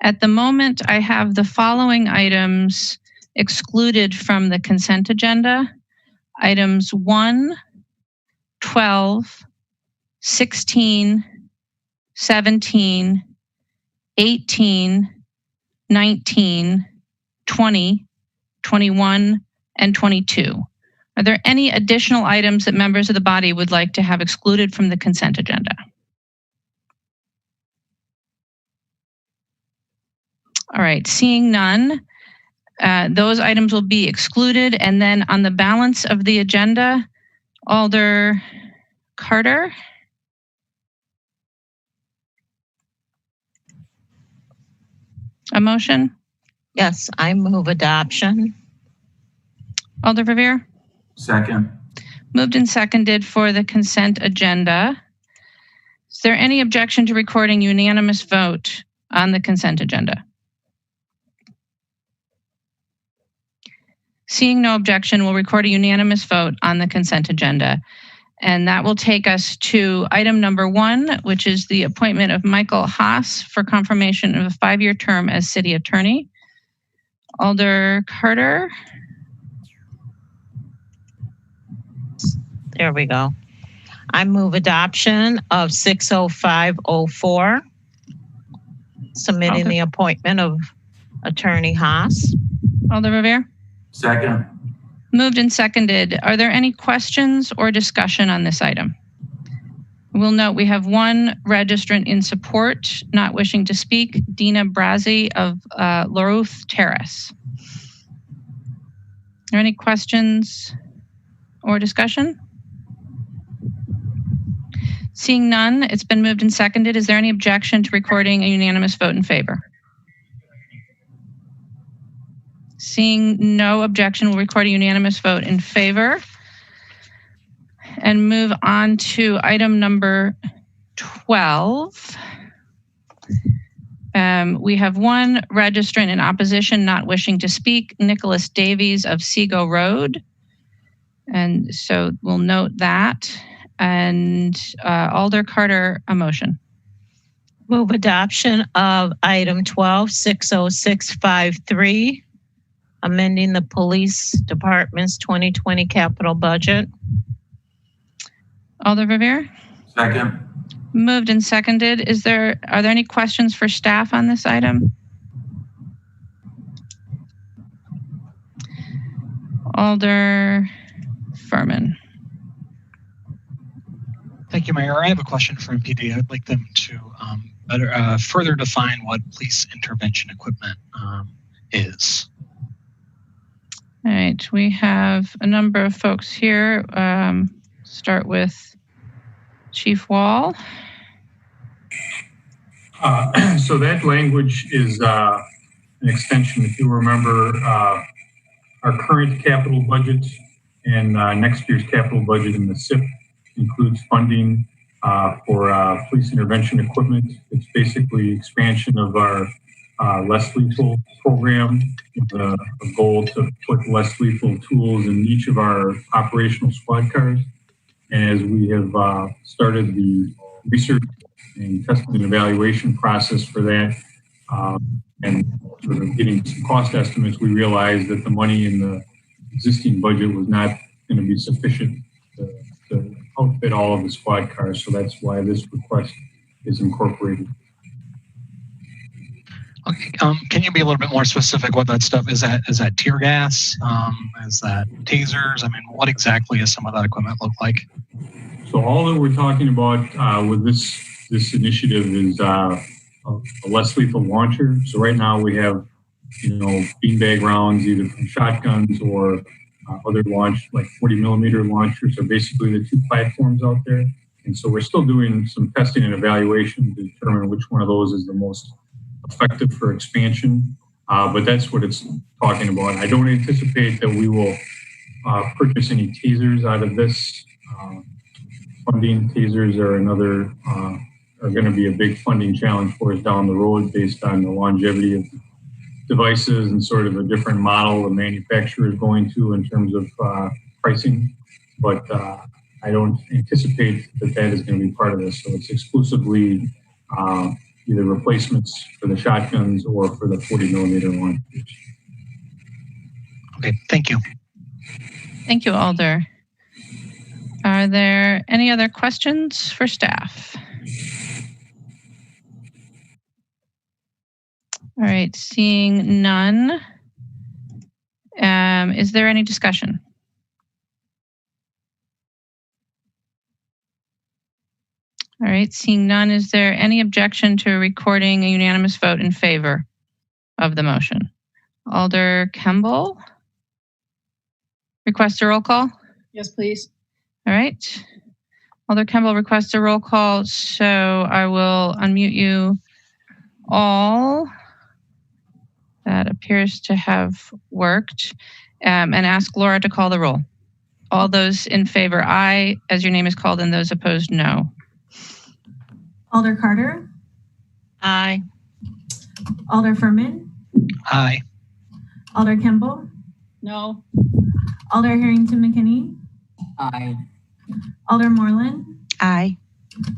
At the moment, I have the following items excluded from the consent agenda. Items 1, 12, 16, 17, 18, 19, 20, 21, and 22. Are there any additional items that members of the body would like to have excluded from the consent agenda? All right, seeing none, those items will be excluded. And then on the balance of the agenda, Alder Carter. A motion? Yes, I move adoption. Alder Verveer? Second. Moved and seconded for the consent agenda. Is there any objection to recording unanimous vote on the consent agenda? Seeing no objection, we'll record a unanimous vote on the consent agenda. And that will take us to item number 1, which is the appointment of Michael Haas for confirmation of a 5-year term as city attorney. Alder Carter. There we go. I move adoption of 60504, submitting the appointment of Attorney Haas. Alder Verveer. Second. Moved and seconded. Are there any questions or discussion on this item? We'll note we have one registrant in support, not wishing to speak, Dina Brazzi of LaRuth Terrace. Are there any questions or discussion? Seeing none, it's been moved and seconded. Is there any objection to recording a unanimous vote in favor? Seeing no objection, we'll record a unanimous vote in favor and move on to item number 12. We have one registrant in opposition not wishing to speak, Nicholas Davies of Seago Road. And so we'll note that. And Alder Carter, a motion. Move adoption of item 12, 60653, amending the police department's 2020 capital budget. Alder Verveer? Second. Moved and seconded. Are there any questions for staff on this item? Alder Furman. Thank you, Mayor. I have a question for MPD. I'd like them to further define what police intervention equipment is. All right, we have a number of folks here. Start with Chief Wall. So that language is an extension, if you remember, our current capital budget and next year's capital budget in the SIP includes funding for police intervention equipment. It's basically expansion of our less lethal program with a goal to put less lethal tools in each of our operational squad cars. And as we have started the research and testing and evaluation process for that, and sort of getting some cost estimates, we realized that the money in the existing budget was not going to be sufficient to outfit all of the squad cars. So that's why this request is incorporated. Okay. Can you be a little bit more specific what that stuff is? Is that tear gas? Is that tasers? I mean, what exactly does some of that equipment look like? So all that we're talking about with this initiative is a less lethal launcher. So right now we have, beanbag rounds either from shotguns or other launch, like 40 millimeter launchers are basically the two platforms out there. And so we're still doing some testing and evaluation to determine which one of those is the most effective for expansion. But that's what it's talking about. I don't anticipate that we will purchase any tasers out of this funding. Tasers are are going to be a big funding challenge for us down the road based on the longevity of devices and sort of a different model the manufacturer is going to in terms of pricing. But I don't anticipate that is going to be part of this. So it's exclusively either replacements for the shotguns or for the 40 millimeter launchers. Okay, thank you. Thank you, Alder. Are there any other questions for staff? All right, seeing none. Is there any discussion? All right, seeing none, is there any objection to recording a unanimous vote in favor of the motion? Alder Kemble, request a roll call? Yes, please. All right. Alder Kemble requests a roll call, so I will unmute you all. That appears to have worked, and ask Laura to call the roll. All those in favor, aye, as your name is called, and those opposed, no. Alder Carter, Aye. Alder Furman, Aye. Alder Kemble, No. Alder Harrington McKinney, Aye. Alder Moreland, Aye.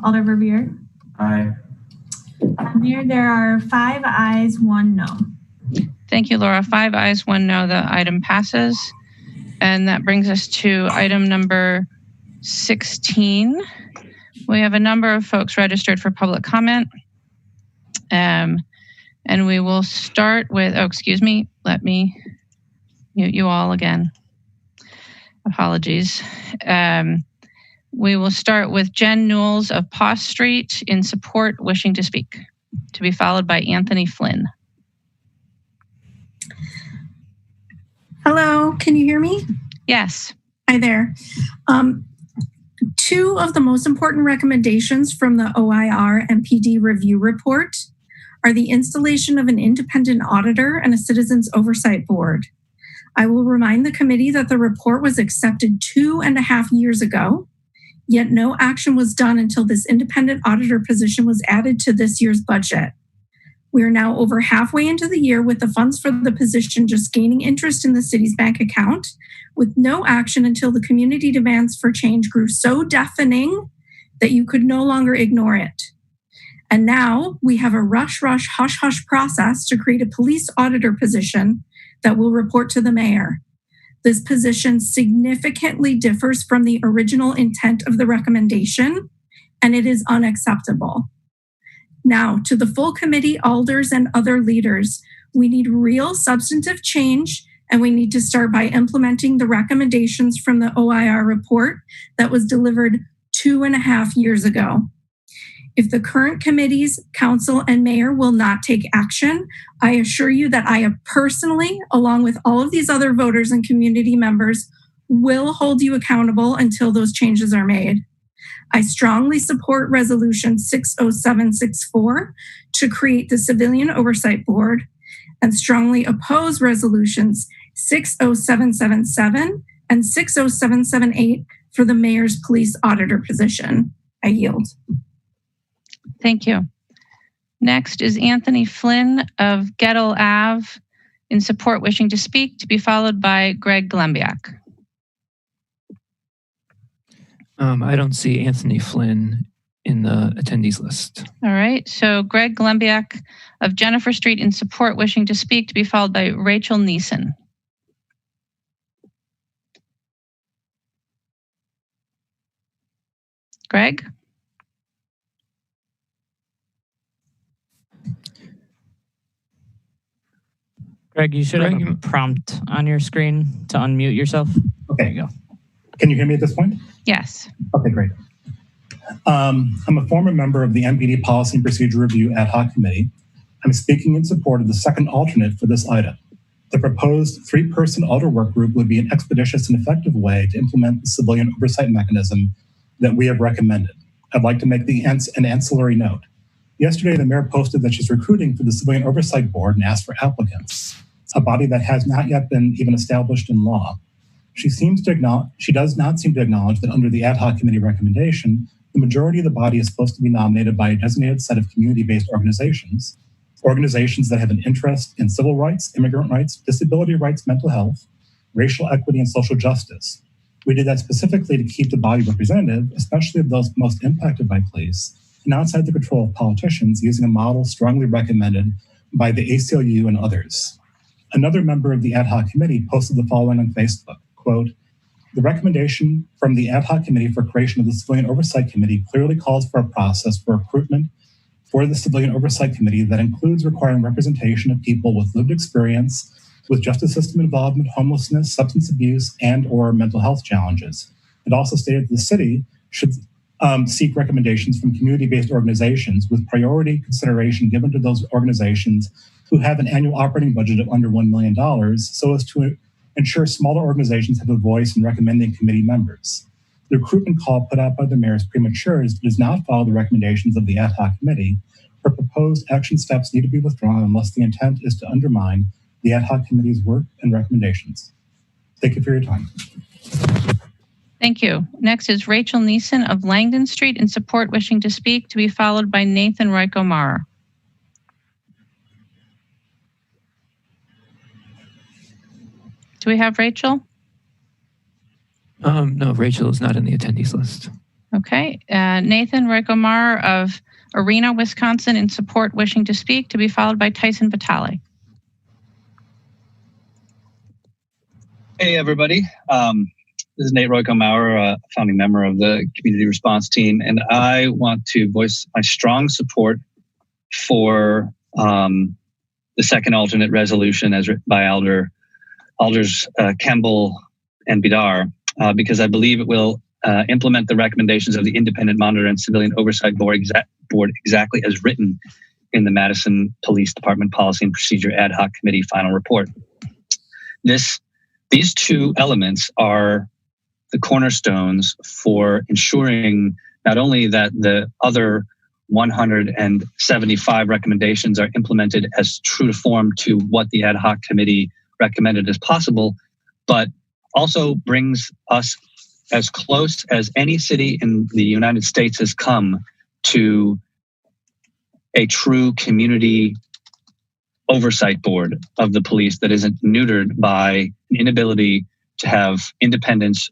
Alder Verveer. Aye. Mayor, there are 5 ayes, 1 no. Thank you, Laura. 5 ayes, 1 no, the item passes. And that brings us to item number 16. We have a number of folks registered for public comment. And we will start with, let me mute you all again. Apologies. We will start with Jen Neuls of Paw Street in support, wishing to speak, to be followed by Anthony Flynn. Hello, can you hear me? Yes. Hi there. 2 of the most important recommendations from the OIR MPD review report are the installation of an independent auditor and a citizens oversight board. I will remind the committee that the report was accepted 2.5 years ago, yet no action was done until this independent auditor position was added to this year's budget. We are now over halfway into the year with the funds for the position just gaining interest in the city's bank account, with no action until the community demands for change grew so deafening that you could no longer ignore it. And now we have a rush, hush process to create a police auditor position that will report to the mayor. This position significantly differs from the original intent of the recommendation, and it is unacceptable. Now, to the full committee, alders, and other leaders, we need real substantive change, and we need to start by implementing the recommendations from the OIR report that was delivered 2.5 years ago. If the current committees, council, and mayor will not take action, I assure you that I personally, along with all of these other voters and community members, will hold you accountable until those changes are made. I strongly support Resolution 60764 to create the Civilian Oversight Board and strongly oppose Resolutions 60777 and 60778 for the Mayor's Police Auditor position. I yield. Thank you. Next is Anthony Flynn of Gettle Ave in support, wishing to speak, to be followed by Greg Gelem. I don't see Anthony Flynn in the attendees list. All right, so Greg Gelem of Jennifer Street in support, wishing to speak, to be followed by Rachel Niesen. Greg? Greg, you should have a prompt on your screen to unmute yourself. Okay. There you go. Can you hear me at this point? Yes. Okay, great. I'm a former member of the MPD Policy and Procedure Review Ad Hoc Committee. I'm speaking in support of the second alternate for this item. The proposed 3-person alder work group would be an expeditious and effective way to implement the civilian oversight mechanism that we have recommended. I'd like to make an ancillary note. Yesterday, the mayor posted that she's recruiting for the Civilian Oversight Board and asked for applicants, a body that has not yet been even established in law. She does not seem to acknowledge that under the ad hoc committee recommendation, the majority of the body is supposed to be nominated by a designated set of community-based organizations that have an interest in civil rights, immigrant rights, disability rights, mental health, racial equity, and social justice. We did that specifically to keep the body representative, especially of those most impacted by police, and outside the control of politicians using a model strongly recommended by the ACLU and others. Another member of the ad hoc committee posted the following on Facebook, quote, "The recommendation from the ad hoc committee for creation of the Civilian Oversight Committee clearly calls for a process for recruitment for the Civilian Oversight Committee that includes requiring representation of people with lived experience with justice system involvement, homelessness, substance abuse, and or mental health challenges." It also stated that the city should seek recommendations from community-based organizations with priority consideration given to those organizations who have an annual operating budget of under $1 million so as to ensure smaller organizations have a voice in recommending committee members. The recruitment call put out by the mayor is premature as it does not follow the recommendations of the ad hoc committee. Her proposed action steps need to be withdrawn unless the intent is to undermine the ad hoc committee's work and recommendations. Thank you for your time. Thank you. Next is Rachel Niesen of Langdon Street in support, wishing to speak, to be followed by Nathan Royko M. Do we have Rachel? No, Rachel is not in the attendees list. Okay. Nathan Royko M of Arena, Wisconsin in support, wishing to speak, to be followed by Tyson Vitale. Hey, everybody. This is Nate Royko Maurer, a founding member of the community response team, and I want to voice my strong support for the second alternate resolution as written by Alders Campbell and Bidar, because I believe it will implement the recommendations of the Independent Monitor and Civilian Oversight Board exactly as written in the Madison Police Department Policy and Procedure Ad Hoc Committee final report. These two elements are the cornerstones for ensuring not only that the other 175 recommendations are implemented as true to form to what the ad hoc committee recommended as possible, but also brings us as close as any city in the United States has come to a true community oversight board of the police that isn't neutered by an inability to have independence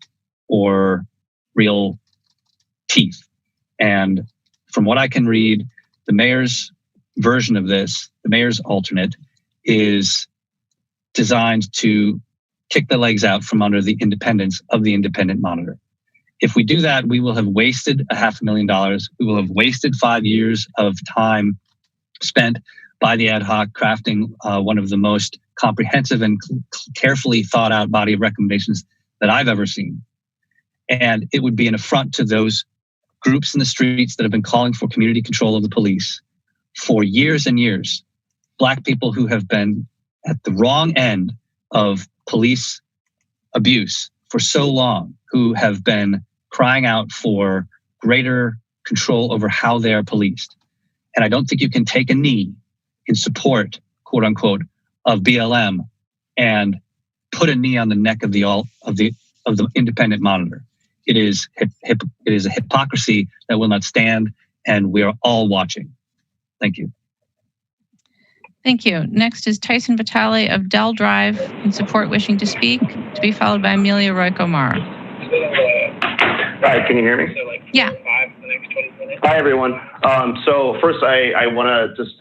or real teeth. And from what I can read, the mayor's version of this, the mayor's alternate, is designed to kick the legs out from under the independence of the independent monitor. If we do that, we will have wasted $500,000. We will have wasted 5 years of time spent by the ad hoc crafting one of the most comprehensive and carefully thought out body of recommendations that I've ever seen. And it would be an affront to those groups in the streets that have been calling for community control of the police for years and years. Black people who have been at the wrong end of police abuse for so long, who have been crying out for greater control over how they are policed. And I don't think you can take a knee in support, quote unquote, of BLM and put a knee on the neck of the independent monitor. It is a hypocrisy that will not stand, and we are all watching. Thank you. Thank you. Next is Tyson Vitale of Dell Drive in support, wishing to speak, to be followed by Amelia Royko M. Hi, can you hear me? Yeah. Hi, everyone. So first, I want to just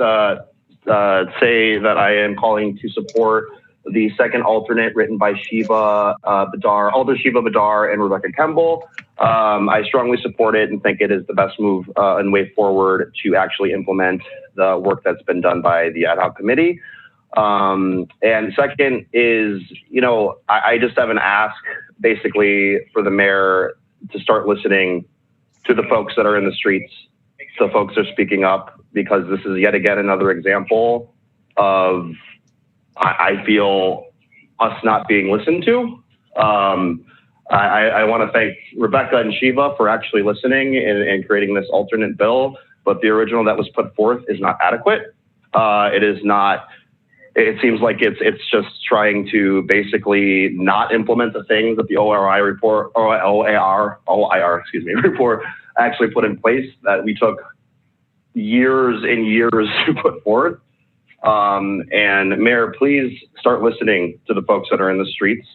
say that I am calling to support the second alternate written by Alder Shiva Bidar and Rebecca Kemble. I strongly support it and think it is the best move and way forward to actually implement the work that's been done by the ad hoc committee. And second is, I just have an ask basically for the mayor to start listening to the folks that are in the streets. The folks are speaking up, because this is yet again another example of, I feel, us not being listened to. I want to thank Rebecca and Shiva for actually listening and creating this alternate bill, but the original that was put forth is not adequate. It is not. It seems like it's just trying to basically not implement the things that the OIR report actually put in place that we took years and years to put forward. And Mayor, please start listening to the folks that are in the streets.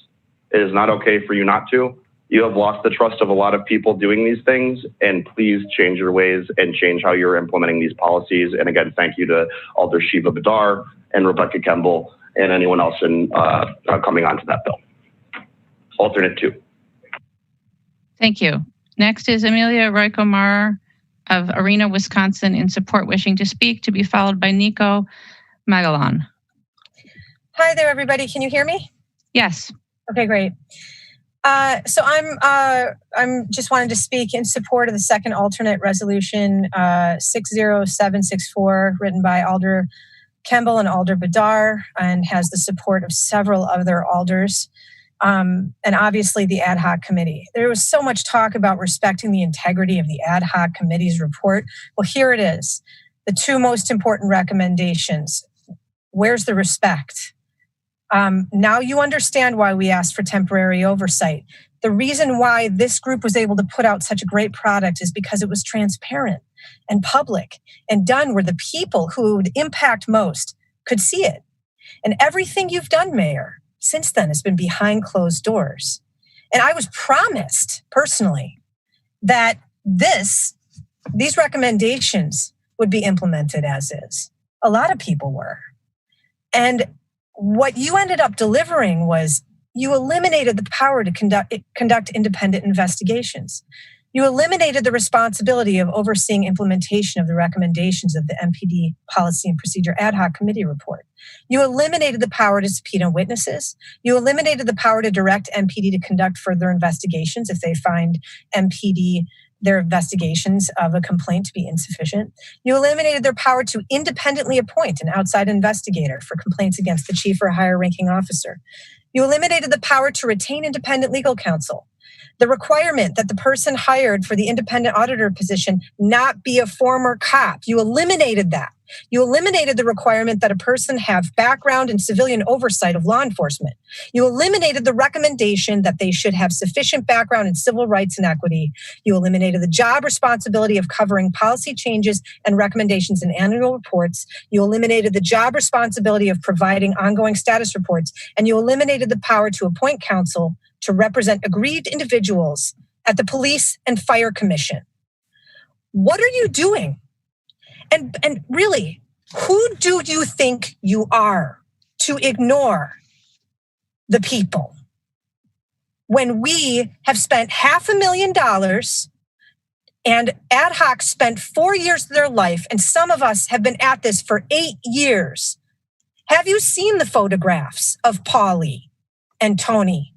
It is not okay for you not to. You have lost the trust of a lot of people doing these things, and please change your ways and change how you're implementing these policies. And again, thank you to Alder Shiva Bidar and Rebecca Kemble and anyone else in coming onto that bill. Alternate 2. Thank you. Next is Amelia Royko M of Arena, Wisconsin, in support, wishing to speak, to be followed by Niko Magallón. Hi there, everybody. Can you hear me? Yes. Okay, great. So I'm just wanted to speak in support of the second alternate resolution 60764, written by Alder Kemble and Alder Bidar, and has the support of several other alders, and obviously the ad hoc committee. There was so much talk about respecting the integrity of the ad hoc committee's report. Well, here it is. The 2 most important recommendations. Where's the respect? Now you understand why we asked for temporary oversight. The reason why this group was able to put out such a great product is because it was transparent and public and done where the people who would impact most could see it. And everything you've done, Mayor, since then has been behind closed doors. And I was promised personally that these recommendations would be implemented as is. A lot of people were. And what you ended up delivering was you eliminated the power to conduct independent investigations. You eliminated the responsibility of overseeing implementation of the recommendations of the MPD Policy and Procedure Ad Hoc Committee report. You eliminated the power to subpoena witnesses. You eliminated the power to direct MPD to conduct further investigations if they find their investigations of a complaint to be insufficient. You eliminated their power to independently appoint an outside investigator for complaints against the chief or higher ranking officer. You eliminated the power to retain independent legal counsel. The requirement that the person hired for the independent auditor position not be a former cop. You eliminated that. You eliminated the requirement that a person have background in civilian oversight of law enforcement. You eliminated the recommendation that they should have sufficient background in civil rights and equity. You eliminated the job responsibility of covering policy changes and recommendations in annual reports. You eliminated the job responsibility of providing ongoing status reports. And you eliminated the power to appoint counsel to represent aggrieved individuals at the Police and Fire Commission. What are you doing? And really, who do you think you are to ignore the people when we have spent $500,000 and ad hoc spent 4 years of their life, and some of us have been at this for 8 years? Have you seen the photographs of Paulie and Tony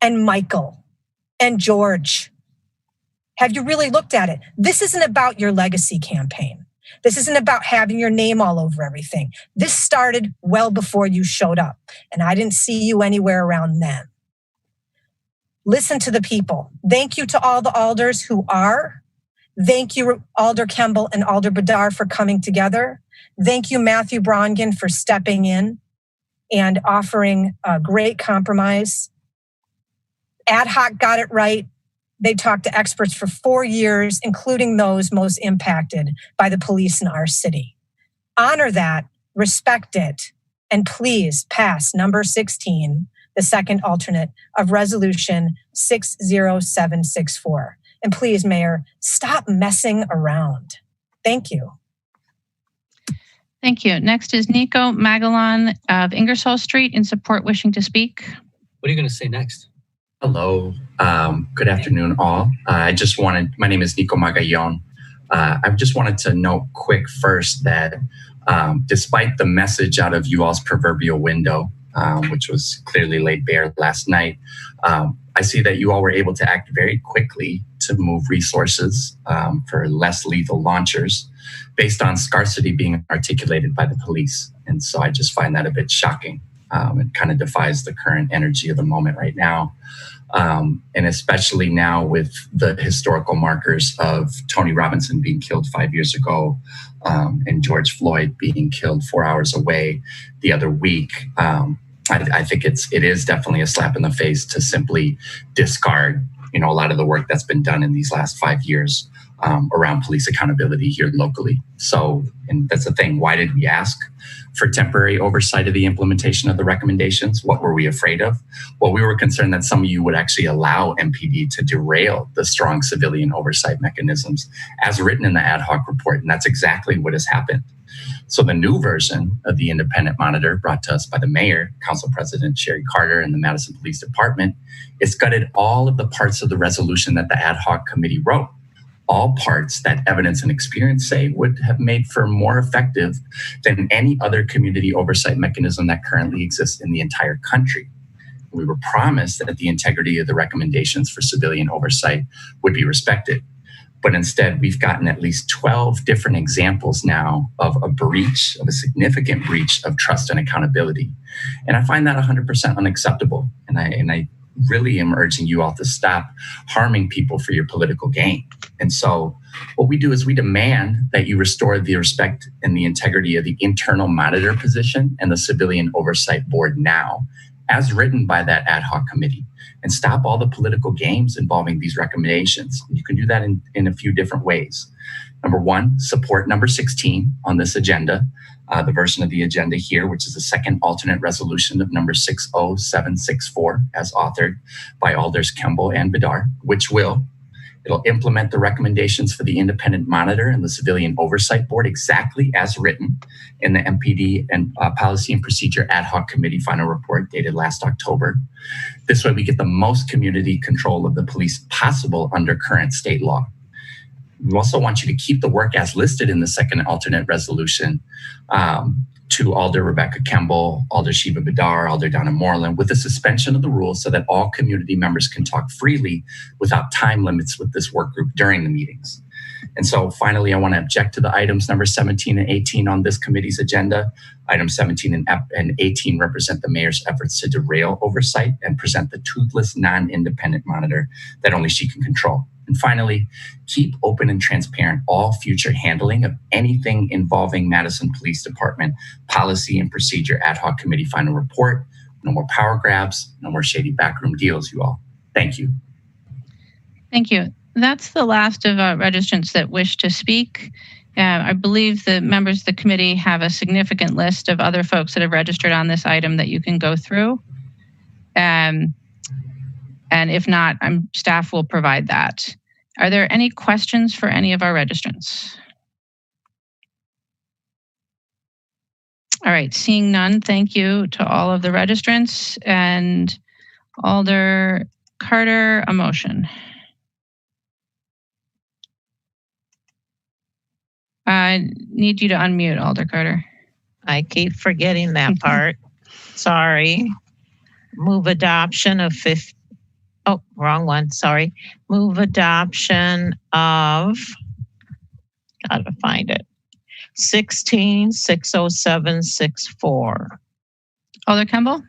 and Michael and George? Have you really looked at it? This isn't about your legacy campaign. This isn't about having your name all over everything. This started well before you showed up, and I didn't see you anywhere around then. Listen to the people. Thank you to all the alders who are. Thank you, Alder Kemble and Alder Bidar, for coming together. Thank you, Matthew Brongen, for stepping in and offering a great compromise. Ad hoc got it right. They talked to experts for 4 years, including those most impacted by the police in our city. Honor that, respect it, and please pass number 16, the second alternate of resolution 60764. And please, Mayor, stop messing around. Thank you. Thank you. Next is Niko Magallón of Ingersoll Street, in support, wishing to speak. What are you going to say next? Hello. Good afternoon, all. My name is Niko Magallón. I just wanted to note quick first that despite the message out of you all's proverbial window, which was clearly laid bare last night, I see that you all were able to act very quickly to move resources for less lethal launchers based on scarcity being articulated by the police. And so I just find that a bit shocking. It kind of defies the current energy of the moment right now. And especially now with the historical markers of Tony Robinson being killed 5 years ago and George Floyd being killed 4 hours away the other week. I think it is definitely a slap in the face to simply discard, a lot of the work that's been done in these last 5 years around police accountability here locally. So, and that's the thing, why did we ask for temporary oversight of the implementation of the recommendations? What were we afraid of? Well, we were concerned that some of you would actually allow MPD to derail the strong civilian oversight mechanisms as written in the ad hoc report, and that's exactly what has happened. So the new version of the independent monitor brought to us by the mayor, council president Sherry Carter, and the Madison Police Department, it's gutted all of the parts of the resolution that the ad hoc committee wrote. All parts that evidence and experience say would have made for more effective than any other community oversight mechanism that currently exists in the entire country. We were promised that the integrity of the recommendations for civilian oversight would be respected. But instead, we've gotten at least 12 different examples now of a significant breach of trust and accountability. And I find that 100% unacceptable. And I really am urging you all to stop harming people for your political gain. And so what we do is we demand that you restore the respect and the integrity of the internal monitor position and the civilian oversight board now, as written by that ad hoc committee, and stop all the political games involving these recommendations. You can do that in a few different ways. Number one, support number 16 on this agenda, the version of the agenda here, which is the second alternate resolution of number 60764, as authored by Alders Kemble and Bidar, which it'll implement the recommendations for the independent monitor and the civilian oversight board exactly as written in the MPD and Policy and Procedure Ad Hoc Committee final report dated last October. This way we get the most community control of the police possible under current state law. We also want you to keep the work as listed in the second alternate resolution to Alder Rebecca Kemble, Alder Sheba Bidar, Alder Donna Moreland, with the suspension of the rules so that all community members can talk freely without time limits with this work group during the meetings. And so finally, I want to object to the items number 17 and 18 on this committee's agenda. Items 17 and 18 represent the mayor's efforts to derail oversight and present the toothless, non-independent monitor that only she can control. And finally, keep open and transparent all future handling of anything involving Madison Police Department Policy and Procedure Ad Hoc Committee final report. No more power grabs, no more shady backroom deals, you all. Thank you. Thank you. That's the last of our registrants that wish to speak. I believe the members of the committee have a significant list of other folks that have registered on this item that you can go through. And if not, staff will provide that. Are there any questions for any of our registrants? All right, seeing none, thank you to all of the registrants. And Alder Carter, a motion. I need you to unmute, Alder Carter. I keep forgetting that part. Sorry. Move adoption of wrong one. Sorry. Move adoption of, gotta find it, 16-607-64. Alder Kemble?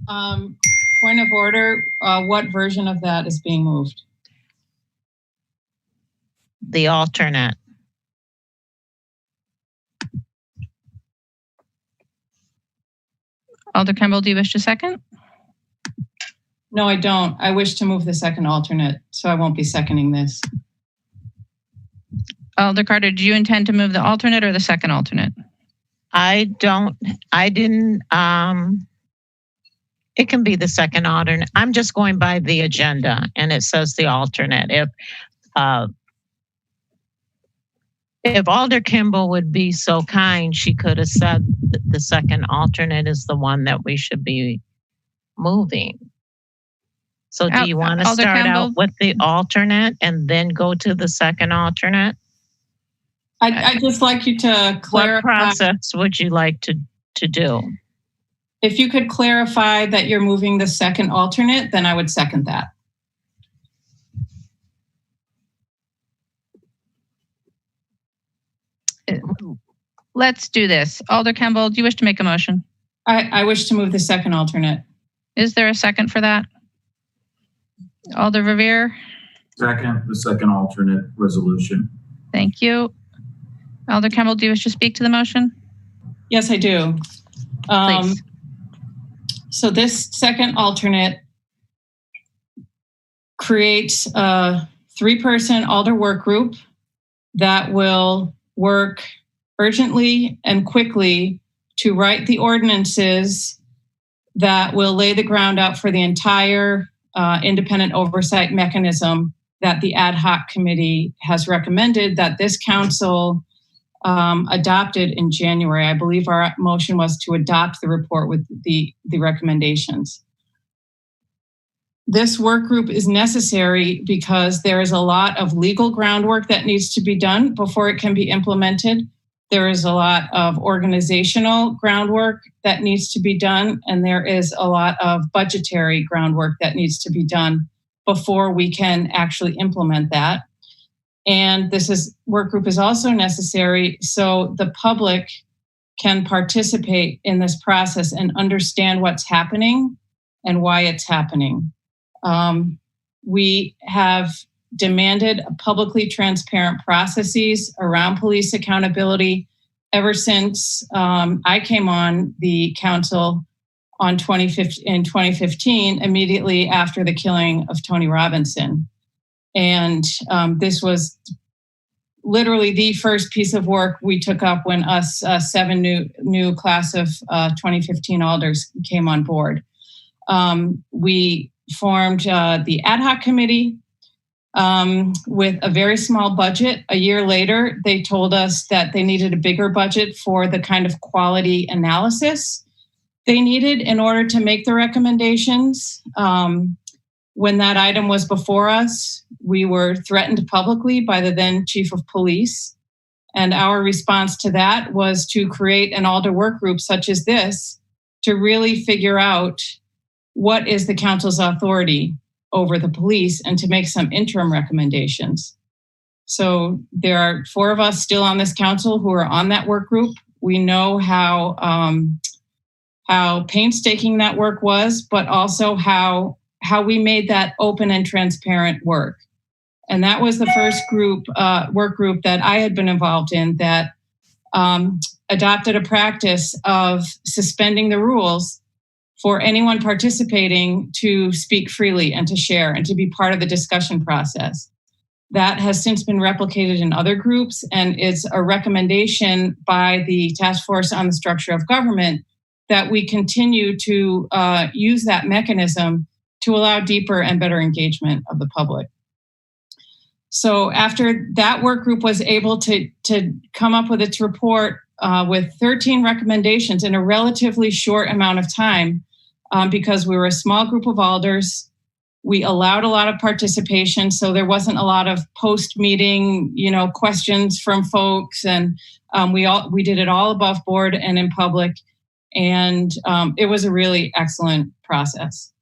Point of order, what version of that is being moved? The alternate. Alder Kemble, do you wish to second? No, I don't. I wish to move the second alternate, so I won't be seconding this. Alder Carter, do you intend to move the alternate or the second alternate? I didn't, it can be the second alternate. I'm just going by the agenda and it says the alternate. If Alder Kimball would be so kind, she could have said that the second alternate is the one that we should be moving. So do you want to start out with the alternate and then go to the second alternate? I'd just like you to clarify. What process would you like to do? If you could clarify that you're moving the second alternate, then I would second that. Let's do this. Alder Kemble, do you wish to make a motion? I wish to move the second alternate. Is there a second for that? Alder Revere? Second, the second alternate resolution. Thank you. Alder Kemble, do you wish to speak to the motion? Yes, I do. Please. So this second alternate creates a 3-person Alder work group that will work urgently and quickly to write the ordinances that will lay the ground out for the entire independent oversight mechanism that the ad hoc committee has recommended that this council adopted in January. I believe our motion was to adopt the report with the recommendations. This work group is necessary because there is a lot of legal groundwork that needs to be done before it can be implemented. There is a lot of organizational groundwork that needs to be done, and there is a lot of budgetary groundwork that needs to be done before we can actually implement that. And work group is also necessary so the public can participate in this process and understand what's happening and why it's happening. We have demanded publicly transparent processes around police accountability ever since I came on the council in 2015, immediately after the killing of Tony Robinson. And this was literally the first piece of work we took up when us 7 new class of 2015 alders came on board. We formed the ad hoc committee with a very small budget. A year later, they told us that they needed a bigger budget for the kind of quality analysis they needed in order to make the recommendations. When that item was before us, we were threatened publicly by the then chief of police. And our response to that was to create an alder work group such as this to really figure out what is the council's authority over the police and to make some interim recommendations. So there are 4 of us still on this council who are on that work group. We know how painstaking that work was, but also how we made that open and transparent work. And that was the first work group that I had been involved in that adopted a practice of suspending the rules for anyone participating to speak freely and to share and to be part of the discussion process. That has since been replicated in other groups and is a recommendation by the Task Force on the Structure of Government that we continue to use that mechanism to allow deeper and better engagement of the public. So after that work group was able to come up with its report with 13 recommendations in a relatively short amount of time, because we were a small group of alders, we allowed a lot of participation, so there wasn't a lot of post-meeting, questions from folks, and we did it all above board and in public, and it was a really excellent process.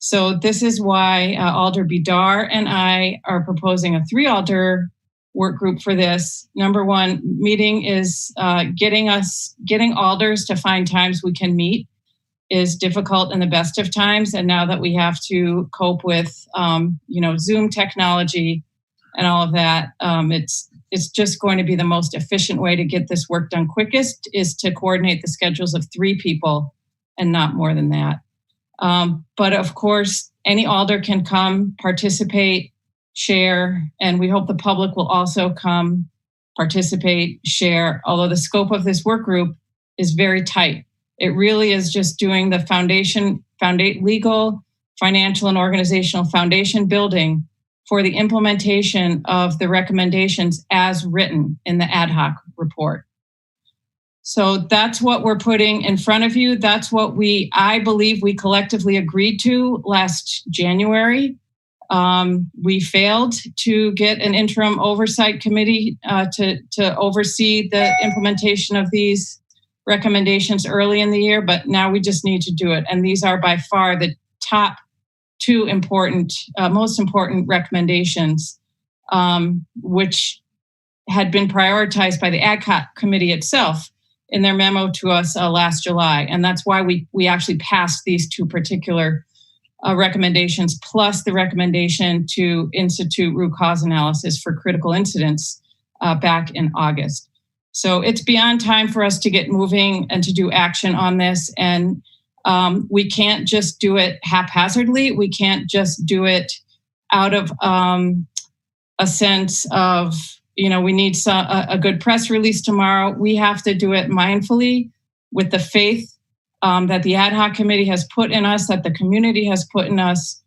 So this is why Alder Bidar and I are proposing a 3-alder work group for this. Number 1 meeting is getting alders to find times we can meet is difficult in the best of times. And now that we have to cope with, Zoom technology and all of that, it's just going to be the most efficient way to get this work done quickest is to coordinate the schedules of 3 people and not more than that. But of course, any alder can come, participate, share, and we hope the public will also come, participate, share, although the scope of this work group is very tight. It really is just doing the legal, financial, and organizational foundation building for the implementation of the recommendations as written in the ad hoc report. So that's what we're putting in front of you. That's what I believe we collectively agreed to last January. We failed to get an interim oversight committee to oversee the implementation of these recommendations early in the year, but now we just need to do it. And these are by far the top 2 most important recommendations, which had been prioritized by the ad hoc committee itself in their memo to us last July. And that's why we actually passed these 2 particular recommendations, plus the recommendation to institute root cause analysis for critical incidents back in August. So it's beyond time for us to get moving and to do action on this. And we can't just do it haphazardly. We can't just do it out of a sense of, we need a good press release tomorrow. We have to do it mindfully with the faith that the ad hoc committee has put in us, that the community has put in us,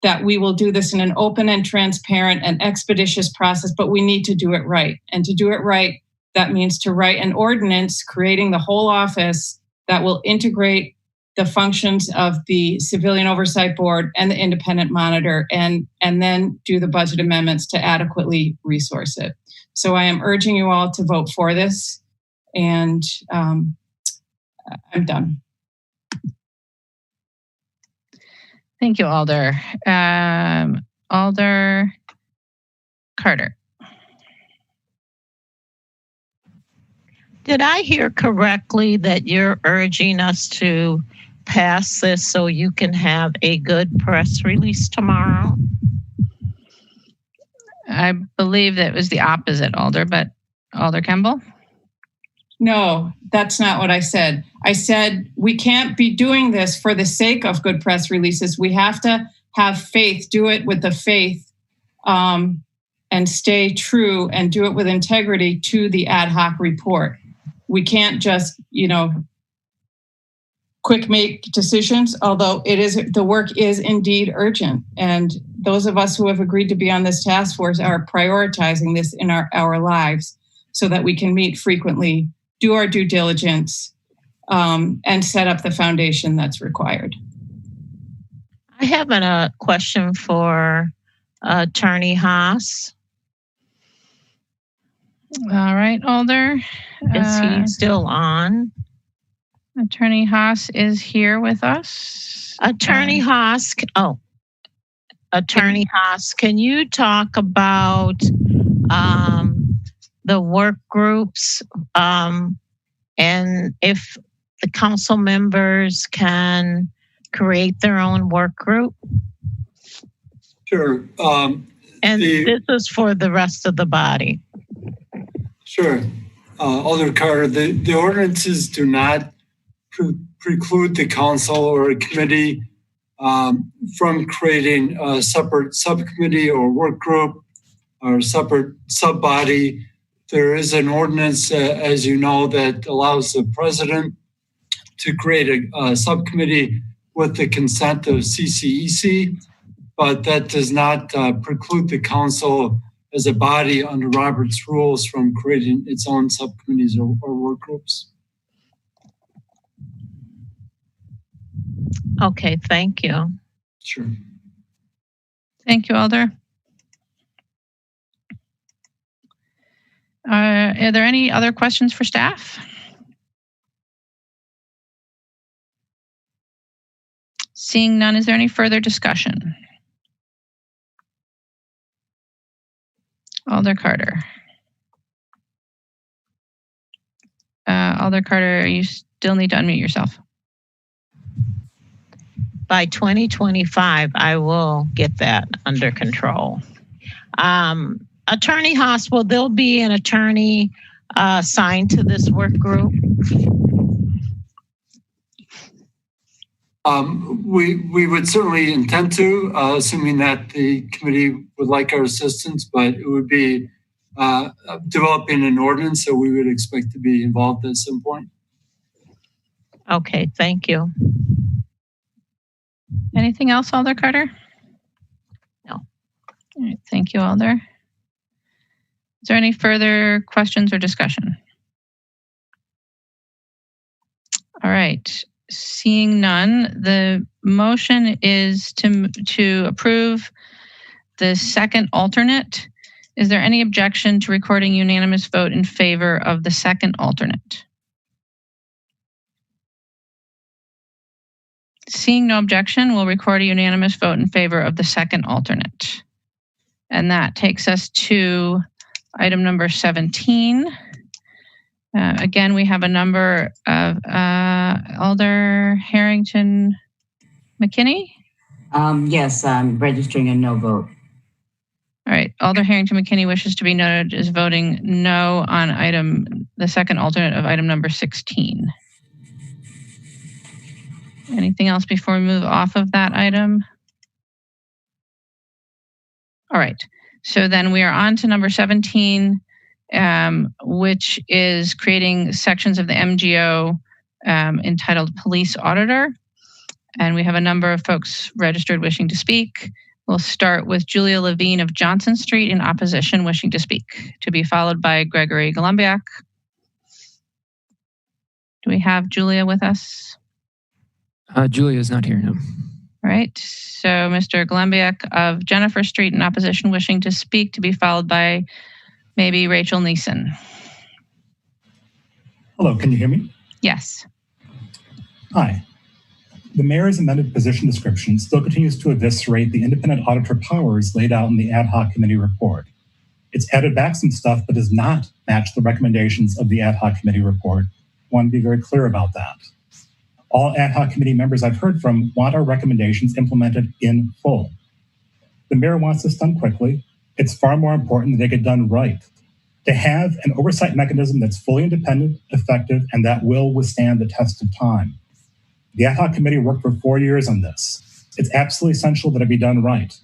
that we will do this in an open and transparent and expeditious process, but we need to do it right. And to do it right, that means to write an ordinance creating the whole office that will integrate the functions of the Civilian Oversight Board and the Independent Monitor, and then do the budget amendments to adequately resource it. So I am urging you all to vote for this, and I'm done. Thank you, Alder. Alder Carter. Did I hear correctly that you're urging us to pass this so you can have a good press release tomorrow? I believe that was the opposite, Alder, but Alder Campbell? No, that's not what I said. I said we can't be doing this for the sake of good press releases. We have to have faith, do it with the faith, and stay true and do it with integrity to the ad hoc report. We can't just, quick make decisions, although the work is indeed urgent. And those of us who have agreed to be on this task force are prioritizing this in our lives so that we can meet frequently, do our due diligence, and set up the foundation that's required. I have a question for Attorney Haas. All right, Alder. Is he still on? Attorney Haas is here with us. Attorney Haas, Attorney Haas, can you talk about the work groups and if the council members can create their own work group? Sure. And this is for the rest of the body. Sure. Alder Carter, the ordinances do not preclude the council or a committee from creating a separate subcommittee or work group or separate sub-body. There is an ordinance, as you know, that allows the president to create a subcommittee with the consent of CCEC, but that does not preclude the council as a body under Robert's rules from creating its own subcommittees or work groups. Okay, thank you. Sure. Thank you, Alder. Are there any other questions for staff? Seeing none, is there any further discussion? Alder Carter. Alder Carter, you still need to unmute yourself. By 2025, I will get that under control. Attorney Haas, will there be an attorney assigned to this work group? We would certainly intend to, assuming that the committee would like our assistance, but it would be developing an ordinance, so we would expect to be involved at some point. Okay, thank you. Anything else, Alder Carter? No. All right, thank you, Alder. Is there any further questions or discussion? All right. Seeing none, the motion is to approve the second alternate. Is there any objection to recording unanimous vote in favor of the second alternate? Seeing no objection, we'll record a unanimous vote in favor of the second alternate. And that takes us to item number 17. Again, we have a number of Alder Harrington McKinney. Yes, I'm registering a no vote. All right, Alder Harrington McKinney wishes to be noted as voting no on the second alternate of item number 16. Anything else before we move off of that item? All right, So then we are on to number 17, which is creating sections of the MGO entitled Police Auditor. And we have a number of folks registered wishing to speak. We'll start with Julia Levine of Johnson Street in opposition wishing to speak, to be followed by Gregory Gelem. Do we have Julia with us? Julia is not here, no. All right. So Mr. Gelem of Jennifer Street in opposition wishing to speak, to be followed by maybe Rachel Niesen. Hello, can you hear me? Yes. Hi. The mayor's amended position description still continues to eviscerate the independent auditor powers laid out in the ad hoc committee report. It's added back some stuff, but does not match the recommendations of the ad hoc committee report. I want to be very clear about that. All ad hoc committee members I've heard from want our recommendations implemented in full. The mayor wants this done quickly. It's far more important that they get done right. To have an oversight mechanism that's fully independent, effective, and that will withstand the test of time. The ad hoc committee worked for 4 years on this. It's absolutely essential that it be done right.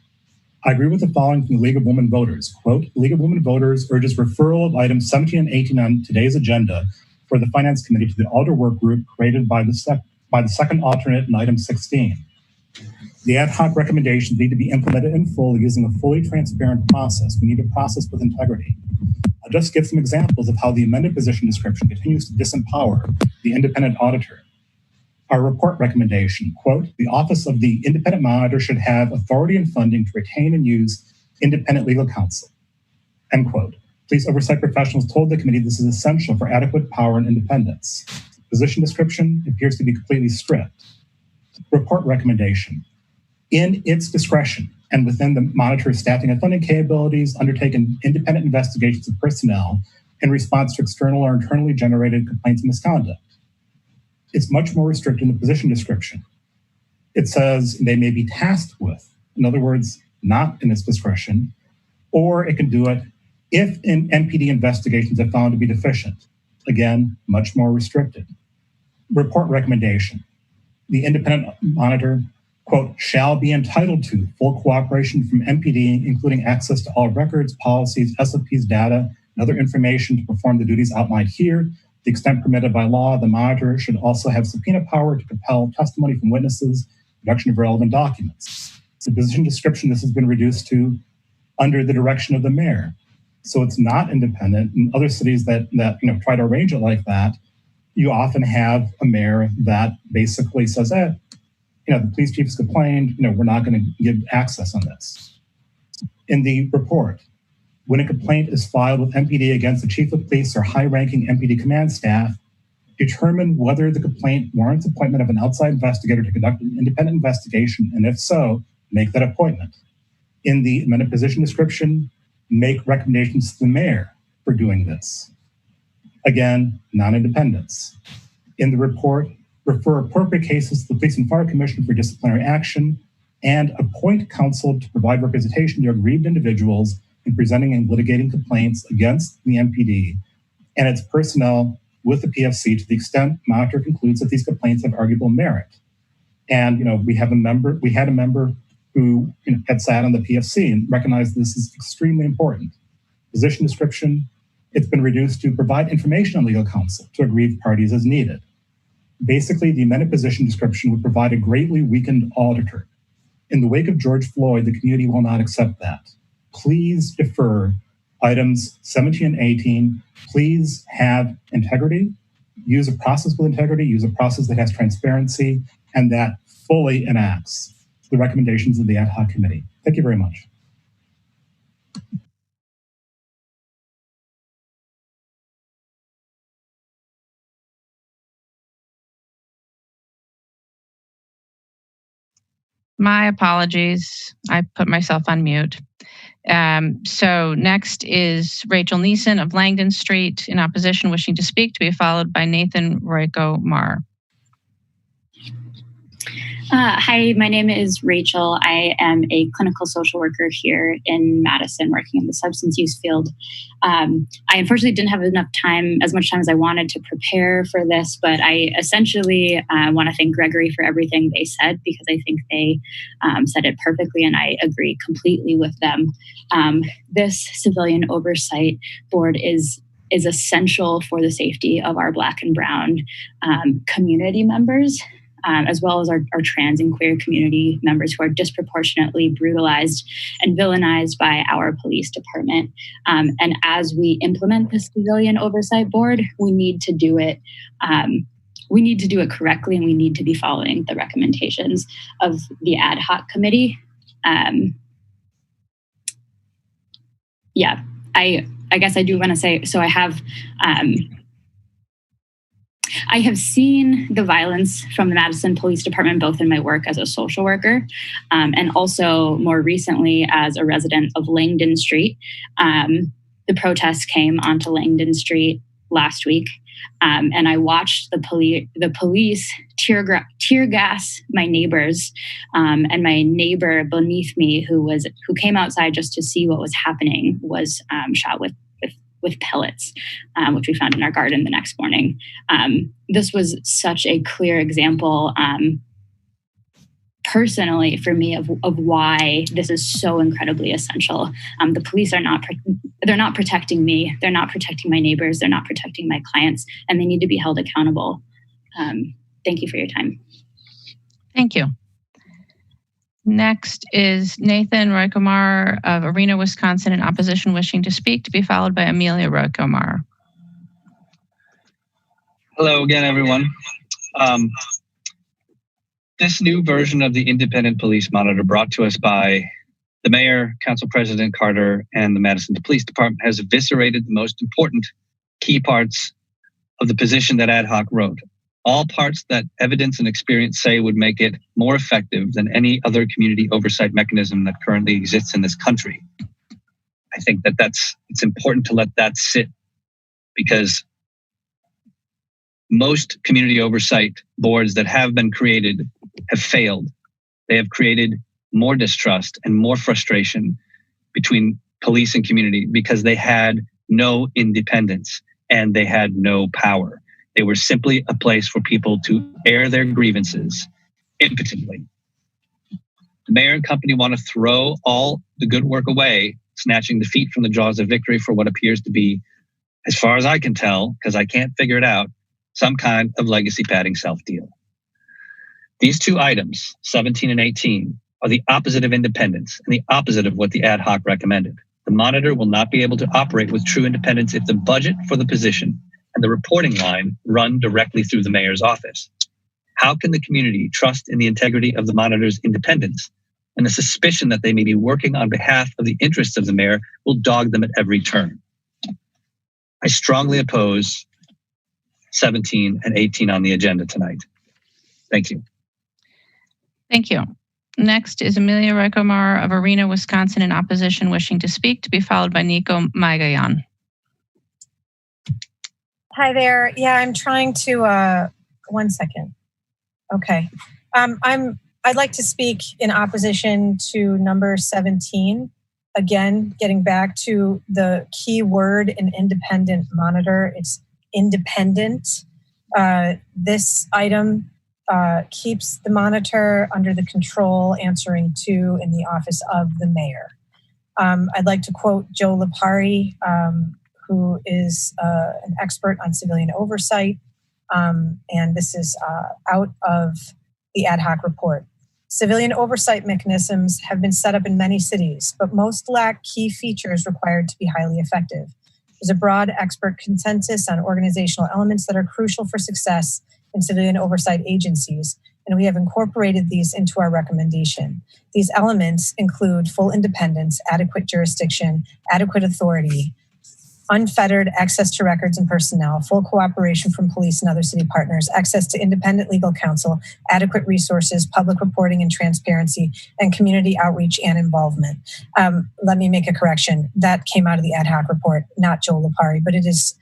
I agree with the following from the League of Women Voters. Quote, the League of Women Voters urges referral of items 17 and 18 on today's agenda for the Finance Committee to the Alder Work Group created by the second alternate in item 16. The ad hoc recommendations need to be implemented in full using a fully transparent process. We need a process with integrity. I'll just give some examples of how the amended position description continues to disempower the independent auditor. Our report recommendation, quote, the Office of the Independent Monitor should have authority and funding to retain and use independent legal counsel, end quote. Police oversight professionals told the committee this is essential for adequate power and independence. Position description appears to be completely stripped. Report recommendation, in its discretion and within the monitor's staffing and funding capabilities, undertaken independent investigations of personnel in response to external or internally generated complaints of misconduct. It's much more restricted in the position description. It says they may be tasked with, in other words, not in its discretion, or it can do it if NPD investigations are found to be deficient. Again, much more restricted. Report recommendation. The independent monitor, quote, shall be entitled to full cooperation from NPD, including access to all records, policies, SOPs, data, and other information to perform the duties outlined here. To the extent permitted by law, the monitor should also have subpoena power to compel testimony from witnesses, production of relevant documents. The position description, this has been reduced to under the direction of the mayor. So it's not independent. In other cities that try to arrange it like that, you often have a mayor that basically says, the police chief has complained, we're not going to give access on this. In the report, when a complaint is filed with MPD against the chief of police or high-ranking MPD command staff, determine whether the complaint warrants appointment of an outside investigator to conduct an independent investigation, and if so, make that appointment. In the amended position description, make recommendations to the mayor for doing this. Again, non-independence. In the report, refer appropriate cases to the Police and Fire Commission for disciplinary action, and appoint counsel to provide representation to aggrieved individuals in presenting and litigating complaints against the MPD and its personnel with the PFC to the extent monitor concludes that these complaints have arguable merit. And we had a member who had sat on the PFC and recognized this is extremely important. Position description, it's been reduced to provide information on legal counsel to aggrieved parties as needed. Basically, the amended position description would provide a greatly weakened auditor. In the wake of George Floyd, the community will not accept that. Please defer items 17 and 18. Please have integrity, use a process with integrity, use a process that has transparency, and that fully enacts the recommendations of the ad hoc committee. Thank you very much. My apologies. I put myself on mute. So next is Rachel Niesen of Langdon Street in opposition wishing to speak, to be followed by Nathan Royko M. Hi, my name is Rachel. I am a clinical social worker here in Madison, working in the substance use field. I unfortunately didn't have as much time as I wanted to prepare for this, but I essentially want to thank Gregory for everything they said, because I think they said it perfectly, and I agree completely with them. This Civilian Oversight Board is essential for the safety of our Black and Brown community members, as well as our trans and queer community members who are disproportionately brutalized and villainized by our police department. And as we implement the Civilian Oversight Board, we need to do it. We need to do it correctly, and we need to be following the recommendations of the ad hoc committee. I guess I do want to say, so I have seen the violence from the Madison Police Department, both in my work as a social worker and also more recently as a resident of Langdon Street. The protests came onto Langdon Street last week, and I watched the police tear gas my neighbors, and my neighbor beneath me, who came outside just to see what was happening, was shot with pellets, which we found in our garden the next morning. This was such a clear example, personally for me, of why this is so incredibly essential. The police they're not protecting me, they're not protecting my neighbors, they're not protecting my clients, and they need to be held accountable. Thank you for your time. Thank you. Next is Nathan Royko of Arena, Wisconsin, in opposition, wishing to speak, to be followed by Amelia Royko M. Hello again, everyone. This new version of the Independent Police Monitor, brought to us by the Mayor, Council President Carter, and the Madison Police Department, has eviscerated the most important key parts of the position that ad hoc wrote. All parts that evidence and experience say would make it more effective than any other community oversight mechanism that currently exists in this country. I think it's important to let that sit, because most community oversight boards that have been created have failed. They have created more distrust and more frustration between police and community because they had no independence and they had no power. They were simply a place for people to air their grievances impotently. The mayor and company want to throw all the good work away, snatching defeat from the jaws of victory for what appears to be, as far as I can tell, because I can't figure it out, some kind of legacy padding self-deal. These two items, 17 and 18, are the opposite of independence and the opposite of what the ad hoc recommended. The monitor will not be able to operate with true independence if the budget for the position and the reporting line run directly through the mayor's office. How can the community trust in the integrity of the monitor's independence and the suspicion that they may be working on behalf of the interests of the mayor will dog them at every turn? I strongly oppose 17 and 18 on the agenda tonight. Thank you. Thank you. Next is Amelia Royko M of Arena, Wisconsin, in opposition, wishing to speak, to be followed by Niko Magallón. Hi there. Yeah, I'm trying to, 1 second. Okay. I'd like to speak in opposition to number 17. Again, getting back to the key word in independent monitor, it's independent. This item keeps the monitor under the control, answering to, in the office of the mayor. I'd like to quote Joe Lipari, who is an expert on civilian oversight, and this is out of the ad hoc report. Civilian oversight mechanisms have been set up in many cities, but most lack key features required to be highly effective. There's a broad expert consensus on organizational elements that are crucial for success in civilian oversight agencies, and we have incorporated these into our recommendation. These elements include full independence, adequate jurisdiction, adequate authority, unfettered access to records and personnel, full cooperation from police and other city partners, access to independent legal counsel, adequate resources, public reporting and transparency, and community outreach and involvement. Let me make a correction. That came out of the ad hoc report, not Joe Lipari, but it is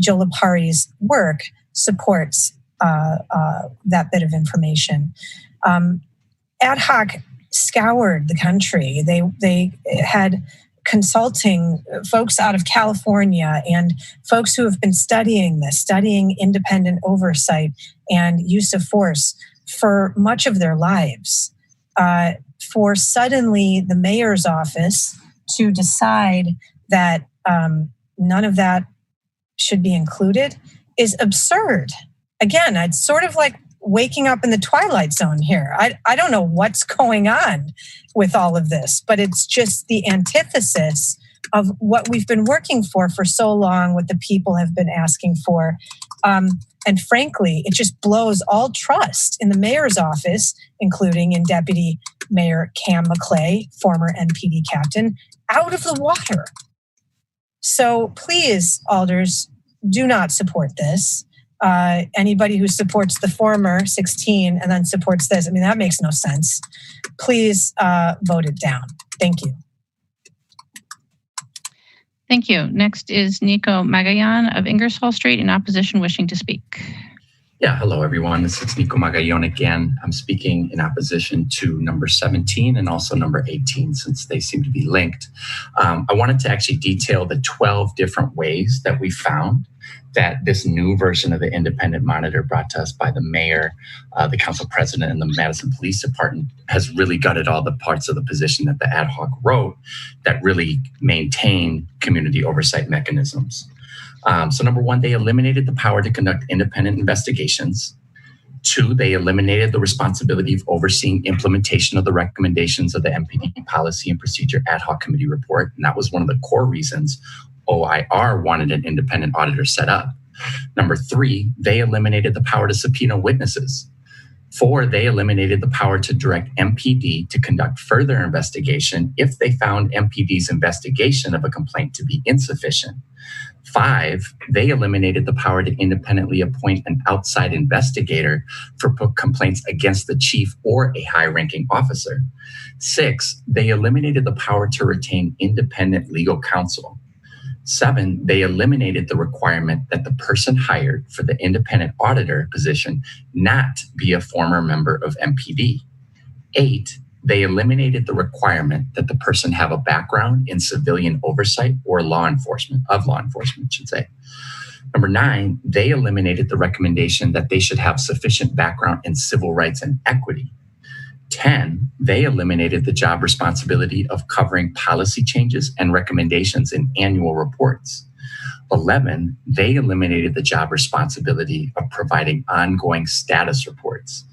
Joe Lipari's work supports that bit of information. Ad hoc scoured the country. They had consulting folks out of California and folks who have been studying independent oversight and use of force for much of their lives. For suddenly the mayor's office to decide that none of that should be included is absurd. Again, it's sort of like waking up in the twilight zone here. I don't know what's going on with all of this, but it's just the antithesis of what we've been working for so long, what the people have been asking for. And frankly, it just blows all trust in the mayor's office, including in Deputy Mayor Cam McClay, former NPD captain, out of the water. So please, alders, do not support this. Anybody who supports the former 16 and then supports this, I mean, that makes no sense. Please vote it down. Thank you. Thank you. Next is Niko Magallón of Ingersoll Street in opposition, wishing to speak. Yeah, hello everyone. This is Niko Magallón again. I'm speaking in opposition to number 17 and also number 18 since they seem to be linked. I wanted to actually detail the 12 different ways that we found that this new version of the independent monitor brought to us by the mayor, the council president, and the Madison Police Department has really gutted all the parts of the position that the ad hoc wrote that really maintain community oversight mechanisms. So number one, they eliminated the power to conduct independent investigations. 2, they eliminated the responsibility of overseeing implementation of the recommendations of the MPD Policy and Procedure Ad Hoc Committee report. And that was one of the core reasons OIR wanted an independent auditor set up. Number 3, they eliminated the power to subpoena witnesses. 4, they eliminated the power to direct MPD to conduct further investigation if they found MPD's investigation of a complaint to be insufficient. 5, they eliminated the power to independently appoint an outside investigator for complaints against the chief or a high-ranking officer. 6, they eliminated the power to retain independent legal counsel. 7, they eliminated the requirement that the person hired for the independent auditor position not be a former member of MPD. 8, they eliminated the requirement that the person have a background in civilian oversight or law enforcement, I should say. Number 9, they eliminated the recommendation that they should have sufficient background in civil rights and equity. 10, they eliminated the job responsibility of covering policy changes and recommendations in annual reports. 11, they eliminated the job responsibility of providing ongoing status reports.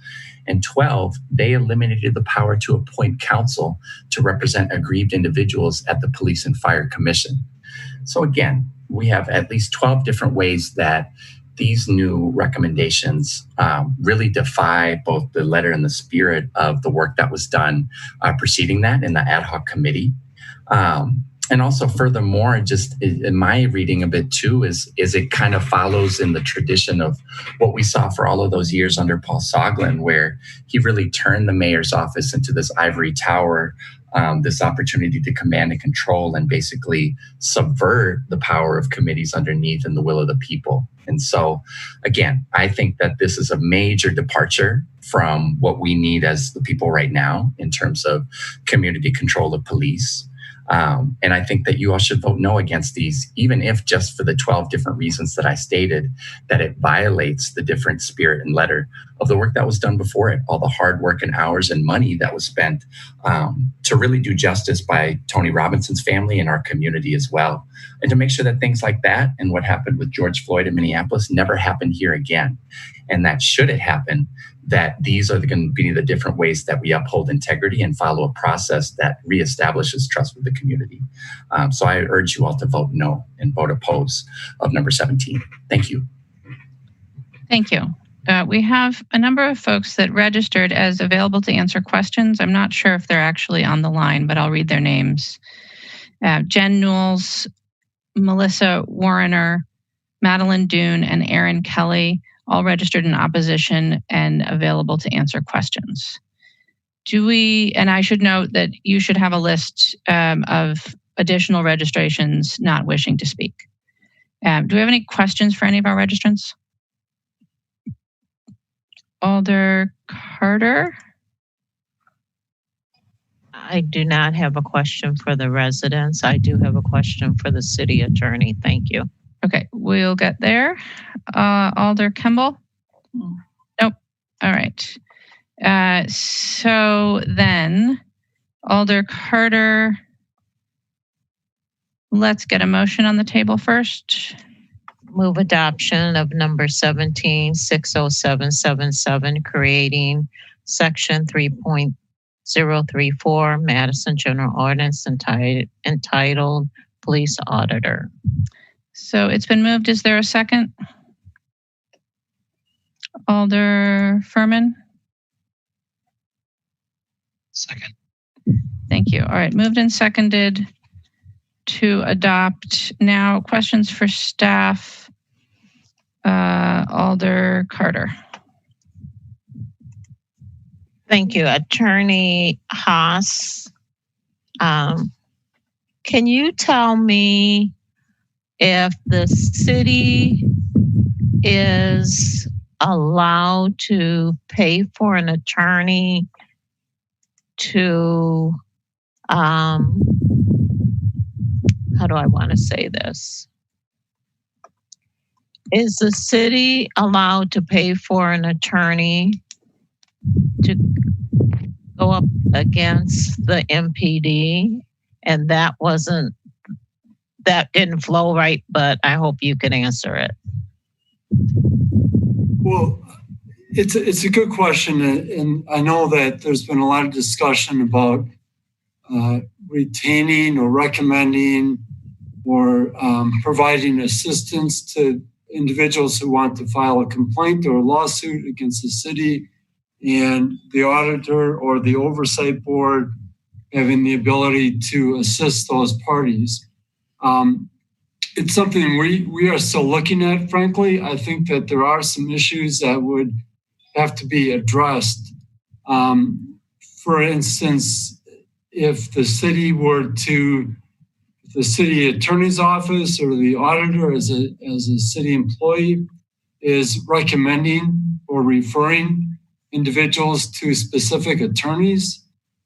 And 12, they eliminated the power to appoint counsel to represent aggrieved individuals at the Police and Fire Commission. So again, we have at least 12 different ways that these new recommendations really defy both the letter and the spirit of the work that was done preceding that in the ad hoc committee. And also furthermore, just in my reading of it too, is it kind of follows in the tradition of what we saw for all of those years under Paul Soglin, where he really turned the mayor's office into this ivory tower, this opportunity to command and control and basically subvert the power of committees underneath and the will of the people. And so, again, I think that this is a major departure from what we need as the people right now in terms of community control of police. And I think that you all should vote no against these, even if just for the 12 different reasons that I stated, that it violates the different spirit and letter of the work that was done before it, all the hard work and hours and money that was spent to really do justice by Tony Robinson's family and our community as well. And to make sure that things like that and what happened with George Floyd in Minneapolis never happen here again. And that should it happen, that these are going to be the different ways that we uphold integrity and follow a process that reestablishes trust with the community. So I urge you all to vote no and vote oppose of number 17. Thank you. Thank you. We have a number of folks that registered as available to answer questions. I'm not sure if they're actually on the line, but I'll read their names. Jen Neuls, Melissa Warrener, Madeline Doon, and Aaron Kelly, all registered in opposition and available to answer questions. And I should note that you should have a list of additional registrations not wishing to speak. Do we have any questions for any of our registrants? Alder Carter? I do not have a question for the residents. I do have a question for the city attorney. Thank you. Okay, we'll get there. Alder Kimball? Nope. All right. So then, Alder Carter, let's get a motion on the table first. Move adoption of number 1760777, creating section 3.034 Madison General Ordinance entitled Police Auditor. So it's been moved. Is there a second? Alder Furman? Second. Thank you. All right, moved and seconded to adopt. Now, questions for staff. Alder Carter. Thank you. Attorney Haas, can you tell me if the city is allowed to pay for an attorney to, how do I want to say this? Is the city allowed to pay for an attorney to go up against the MPD? And that didn't flow right, but I hope you can answer it. Well, it's a good question, and I know that there's been a lot of discussion about retaining or recommending or providing assistance to individuals who want to file a complaint or a lawsuit against the city, and the auditor or the oversight board having the ability to assist those parties. It's something we are still looking at, frankly. I think that there are some issues that would have to be addressed. For instance, if the city the city attorney's office or the auditor as a city employee is recommending or referring individuals to specific attorneys,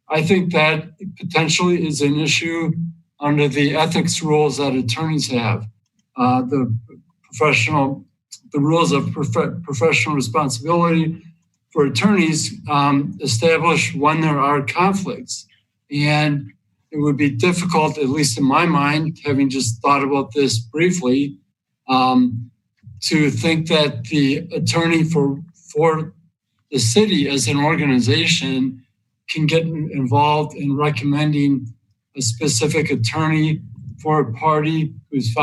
I think that potentially is an issue under the ethics rules that attorneys have. The rules of professional responsibility for attorneys establish when there are conflicts. And it would be difficult, at least in my mind, having just thought about this briefly, to think that the attorney for the city as an organization can get involved in recommending a specific attorney for a party who's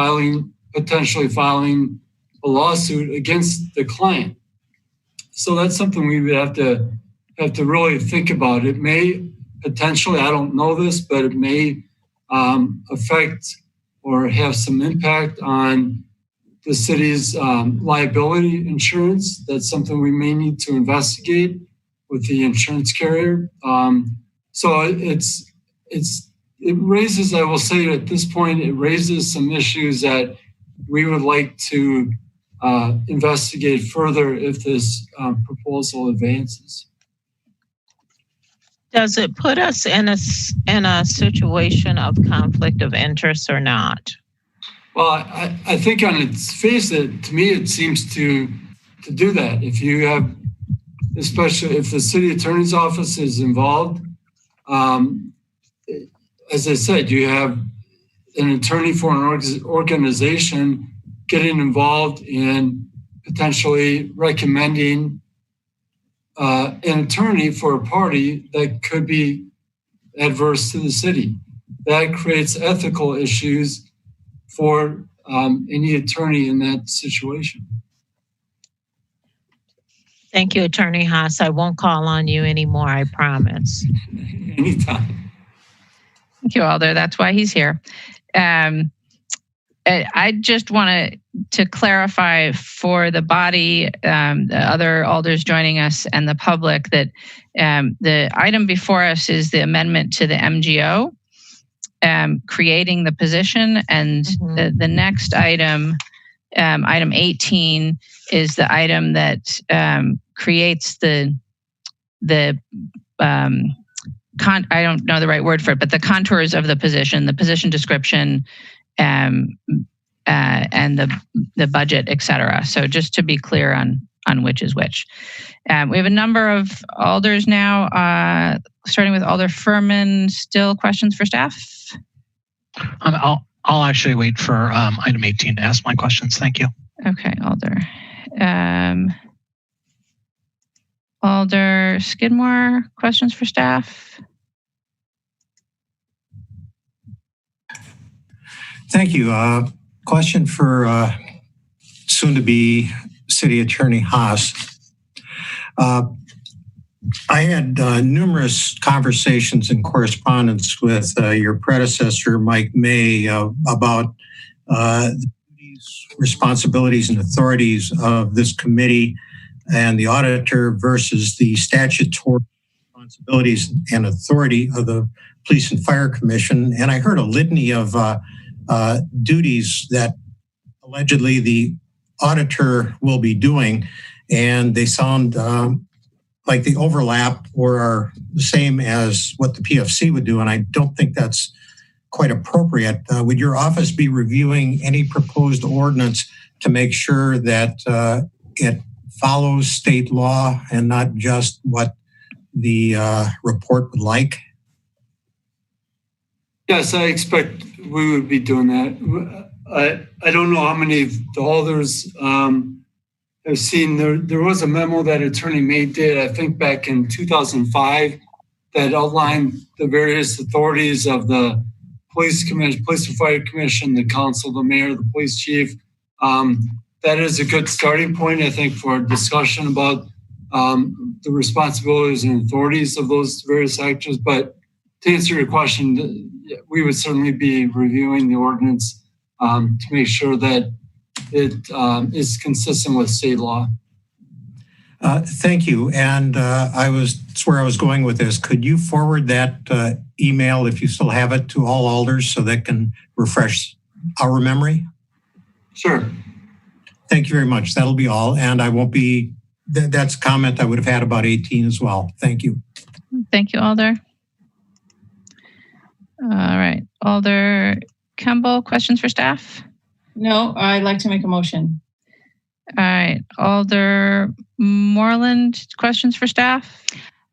potentially filing a lawsuit against the client. So that's something we would have to really think about. It may potentially, I don't know this, but it may affect or have some impact on the city's liability insurance. That's something we may need to investigate with the insurance carrier. So it raises, I will say at this point, it raises some issues that we would like to investigate further if this proposal advances. Does it put us in a situation of conflict of interest or not? Well, I think on its face, to me, it seems to do that. If you have, especially if the city attorney's office is involved, as I said, you have an attorney for an organization getting involved in potentially recommending an attorney for a party that could be adverse to the city. That creates ethical issues for any attorney in that situation. Thank you, Attorney Haas. I won't call on you anymore, I promise. Anytime. Thank you, Alder. That's why he's here. I just want to clarify for the body, the other alders joining us, and the public that the item before us is the amendment to the MGO, creating the position, and the next item, item 18, is the item that creates the I don't know the right word for it, but the contours of the position description, and the budget, et cetera. So just to be clear on which is which. We have a number of alders now, starting with Alder Furman. Still questions for staff? I'll actually wait for item 18 to ask my questions. Thank you. Okay, Alder. Alder Skidmore, questions for staff? Thank you. Question for soon-to-be City Attorney Haas. I had numerous conversations and correspondence with your predecessor, Mike May, about the responsibilities and authorities of this committee and the auditor versus the statutory responsibilities and authority of the Police and Fire Commission. And I heard a litany of duties that allegedly the auditor will be doing, and they sound like they overlap or are the same as what the PFC would do, and I don't think that's quite appropriate. Would your office be reviewing any proposed ordinance to make sure that it follows state law and not just what the report would like? Yes, I expect we would be doing that. I don't know how many of the alders have seen. There was a memo that Attorney May did, I think back in 2005, that outlined the various authorities of the Police Commission, Police and Fire Commission, the council, the mayor, the police chief. That is a good starting point, I think, for a discussion about the responsibilities and authorities of those various actors. But to answer your question, we would certainly be reviewing the ordinance to make sure that it is consistent with state law. Thank you. And that's where I was going with this. Could you forward that email, if you still have it, to all alders so that can refresh our memory? Sure. Thank you very much. That'll be all. And I won't be, that's a comment I would have had about 18 as well. Thank you. Thank you, Alder. All right. Alder Campbell, questions for staff? No, I'd like to make a motion. All right. Alder Moreland, questions for staff?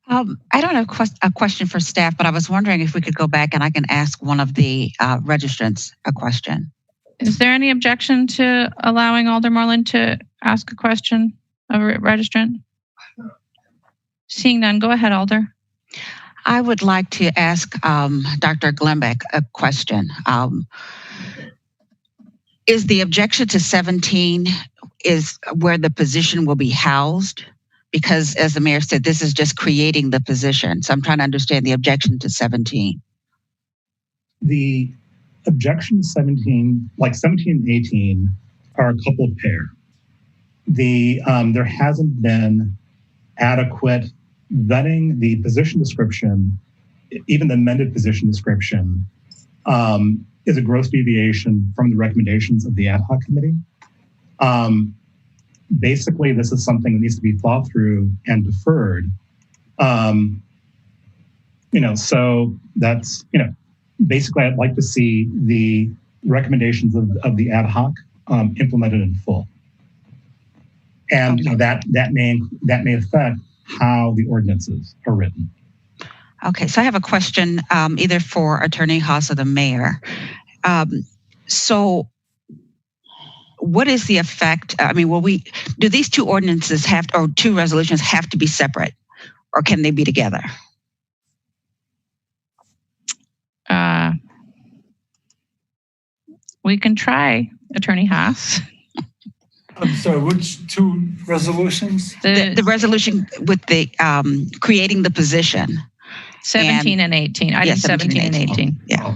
I don't have a question for staff, but I was wondering if we could go back and I can ask one of the registrants a question. Is there any objection to allowing Alder Moreland to ask a question of a registrant? Seeing none, go ahead, Alder. I would like to ask Dr. Glembeck a question. Is the objection to 17 is where the position will be housed? Because as the mayor said, this is just creating the position. So I'm trying to understand the objection to 17. The objection to 17, like 17 and 18, are a couple pair. There hasn't been adequate vetting. The position description, even the amended position description, is a gross deviation from the recommendations of the ad hoc committee. Basically, this is something that needs to be thought through and deferred. So that's, basically I'd like to see the recommendations of the ad hoc implemented in full. And that may affect how the ordinances are written. Okay, so I have a question either for Attorney Haas or the mayor. So what is the effect? I mean, do these two ordinances or two resolutions have to be separate, or can they be together? We can try, Attorney Haas. I'm sorry, which two resolutions? The resolution with the creating the position. 17 and 18. I did 17 and 18. Yeah.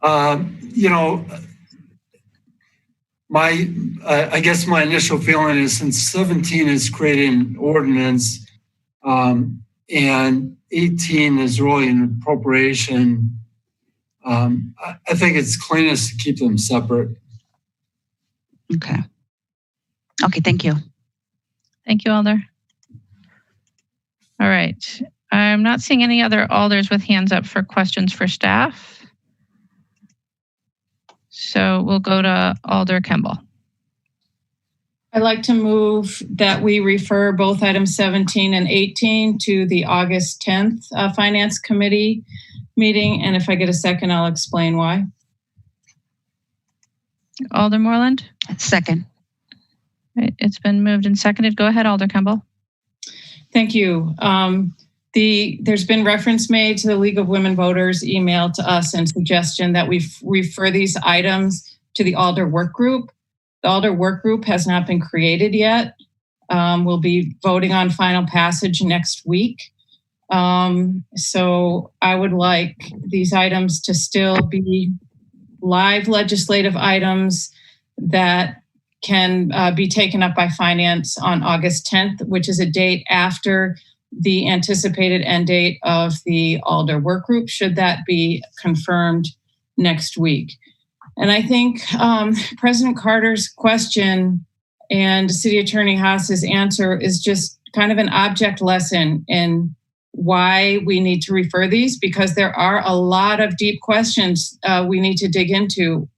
I guess my initial feeling is, since 17 is creating an ordinance and 18 is really an appropriation, I think it's cleanest to keep them separate. Okay. Okay, thank you. Thank you, Alder. All right. I'm not seeing any other alders with hands up for questions for staff. So we'll go to Alder Kemble. I'd like to move that we refer both items 17 and 18 to the August 10th Finance Committee meeting. And if I get a second, I'll explain why. Alder Moreland? Second. Right, it's been moved and seconded. Go ahead, Alder Kemble. Thank you. There's been reference made to the League of Women Voters email to us and suggestion that we refer these items to the Alder work group. The Alder work group has not been created yet. We'll be voting on final passage next week. So I would like these items to still be live legislative items that can be taken up by finance on August 10th, which is a date after the anticipated end date of the Alder work group, should that be confirmed next week. And I think President Carter's question and City Attorney Haas's answer is just kind of an object lesson in why we need to refer these, because there are a lot of deep questions we need to dig into.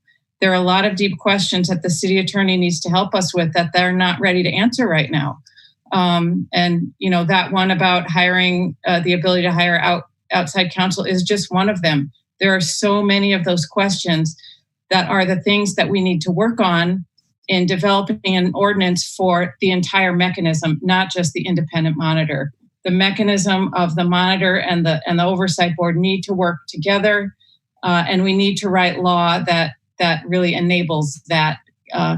There are a lot of deep questions that the city attorney needs to help us with that they're not ready to answer right now. And, you know, that one about hiring, the ability to hire outside counsel is just one of them. There are so many of those questions that are the things that we need to work on in developing an ordinance for the entire mechanism, not just the independent monitor. The mechanism of the monitor and the oversight board need to work together, and we need to write law that really enables that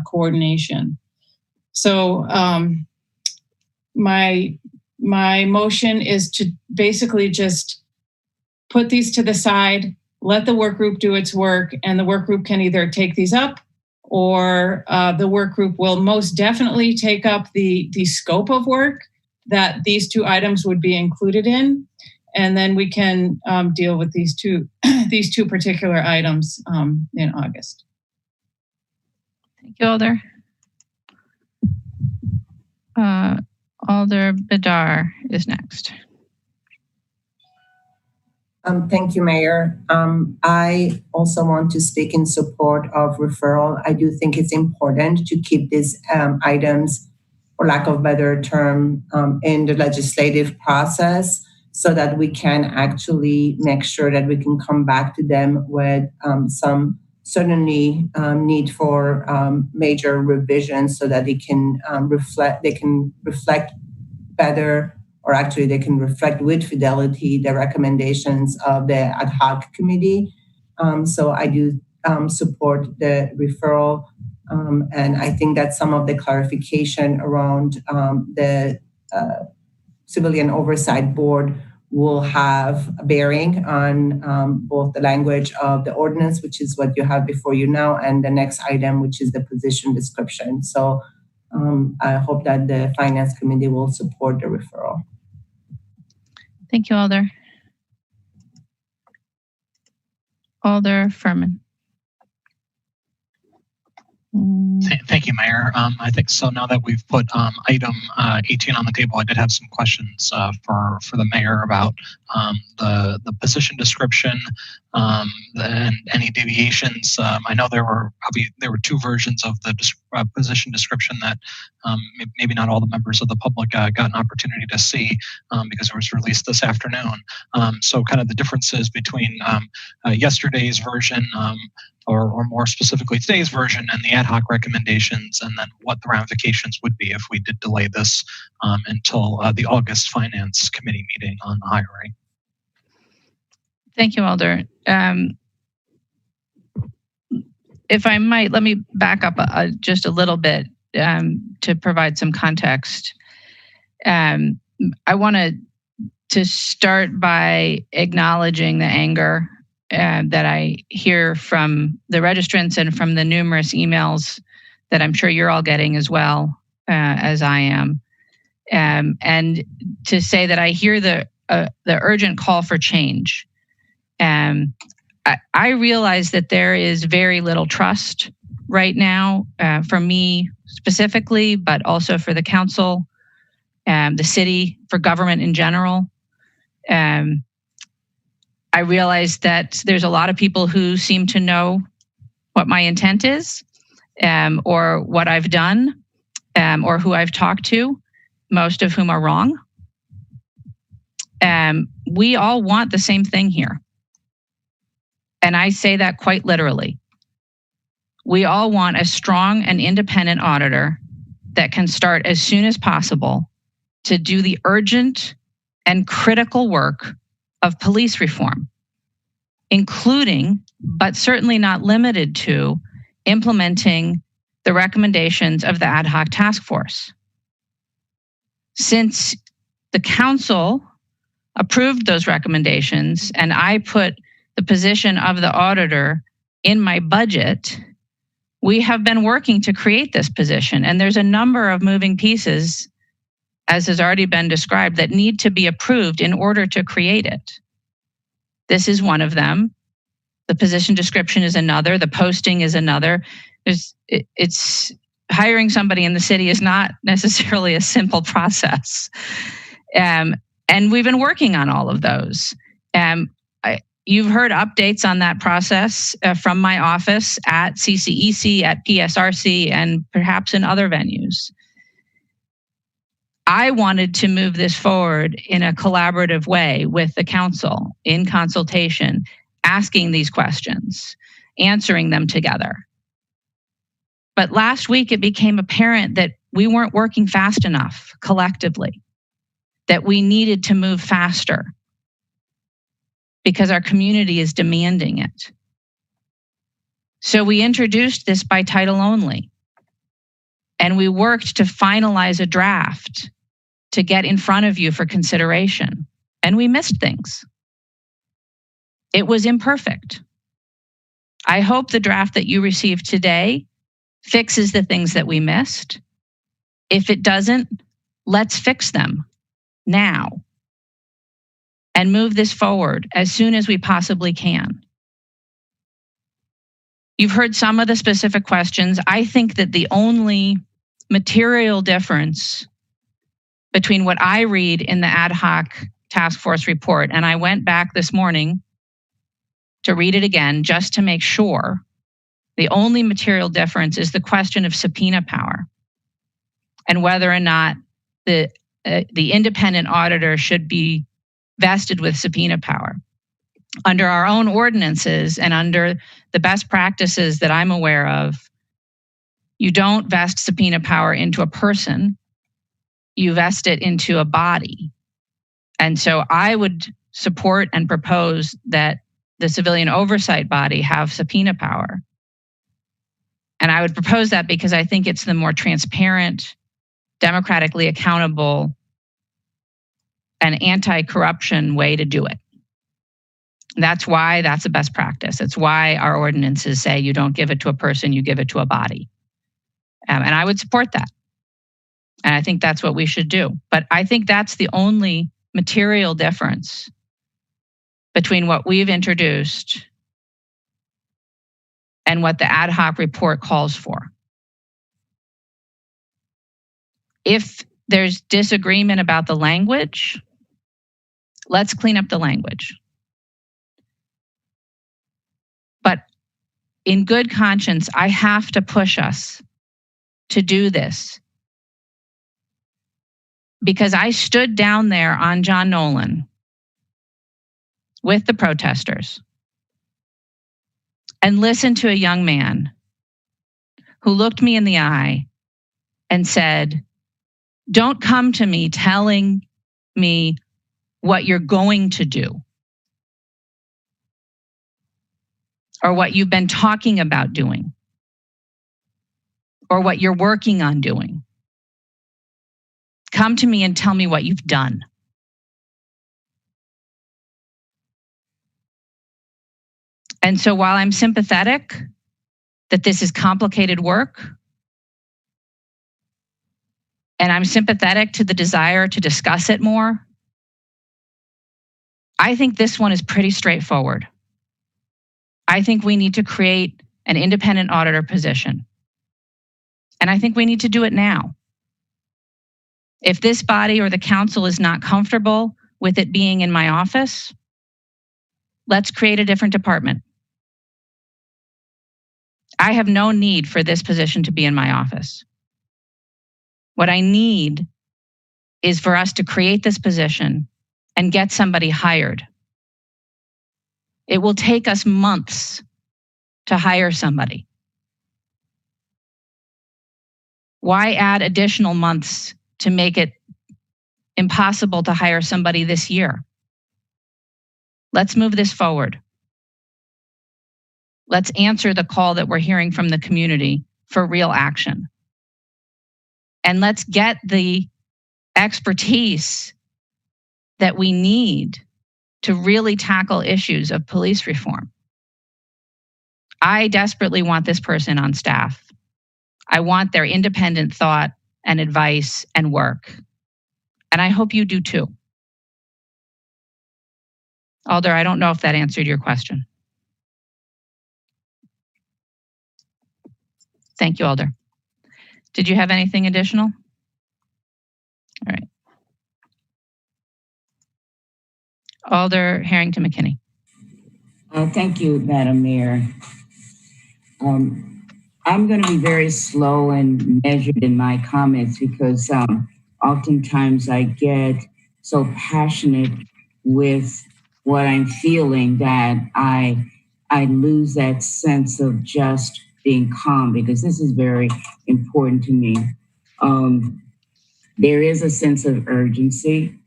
coordination. So my motion is to basically just put these to the side, let the work group do its work, and the work group can either take these up, or the work group will most definitely take up the scope of work that these two items would be included in, and then we can deal with these two particular items in August. Thank you, Alder. Alder Bidar is next. Thank you, Mayor. I also want to speak in support of referral. I do think it's important to keep these items, for lack of a better term, in the legislative process so that we can actually make sure that we can come back to them with some certainly need for major revisions so that they can reflect better, or actually they can reflect with fidelity the recommendations of the ad hoc committee. So I do support the referral. And I think that some of the clarification around the Civilian Oversight Board will have a bearing on both the language of the ordinance, which is what you have before you now, and the next item, which is the position description. So I hope that the Finance Committee will support the referral. Thank you, Alder. Alder Furman. Thank you, Mayor. I think so. Now that we've put item 18 on the table, I did have some questions for the mayor about the position description and any deviations. I know there were two versions of the position description that maybe not all the members of the public got an opportunity to see because it was released this afternoon. So kind of the differences between yesterday's version or more specifically today's version and the ad hoc recommendations, and then what the ramifications would be if we did delay this until the August Finance Committee meeting on the hiring. Thank you, Alder. If I might, let me back up just a little bit to provide some context. I wanted to start by acknowledging the anger that I hear from the registrants and from the numerous emails that I'm sure you're all getting as well as I am. And to say that I hear the urgent call for change. I realize that there is very little trust right now for me specifically, but also for the council, the city, for government in general. I realize that there's a lot of people who seem to know what my intent is, or what I've done, or who I've talked to, most of whom are wrong. We all want the same thing here. And I say that quite literally. We all want a strong and independent auditor that can start as soon as possible to do the urgent and critical work of police reform, including, but certainly not limited to, implementing the recommendations of the ad hoc task force. Since the council approved those recommendations and I put the position of the auditor in my budget, we have been working to create this position. And there's a number of moving pieces, as has already been described, that need to be approved in order to create it. This is one of them. The position description is another. The posting is another. It's hiring somebody in the city is not necessarily a simple process. And we've been working on all of those. You've heard updates on that process from my office at CCEC, at PSRC, and perhaps in other venues. I wanted to move this forward in a collaborative way with the council, in consultation, asking these questions, answering them together. But last week, it became apparent that we weren't working fast enough collectively, that we needed to move faster because our community is demanding it. So we introduced this by title only, and we worked to finalize a draft to get in front of you for consideration, and we missed things. It was imperfect. I hope the draft that you received today fixes the things that we missed. If it doesn't, let's fix them now and move this forward as soon as we possibly can. You've heard some of the specific questions. I think that the only material difference between what I read in the ad hoc task force report, and I went back this morning to read it again just to make sure, the only material difference is the question of subpoena power and whether or not the independent auditor should be vested with subpoena power. Under our own ordinances and under the best practices that I'm aware of, you don't vest subpoena power into a person, you vest it into a body. And so I would support and propose that the civilian oversight body have subpoena power. And I would propose that because I think it's the more transparent, democratically accountable, and anti-corruption way to do it. That's why that's the best practice. It's why our ordinances say you don't give it to a person, you give it to a body. And I would support that. And I think that's what we should do. But I think that's the only material difference between what we've introduced and what the ad hoc report calls for. If there's disagreement about the language, let's clean up the language. But in good conscience, I have to push us to do this because I stood down there on John Nolan with the protesters and listened to a young man who looked me in the eye and said, "Don't come to me telling me what you're going to do or what you've been talking about doing or what you're working on doing. Come to me and tell me what you've done." And so while I'm sympathetic that this is complicated work, and I'm sympathetic to the desire to discuss it more, I think this one is pretty straightforward. I think we need to create an independent auditor position. And I think we need to do it now. If this body or the council is not comfortable with it being in my office, let's create a different department. I have no need for this position to be in my office. What I need is for us to create this position and get somebody hired. It will take us months to hire somebody. Why add additional months to make it impossible to hire somebody this year? Let's move this forward. Let's answer the call that we're hearing from the community for real action. And let's get the expertise that we need to really tackle issues of police reform. I desperately want this person on staff. I want their independent thought and advice and work. And I hope you do too. Alder, I don't know if that answered your question. Thank you, Alder. Did you have anything additional? All right. Alder Harrington McKinney. Thank you, Madam Mayor. I'm going to be very slow and measured in my comments because oftentimes I get so passionate with what I'm feeling that I lose that sense of just being calm, because this is very important to me. There is a sense of urgency,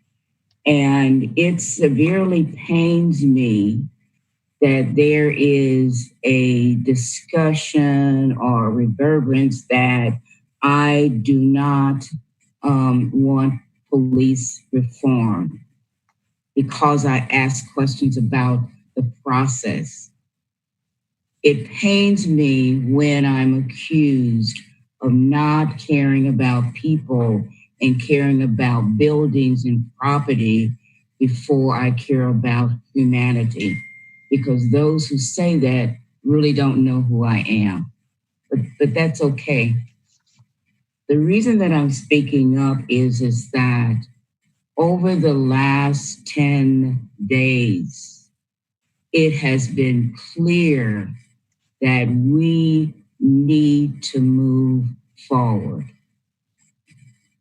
and it severely pains me that there is a discussion or reverberance that I do not want police reform because I ask questions about the process. It pains me when I'm accused of not caring about people and caring about buildings and property before I care about humanity, because those who say that really don't know who I am. But that's okay. The reason that I'm speaking up is that over the last 10 days, it has been clear that we need to move forward.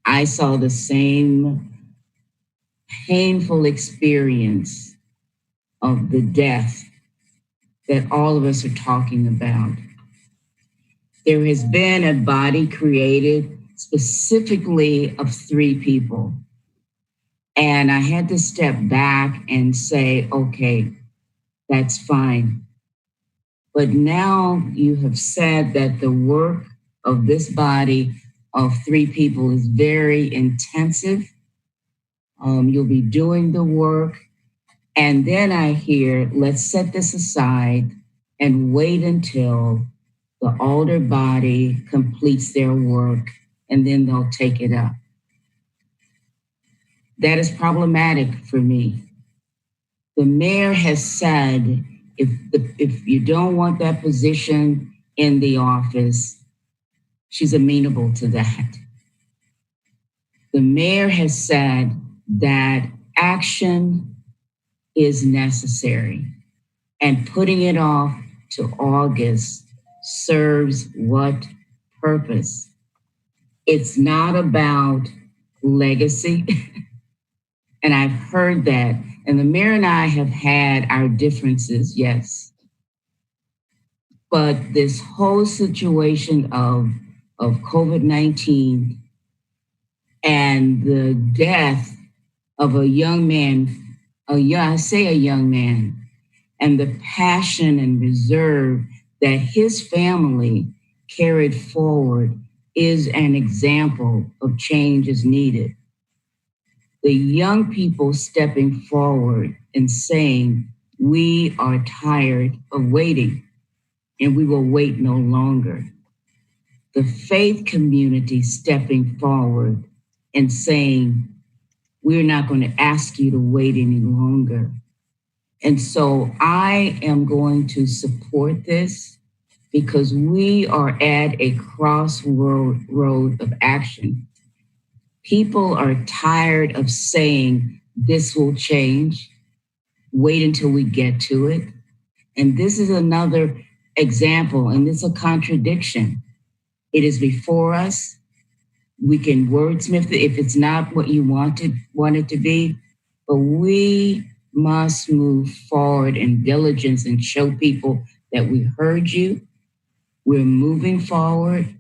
I saw the same painful experience of the death that all of us are talking about. There has been a body created specifically of 3 people. And I had to step back and say, okay, that's fine. But now you have said that the work of this body of 3 people is very intensive. You'll be doing the work. And then I hear, let's set this aside and wait until the older body completes their work, and then they'll take it up. That is problematic for me. The mayor has said, if you don't want that position in the office, she's amenable to that. The mayor has said that action is necessary, and putting it off to August serves what purpose? It's not about legacy. And I've heard that. And the mayor and I have had our differences, yes. But this whole situation of COVID-19 and the death of a young man, a young man, and the passion and reserve that his family carried forward is an example of change is needed. The young people stepping forward and saying, we are tired of waiting and we will wait no longer. The faith community stepping forward and saying, we're not going to ask you to wait any longer. And so I am going to support this because we are at a crossroad of action. People are tired of saying this will change. Wait until we get to it. And this is another example, and it's a contradiction. It is before us. We can wordsmith it if it's not what you want it to be, but we must move forward in diligence and show people that we heard you. We're moving forward,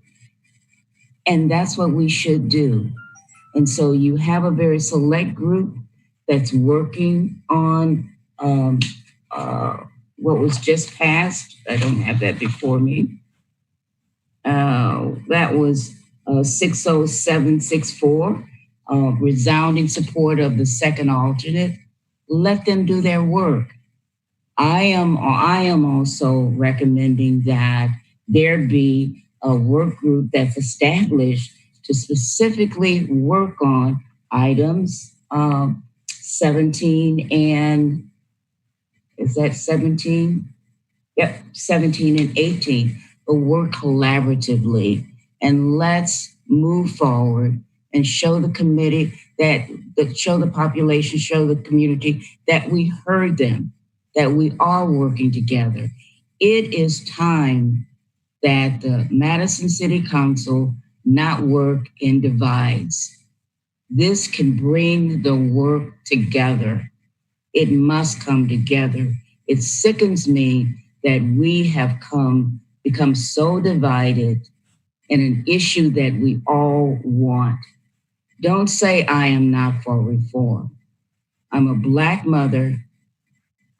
and that's what we should do. And so you have a very select group that's working on what was just passed. I don't have that before me. That was 60764, resounding support of the second alternate. Let them do their work. I am also recommending that there be a work group that's established to specifically work on items 17 and, is that 17? Yep, 17 and 18, but work collaboratively. And let's move forward and show the committee show the population, show the community that we heard them, that we are working together. It is time that the Madison City Council not work in divides. This can bring the work together. It must come together. It sickens me that we have become so divided in an issue that we all want. Don't say I am not for reform. I'm a Black mother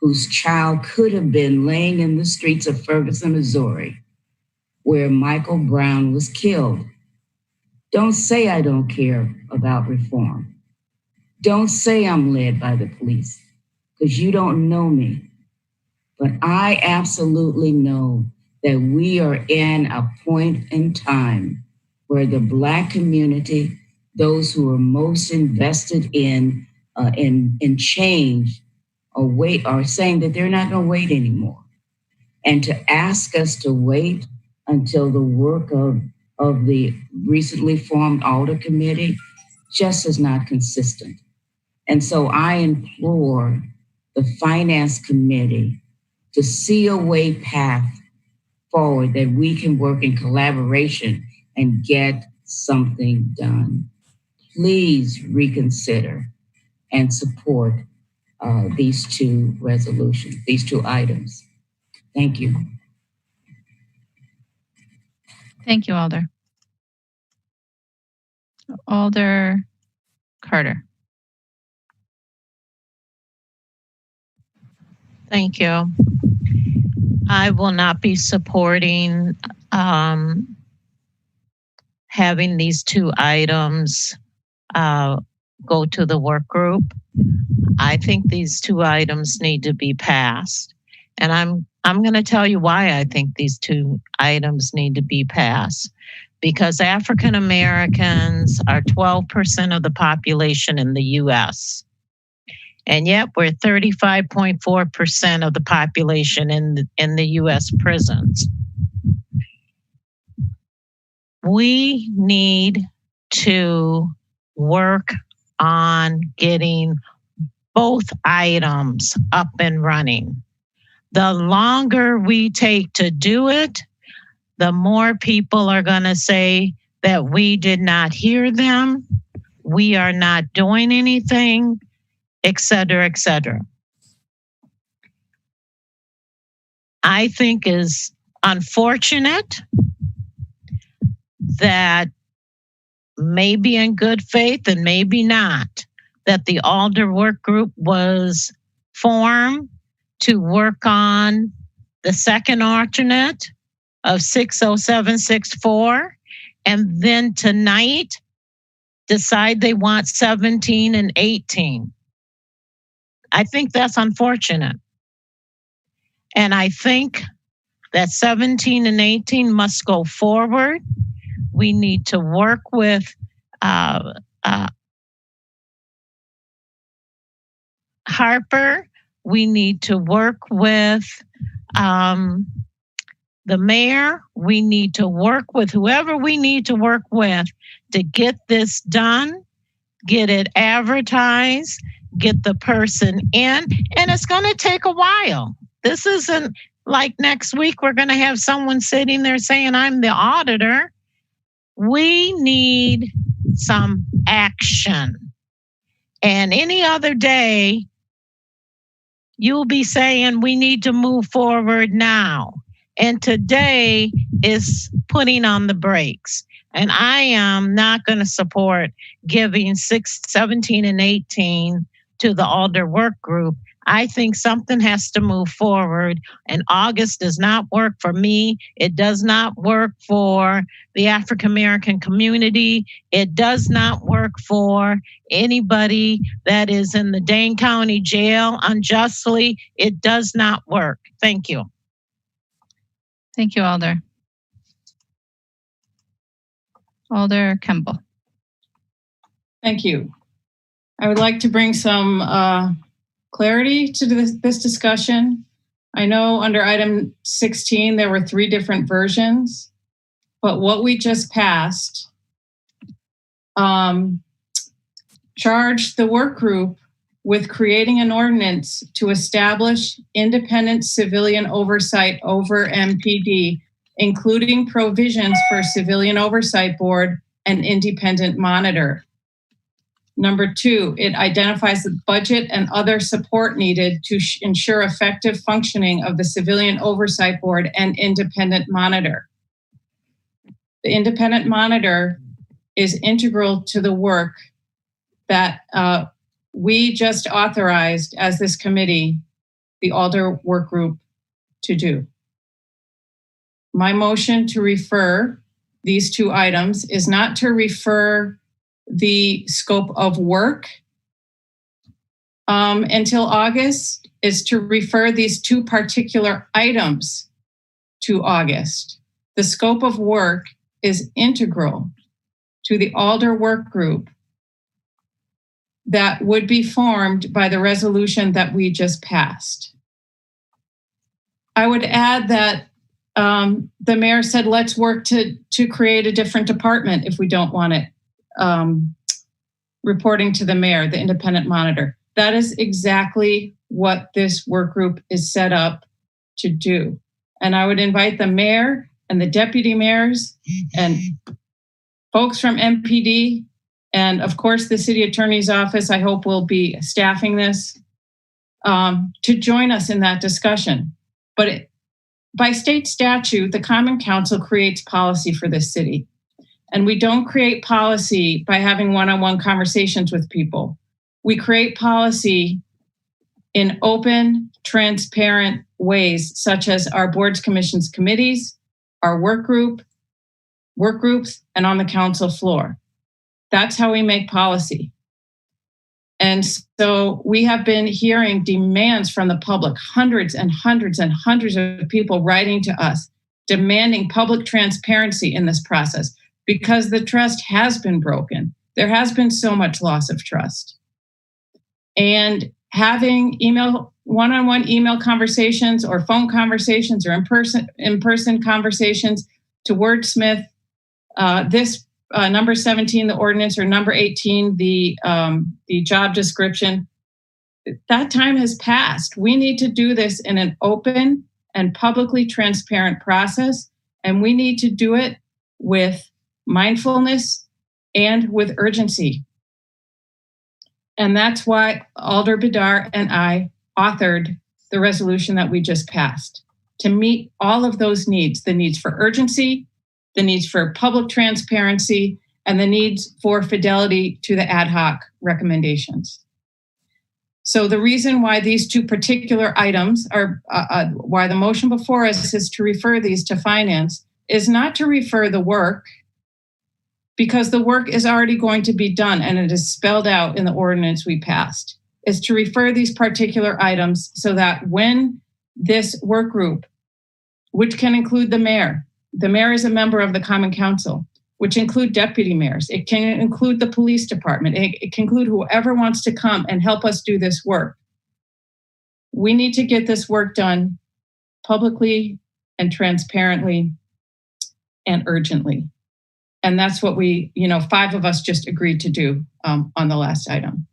whose child could have been laying in the streets of Ferguson, Missouri, where Michael Brown was killed. Don't say I don't care about reform. Don't say I'm led by the police, because you don't know me. But I absolutely know that we are in a point in time where the Black community, those who are most invested in change, are saying that they're not going to wait anymore. And to ask us to wait until the work of the recently formed Alder Committee just is not consistent. And so I implore the Finance Committee to see a way path forward that we can work in collaboration and get something done. Please reconsider and support these two resolutions, these two items. Thank you. Thank you, Alder. Alder Carter. Thank you. I will not be supporting having these two items go to the work group. I think these two items need to be passed. And I'm going to tell you why I think these two items need to be passed. Because African Americans are 12% of the population in the US. And yet we're 35.4% of the population in the US prisons. We need to work on getting both items up and running. The longer we take to do it, the more people are going to say that we did not hear them, we are not doing anything, et cetera, et cetera. I think is unfortunate that maybe in good faith and maybe not, that the Alder work group was formed to work on the second alternate of 60764, and then tonight decide they want 17 and 18. I think that's unfortunate. And I think that 17 and 18 must go forward. We need to work with Harper. We need to work with the mayor. We need to work with whoever we need to work with to get this done, get it advertised, get the person in, and it's going to take a while. This isn't like next week we're going to have someone sitting there saying, I'm the auditor. We need some action. And any other day, you'll be saying we need to move forward now. And today is putting on the brakes. And I am not going to support giving 17 and 18 to the Alder work group. I think something has to move forward, and August does not work for me. It does not work for the African American community. It does not work for anybody that is in the Dane County Jail unjustly. It does not work. Thank you. Thank you, Alder. Alder Kemble. Thank you. I would like to bring some clarity to this discussion. I know under item 16, there were 3 different versions, but what we just passed charged the work group with creating an ordinance to establish independent civilian oversight over MPD, including provisions for civilian oversight board and independent monitor. Number 2, it identifies the budget and other support needed to ensure effective functioning of the Civilian Oversight Board and Independent Monitor. The Independent Monitor is integral to the work that we just authorized as this committee, the Alder Work Group, to do. My motion to refer these 2 items is not to refer the scope of work until August, is to refer these 2 particular items to August. The scope of work is integral to the Alder work group that would be formed by the resolution that we just passed. I would add that the mayor said, let's work to create a different department if we don't want it reporting to the mayor, the independent monitor. That is exactly what this work group is set up to do. And I would invite the mayor and the deputy mayors and folks from MPD, and of course the city attorney's office, I hope will be staffing this, to join us in that discussion. But by state statute, the Common Council creates policy for this city. And we don't create policy by having one-on-one conversations with people. We create policy in open, transparent ways, such as our boards, commissions, committees, our work groups, and on the council floor. That's how we make policy. And so we have been hearing demands from the public, hundreds and hundreds and hundreds of people writing to us, demanding public transparency in this process, because the trust has been broken. There has been so much loss of trust. And having one-on-one email conversations or phone conversations or in-person conversations to wordsmith this number 17, the ordinance, or number 18, the job description, that time has passed. We need to do this in an open and publicly transparent process, and we need to do it with mindfulness and with urgency. And that's why Ald Bidar and I authored the resolution that we just passed, to meet all of those needs, the needs for urgency, the needs for public transparency, and the needs for fidelity to the ad hoc recommendations. So the reason why these 2 particular items are, why the motion before us is to refer these to finance, is not to refer the work, because the work is already going to be done and it is spelled out in the ordinance we passed, is to refer these particular items so that when this work group, which can include the mayor is a member of the Common Council, which include deputy mayors, it can include the police department, it can include whoever wants to come and help us do this work. We need to get this work done publicly and transparently and urgently. And that's what we, 5 of us just agreed to do on the last item.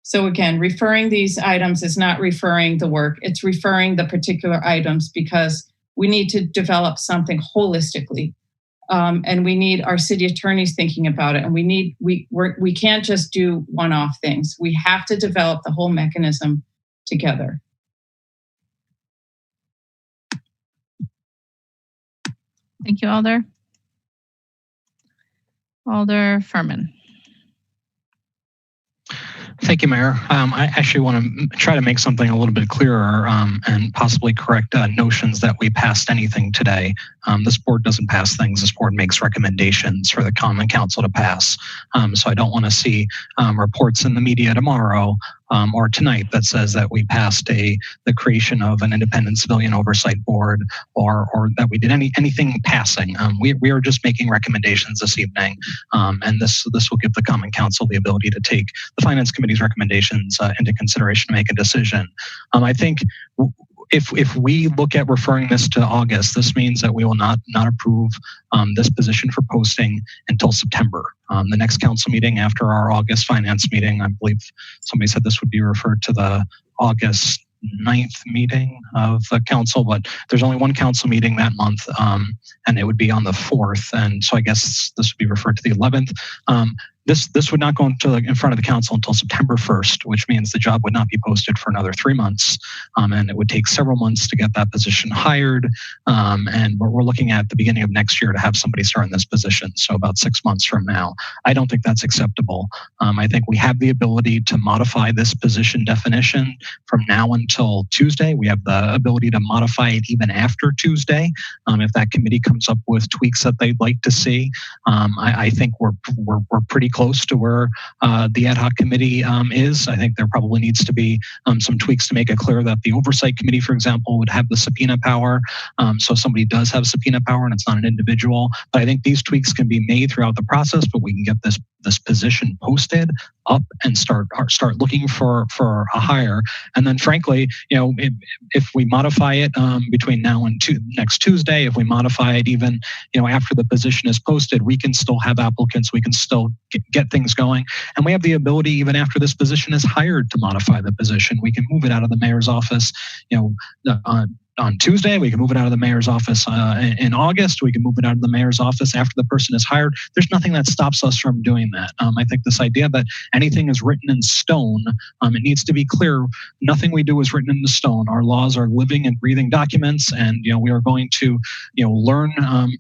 So again, referring these items is not referring the work, it's referring the particular items because we need to develop something holistically. And we need our city attorneys thinking about it. And we can't just do one-off things. We have to develop the whole mechanism together. Thank you, Alder. Alder Furman. Thank you, Mayor. I actually want to try to make something a little bit clearer and possibly correct notions that we passed anything today. This board doesn't pass things. This board makes recommendations for the Common Council to pass. So I don't want to see reports in the media tomorrow or tonight that says that we passed the creation of an independent civilian oversight board or that we did anything passing. We are just making recommendations this evening, and this will give the Common Council the ability to take the Finance Committee's recommendations into consideration to make a decision. I think if we look at referring this to August, this means that we will not approve this position for posting until September. The next council meeting after our August finance meeting, I believe somebody said this would be referred to the August 9th meeting of the council, but there's only one council meeting that month, and it would be on the 4th. And so I guess this would be referred to the 11th. This would not go in front of the council until September 1st, which means the job would not be posted for another 3 months. And it would take several months to get that position hired. And we're looking at the beginning of next year to have somebody start in this position. So about 6 months from now. I don't think that's acceptable. I think we have the ability to modify this position definition from now until Tuesday. We have the ability to modify it even after Tuesday. If that committee comes up with tweaks that they'd like to see, I think we're pretty close to where the ad hoc committee is. I think there probably needs to be some tweaks to make it clear that the oversight committee, for example, would have the subpoena power. So somebody does have subpoena power and it's not an individual. But I think these tweaks can be made throughout the process, but we can get this position posted up and start looking for a hire. And then frankly, if we modify it between now and next Tuesday, if we modify it even, after the position is posted, we can still have applicants, we can still get things going. And we have the ability, even after this position is hired, to modify the position. We can move it out of the mayor's office, on Tuesday. We can move it out of the mayor's office in August. We can move it out of the mayor's office after the person is hired. There's nothing that stops us from doing that. I think this idea that anything is written in stone, it needs to be clear. Nothing we do is written in stone. Our laws are living and breathing documents, and we are going to learn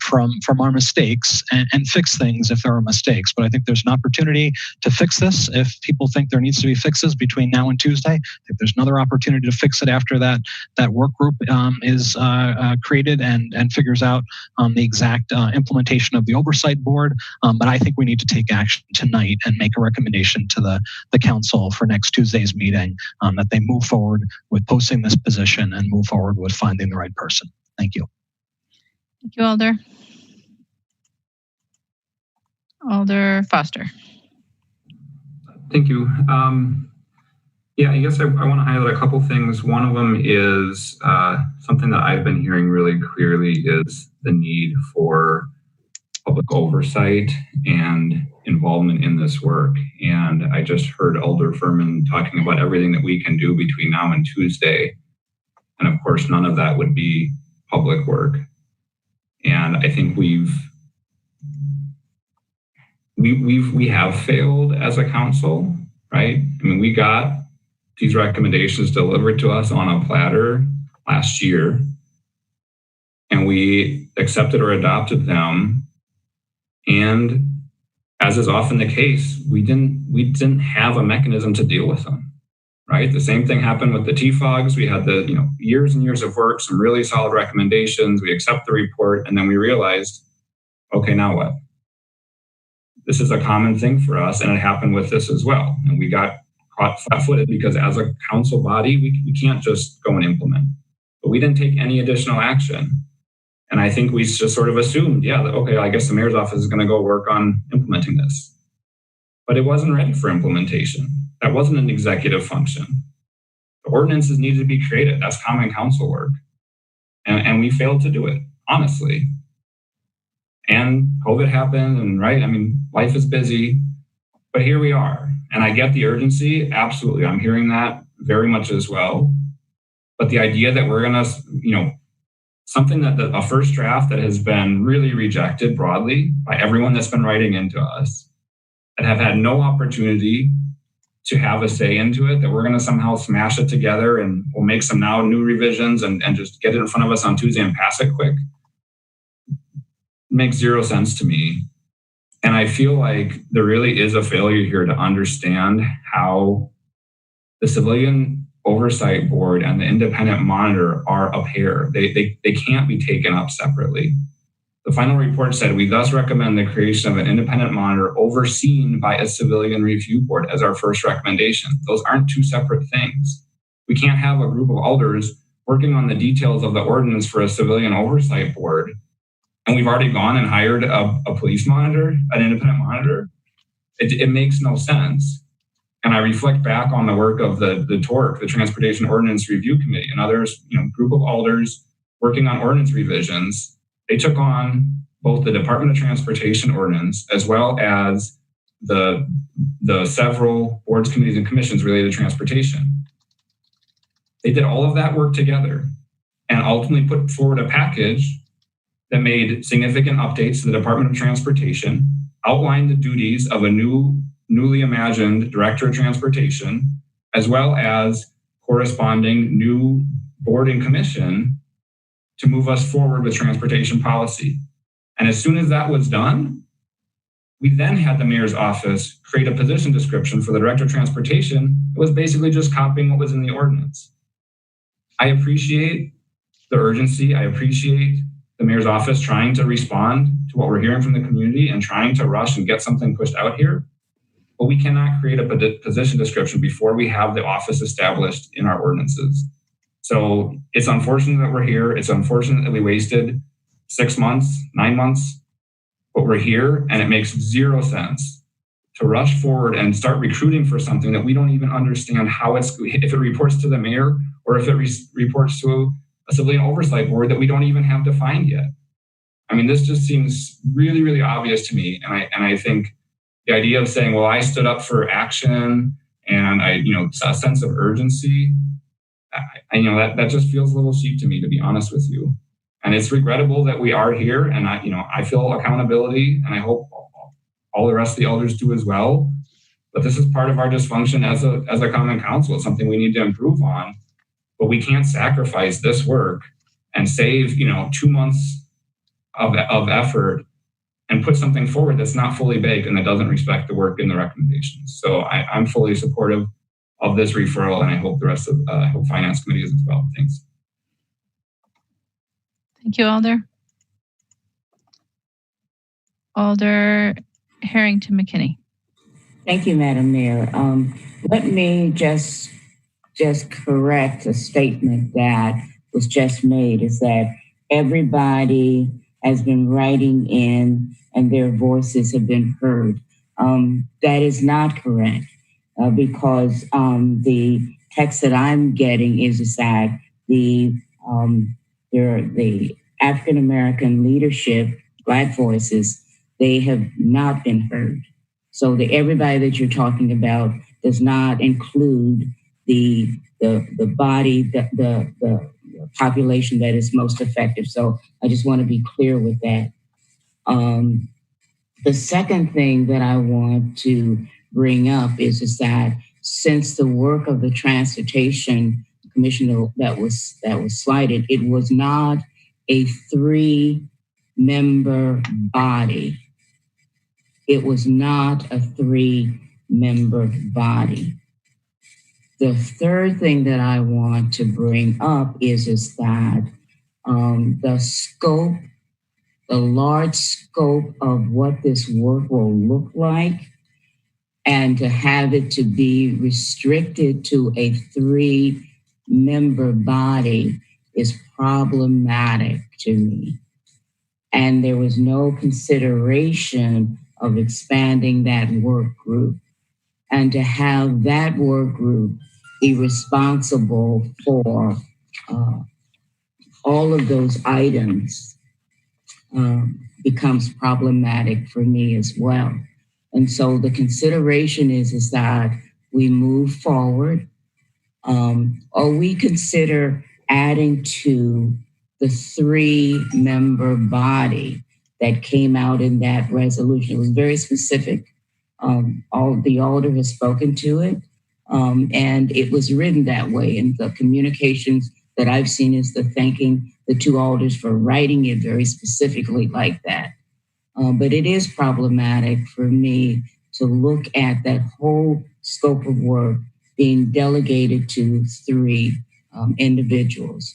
from our mistakes and fix things if there are mistakes. But I think there's an opportunity to fix this. If people think there needs to be fixes between now and Tuesday, I think there's another opportunity to fix it after that work group is created and figures out the exact implementation of the oversight board. But I think we need to take action tonight and make a recommendation to the council for next Tuesday's meeting that they move forward with posting this position and move forward with finding the right person. Thank you. Thank you, Alder. Alder Foster. Thank you. Yeah, I guess I want to highlight a couple things. One of them is something that I've been hearing really clearly is the need for public oversight and involvement in this work. And I just heard Alder Furman talking about everything that we can do between now and Tuesday. And of course, none of that would be public work. And I think we have failed as a council, right? I mean, we got these recommendations delivered to us on a platter last year, and we accepted or adopted them. And as is often the case, we didn't have a mechanism to deal with them, right? The same thing happened with the TFOGs. We had the years and years of work, some really solid recommendations. We accept the report, and then we realized, okay, now what? This is a common thing for us, and it happened with this as well. And we got caught flat-footed because as a council body, we can't just go and implement. But we didn't take any additional action. And I think we just sort of assumed, yeah, okay, I guess the mayor's office is going to go work on implementing this. But it wasn't ready for implementation. That wasn't an executive function. The ordinances needed to be created. That's common council work. And we failed to do it, honestly. And COVID happened, and right, I mean, life is busy. But here we are. And I get the urgency. Absolutely. I'm hearing that very much as well. But the idea that we're going to, something that a first draft that has been really rejected broadly by everyone that's been writing into us, that have had no opportunity to have a say into it, that we're going to somehow smash it together and we'll make some now new revisions and just get it in front of us on Tuesday and pass it quick, makes zero sense to me. And I feel like there really is a failure here to understand how the Civilian Oversight Board and the Independent Monitor are a pair. They can't be taken up separately. The final report said, we thus recommend the creation of an independent monitor overseen by a civilian review board as our first recommendation. Those aren't two separate things. We can't have a group of alders working on the details of the ordinance for a civilian oversight board. And we've already gone and hired a police monitor, an independent monitor. It makes no sense. And I reflect back on the work of the TORC, the Transportation Ordinance Review Committee, and others, group of alders working on ordinance revisions. They took on both the Department of Transportation ordinance as well as the several boards, committees, and commissions related to transportation. They did all of that work together and ultimately put forward a package that made significant updates to the Department of Transportation, outlined the duties of a newly imagined Director of Transportation, as well as corresponding new board and commission to move us forward with transportation policy. And as soon as that was done, we then had the mayor's office create a position description for the Director of Transportation. It was basically just copying what was in the ordinance. I appreciate the urgency. I appreciate the mayor's office trying to respond to what we're hearing from the community and trying to rush and get something pushed out here. But we cannot create a position description before we have the office established in our ordinances. So it's unfortunate that we're here. It's unfortunate that we wasted 6 months, 9 months, but we're here, and it makes zero sense to rush forward and start recruiting for something that we don't even understand if it reports to the mayor or if it reports to a civilian oversight board that we don't even have defined yet. I mean, this just seems really, really obvious to me. And I think the idea of saying, well, I stood up for action and a sense of urgency, that just feels a little cheap to me, to be honest with you. And it's regrettable that we are here, and I feel accountability, and I hope all the rest of the elders do as well. But this is part of our dysfunction as a common council. It's something we need to improve on. But we can't sacrifice this work and save 2 months of effort and put something forward that's not fully baked and that doesn't respect the work in the recommendations. So I'm fully supportive of this referral, and I hope the rest of hope Finance Committee is as well. Thanks. Thank you, Alder. Alder Harrington McKinney. Thank you, Madam Mayor. Let me just correct a statement that was just made, is that everybody has been writing in and their voices have been heard. That is not correct. Because the text that I'm getting is that the African American leadership, Black voices, they have not been heard. So everybody that you're talking about does not include the body, the population that is most effective. So I just want to be clear with that. The second thing that I want to bring up is that since the work of the Transportation Commission that was slighted, it was not a 3-member body. It was not a 3-member body. The third thing that I want to bring up is that the scope, the large scope of what this work will look like, and to have it to be restricted to a 3-member body is problematic to me. And there was no consideration of expanding that work group, and to have that work group be responsible for all of those items becomes problematic for me as well. And so the consideration is that we move forward, or we consider adding to the 3-member body that came out in that resolution. It was very specific. All the alder has spoken to it, and it was written that way. And the communications that I've seen is the thanking the 2 alders for writing it very specifically like that. But it is problematic for me to look at that whole scope of work being delegated to 3 individuals.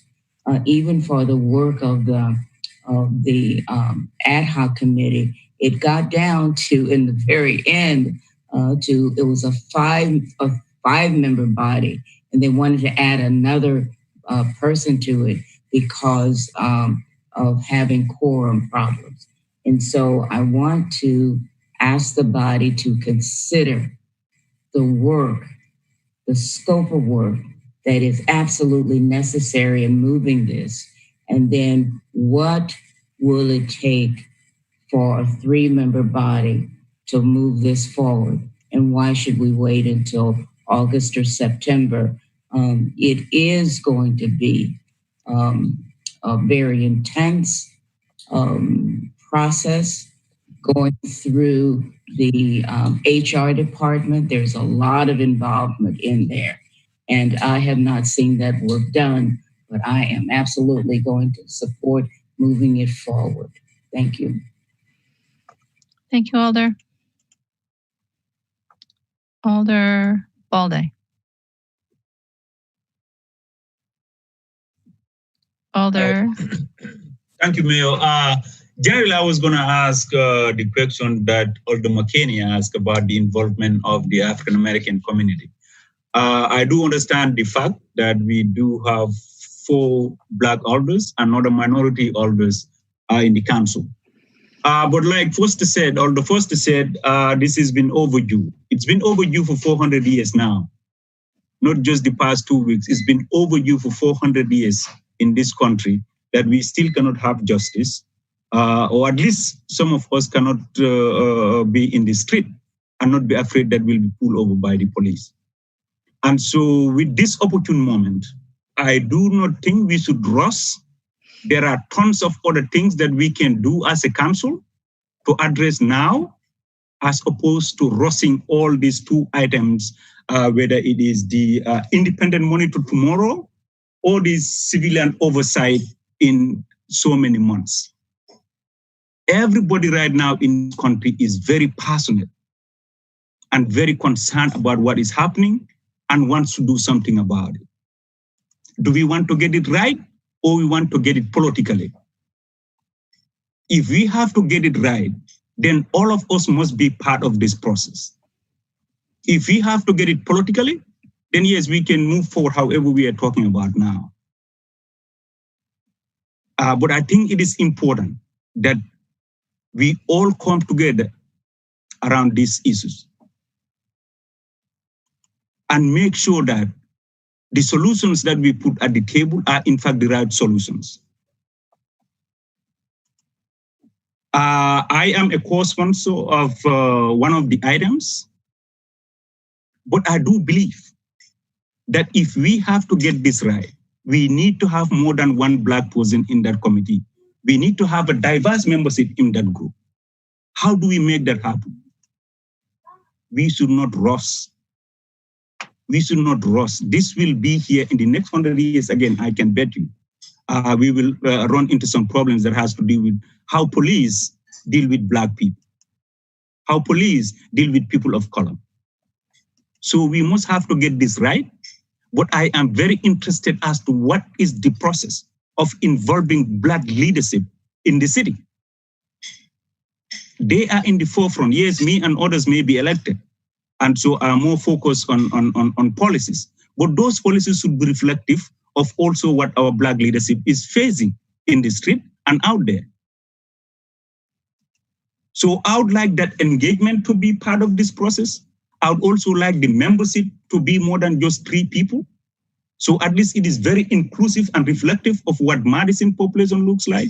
Even for the work of the ad hoc committee, it got down to, in the very end, it was a 5-member body, and they wanted to add another person to it because of having quorum problems. And so I want to ask the body to consider the work, the scope of work that is absolutely necessary in moving this. And then what will it take for a 3-member body to move this forward? And why should we wait until August or September? It is going to be a very intense process going through the HR department. There's a lot of involvement in there. And I have not seen that work done, but I am absolutely going to support moving it forward. Thank you. Thank you, Alder. Alder Balde. Alder. Thank you, Mayor. Generally, I was going to ask the question that Alder McKinney asked about the involvement of the African American community. I do understand the fact that we do have 4 Black alders and other minority alders in the council. But like Foster said, Alder Foster said, this has been overdue. It's been overdue for 400 years now, not just the past 2 weeks. It's been overdue for 400 years in this country that we still cannot have justice, or at least some of us cannot be in the street and not be afraid that we'll be pulled over by the police. And so with this opportune moment, I do not think we should rush. There are tons of other things that we can do as a council to address now, as opposed to rushing all these 2 items, whether it is the independent monitor tomorrow or the civilian oversight in so many months. Everybody right now in this country is very passionate and very concerned about what is happening and wants to do something about it. Do we want to get it right, or we want to get it politically? If we have to get it right, then all of us must be part of this process. If we have to get it politically, then yes, we can move forward however we are talking about now. But I think it is important that we all come together around these issues and make sure that the solutions that we put at the table are in fact the right solutions. I am a co-sponsor of one of the items, but I do believe that if we have to get this right, we need to have more than 1 Black person in that committee. We need to have a diverse membership in that group. How do we make that happen? We should not rush. We should not rush. This will be here in the next 100 years. Again, I can bet you. We will run into some problems that has to do with how police deal with Black people, how police deal with people of color. So we must have to get this right. But I am very interested as to what is the process of involving Black leadership in the city. They are in the forefront. Yes, me and others may be elected, and so are more focused on policies. But those policies should be reflective of also what our Black leadership is facing in the street and out there. So I would like that engagement to be part of this process. I would also like the membership to be more than just 3 people. So at least it is very inclusive and reflective of what Madison population looks like.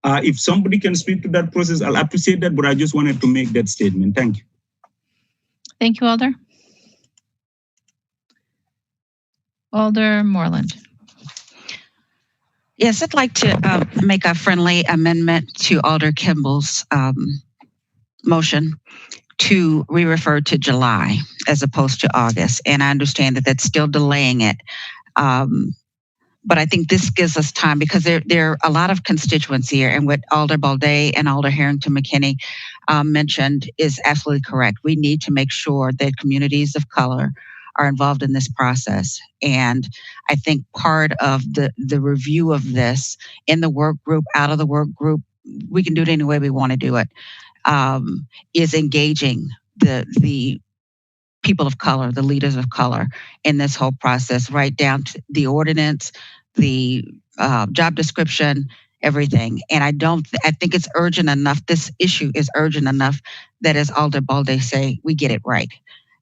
If somebody can speak to that process, I'll appreciate that, but I just wanted to make that statement. Thank you. Thank you, Alder. Alder Moreland. Yes, I'd like to make a friendly amendment to Alder Kimball's motion to re-refer to July as opposed to August. And I understand that that's still delaying it. But I think this gives us time because there are a lot of constituents here, and what Alder Balde and Alder Harrington McKinney mentioned is absolutely correct. We need to make sure that communities of color are involved in this process. And I think part of the review of this in the work group, out of the work group, we can do it any way we want to do it, is engaging the people of color, the leaders of color in this whole process, right down to the ordinance, the job description, everything. And I think it's urgent enough. This issue is urgent enough that, as Alder Balde say, we get it right.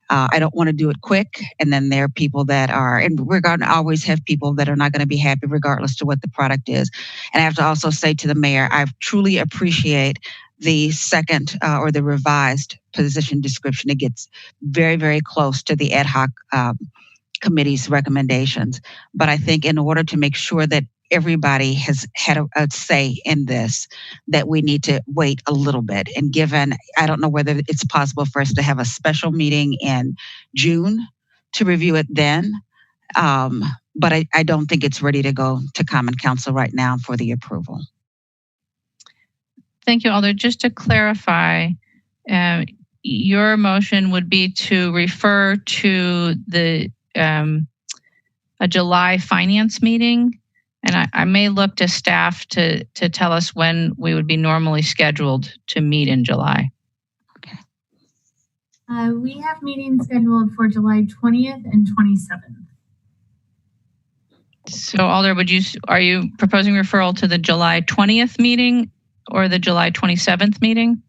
I don't want to do it quick. And then there are people that are, and we're going to always have people that are not going to be happy regardless to what the product is. And I have to also say to the mayor, I truly appreciate the second or the revised position description. It gets very, very close to the ad hoc committee's recommendations. But I think in order to make sure that everybody has had a say in this, that we need to wait a little bit. And given, I don't know whether it's possible for us to have a special meeting in June to review it then. But I don't think it's ready to go to Common Council right now for the approval. Thank you, Alder. Just to clarify, your motion would be to refer to the a July finance meeting. And I may look to staff to tell us when we would be normally scheduled to meet in July. Okay. We have meetings scheduled for July 20th and 27th. So Alder, are you proposing referral to the July 20th meeting or the July 27th meeting?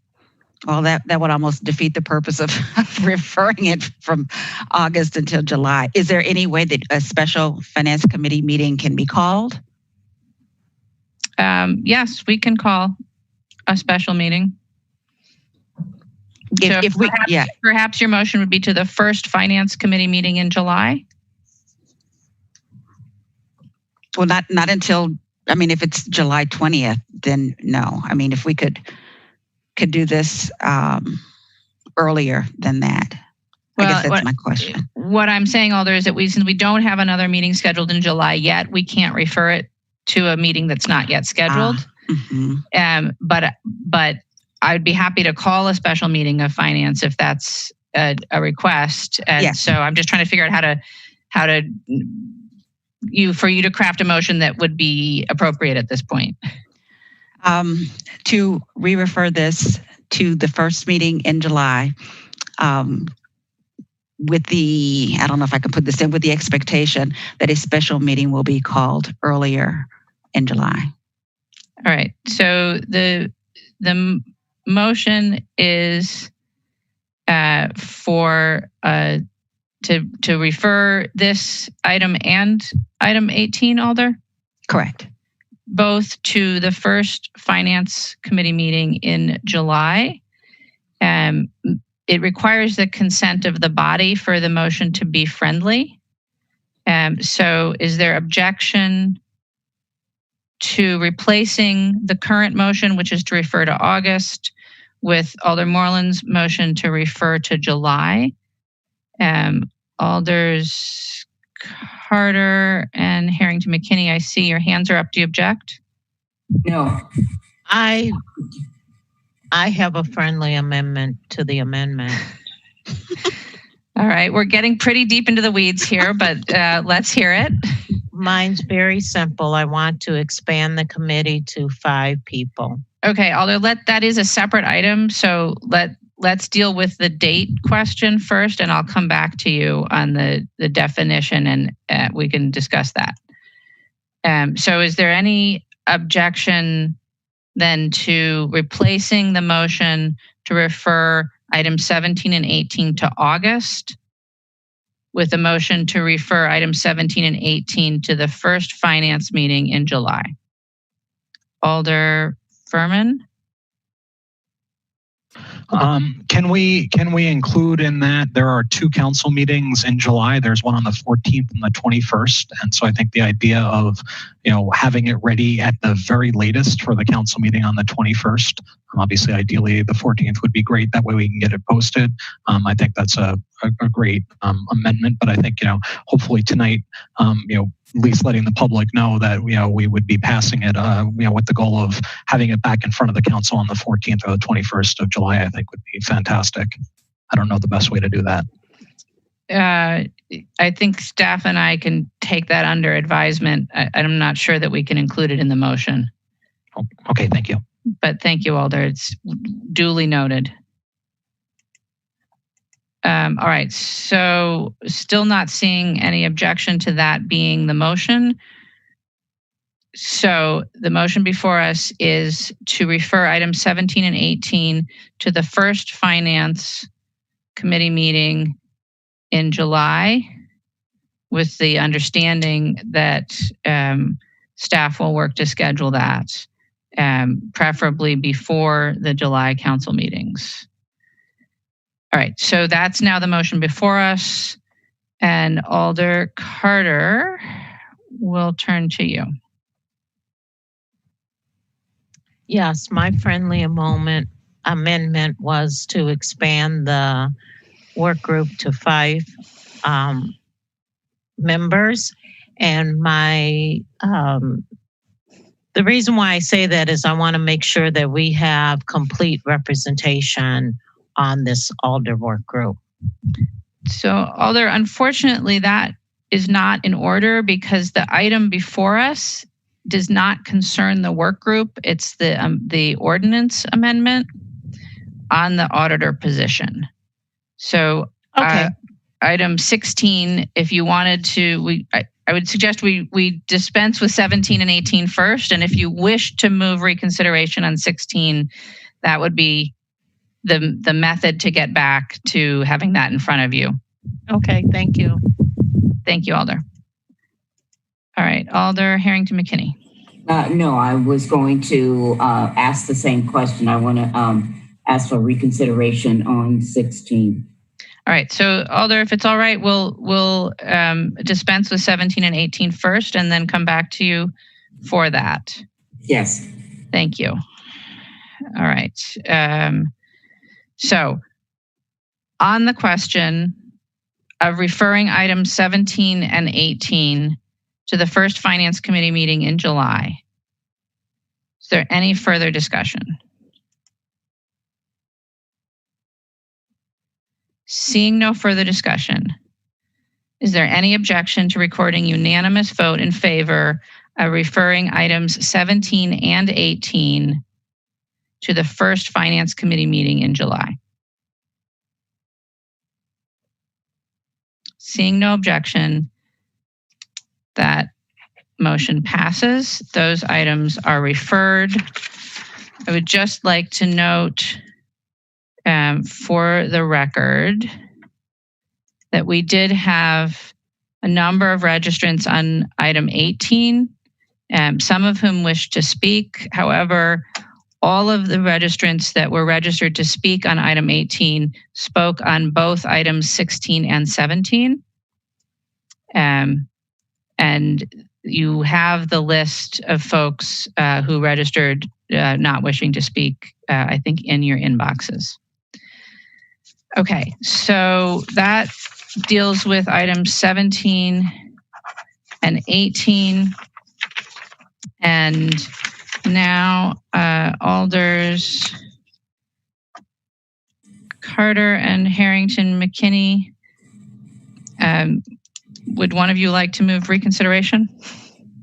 Well, that would almost defeat the purpose of referring it from August until July. Is there any way that a special finance committee meeting can be called? Yes, we can call a special meeting. Perhaps your motion would be to the first finance committee meeting in July. Well, not until, I mean, if it's July 20th, then no. I mean, if we could do this earlier than that. I guess that's my question. What I'm saying, Alder, is that since we don't have another meeting scheduled in July yet, we can't refer it to a meeting that's not yet scheduled. But I would be happy to call a special meeting of finance if that's a request. And Yes. so I'm just trying to figure out how to for you to craft a motion that would be appropriate at this point. To re-refer this to the first meeting in July, with the, I don't know if I can put this in, with the expectation that a special meeting will be called earlier in July. All right. So the motion is to refer this item and item 18, Alder? Correct. Both to the first finance committee meeting in July. It requires the consent of the body for the motion to be friendly. So is there objection to replacing the current motion, which is to refer to August, with Alder Moreland's motion to refer to July? Alders Carter and Harrington McKinney, I see your hands are up. Do you object? No. I have a friendly amendment to the amendment. All right, we're getting pretty deep into the weeds here, but let's hear it. Mine's very simple. I want to expand the committee to 5 people. Okay, Alder, that is a separate item, so let's deal with the date question first, and I'll come back to you on the definition, and we can discuss that. So is there any objection then to replacing the motion to refer items 17 and 18 to August with a motion to refer items 17 and 18 to the first finance meeting in July? Alder Furman? Can we include in that there are 2 council meetings in July? There's one on the 14th and the 21st. And so I think the idea of, having it ready at the very latest for the council meeting on the 21st, obviously, ideally the 14th would be great. That way we can get it posted. I think that's a great amendment, but I think, hopefully tonight, at least letting the public know that, we would be passing it, with the goal of having it back in front of the council on the 14th or the 21st of July, I think would be fantastic. I don't know the best way to do that. I think staff and I can take that under advisement. I'm not sure that we can include it in the motion. Okay, thank you. But thank you, Alder. It's duly noted. All right, so still not seeing any objection to that being the motion. So the motion before us is to refer items 17 and 18 to the first Finance Committee meeting in July, with the understanding that staff will work to schedule that, preferably before the July council meetings. All right, so that's now the motion before us. And Alder Carter, will turn to you. Yes, my friendly amendment was to expand the work group to 5 members. And the reason why I say that is I want to make sure that we have complete representation on this Alder work group. So Alder, unfortunately, that is not in order because the item before us does not concern the work group. It's the ordinance amendment on the auditor position. So okay. Item 16, if you wanted to, I would suggest we dispense with 17 and 18 first. And if you wish to move reconsideration on 16, that would be the method to get back to having that in front of you. Okay, thank you. Thank you, Alder. All right, Alder Harrington McKinney. No, I was going to ask the same question. I want to ask for reconsideration on 16. All right, so Alder, if it's all right, we'll dispense with 17 and 18 first and then come back to you for that. Yes. Thank you. All right. So on the question of referring items 17 and 18 to the first Finance Committee meeting in July, is there any further discussion? Seeing no further discussion, is there any objection to recording unanimous vote in favor of referring items 17 and 18 to the first Finance Committee meeting in July? Seeing no objection, that motion passes. Those items are referred. I would just like to note for the record that we did have a number of registrants on item 18, some of whom wished to speak. However, all of the registrants that were registered to speak on item 18 spoke on both items 16 and 17. And you have the list of folks who registered not wishing to speak, I think, in your inboxes. Okay, so that deals with items 17 and 18. And now Alders Carter and Harrington McKinney. Would one of you like to move reconsideration?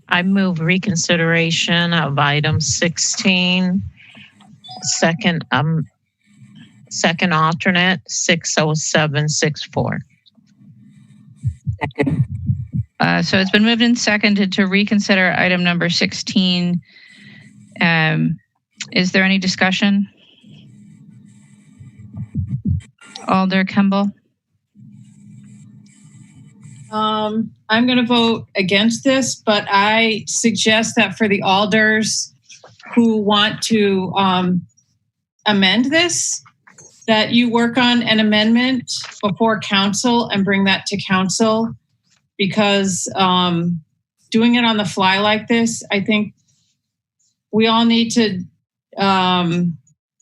I move reconsideration of item 16, second alternate 60764. So it's been moved and seconded to reconsider item number 16. Is there any discussion? Alder Kemble? I'm going to vote against this, but I suggest that for the alders who want to amend this, that you work on an amendment before council and bring that to council, because doing it on the fly like this, I think we all need to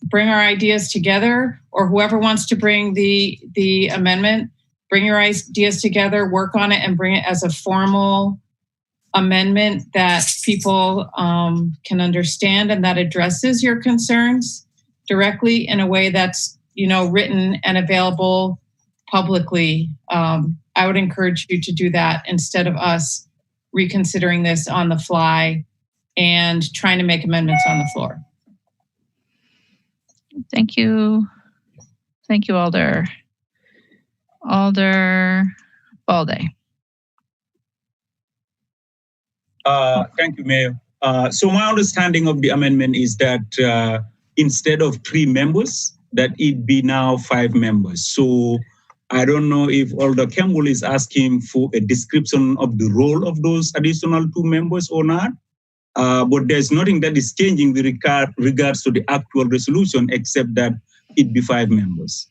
bring our ideas together, or whoever wants to bring the amendment, bring your ideas together, work on it, and bring it as a formal amendment that people can understand and that addresses your concerns directly in a way that's, written and available publicly. I would encourage you to do that instead of us reconsidering this on the fly and trying to make amendments on the floor. Thank you. Thank you, Alder. Alder Balde. Thank you, Mayor. So my understanding of the amendment is that instead of 3 members, that it be now 5 members. So I don't know if Alder Campbell is asking for a description of the role of those additional 2 members or not. But there's nothing that is changing with regards to the actual resolution, except that it be 5 members.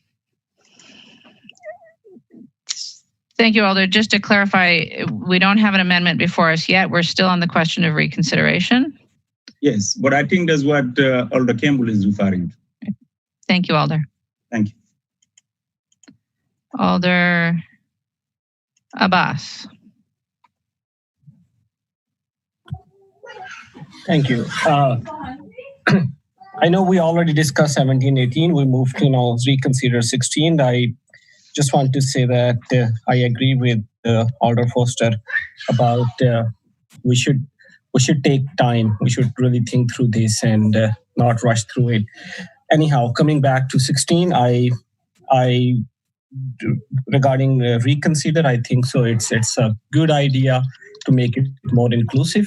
Thank you, Alder. Just to clarify, we don't have an amendment before us yet. We're still on the question of reconsideration. Yes, but I think that's what Alder Campbell is referring to. Thank you, Alder. Thank you. Alder Abbas. Thank you. I know we already discussed 17-18. We moved to now reconsider 16. I just want to say that I agree with Alder Foster about we should take time. We should really think through this and not rush through it. Anyhow, coming back to 16, I regarding reconsider, I think so. It's a good idea to make it more inclusive,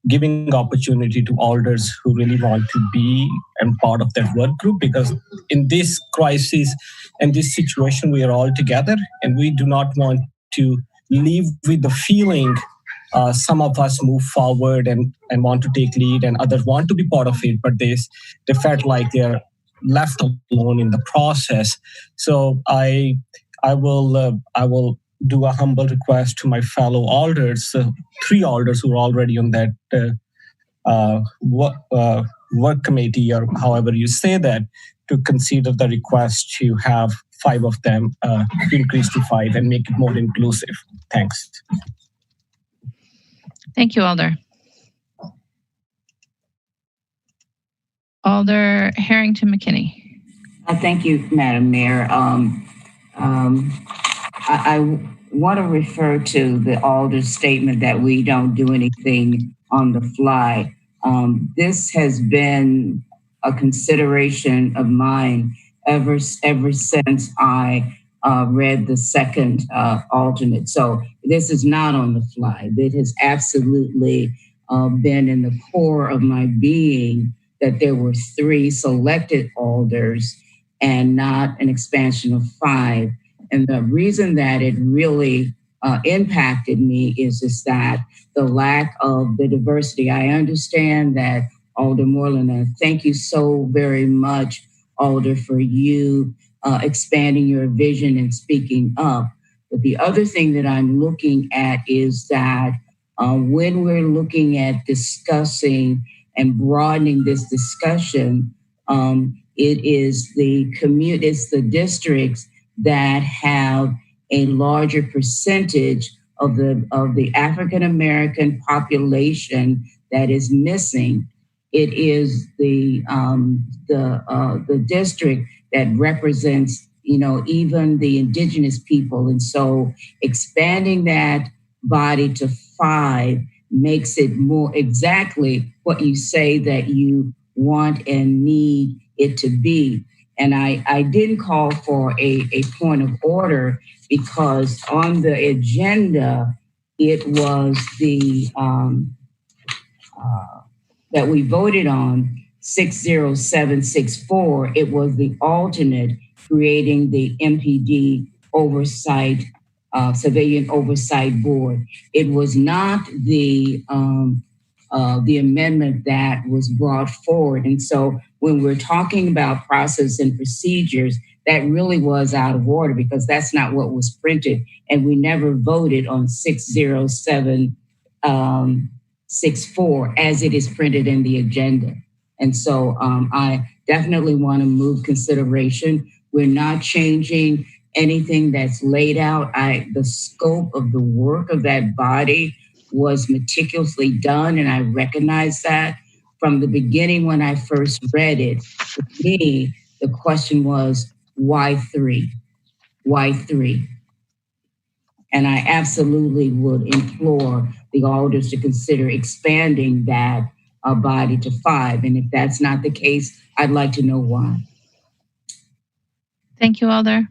giving opportunity to alders who really want to be and part of that work group, because in this crisis and this situation, we are all together and we do not want to leave with the feeling some of us move forward and want to take lead and others want to be part of it, but they felt like they're left alone in the process. So I will do a humble request to my fellow alders, 3 alders who are already on that work committee, or however you say that, to consider the request to have 5 of them increase to 5 and make it more inclusive. Thanks. Thank you, Alder. Alder Harrington McKinney. Thank you, Madam Mayor. I want to refer to the Alder's statement that we don't do anything on the fly. This has been a consideration of mine ever since I read the second alternate. So this is not on the fly. It has absolutely been in the core of my being that there were 3 selected alders and not an expansion of 5. And the reason that it really impacted me is that the lack of the diversity. I understand that, Alder Moreland, and thank you so very much, Alder, for you expanding your vision and speaking up. But the other thing that I'm looking at is that when we're looking at discussing and broadening this discussion, it is the districts that have a larger percentage of the African American population that is missing. It is the district that represents, even the indigenous people, and so expanding that body to 5 makes it more exactly what you say that you want and need it to be. And I didn't call for a point of order because on the agenda, it was the that we voted on 60764. It was the alternate creating the MPD oversight, civilian oversight board. It was not the the amendment that was brought forward. And so when we're talking about process and procedures, that really was out of order because that's not what was printed. And we never voted on 60764 as it is printed in the agenda. And so I definitely want to move consideration. We're not changing anything that's laid out. The scope of the work of that body was meticulously done, and I recognize that. From the beginning when I first read it, for me, the question was, why 3? Why 3? And I absolutely would implore the alders to consider expanding that body to 5. And if that's not the case, I'd like to know why. Thank you, Alder.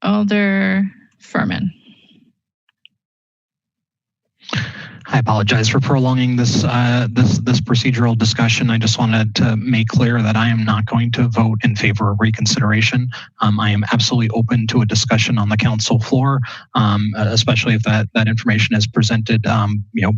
Alder Furman. I apologize for prolonging this procedural discussion. I just wanted to make clear that I am not going to vote in favor of reconsideration. I am absolutely open to a discussion on the council floor, especially if that information is presented,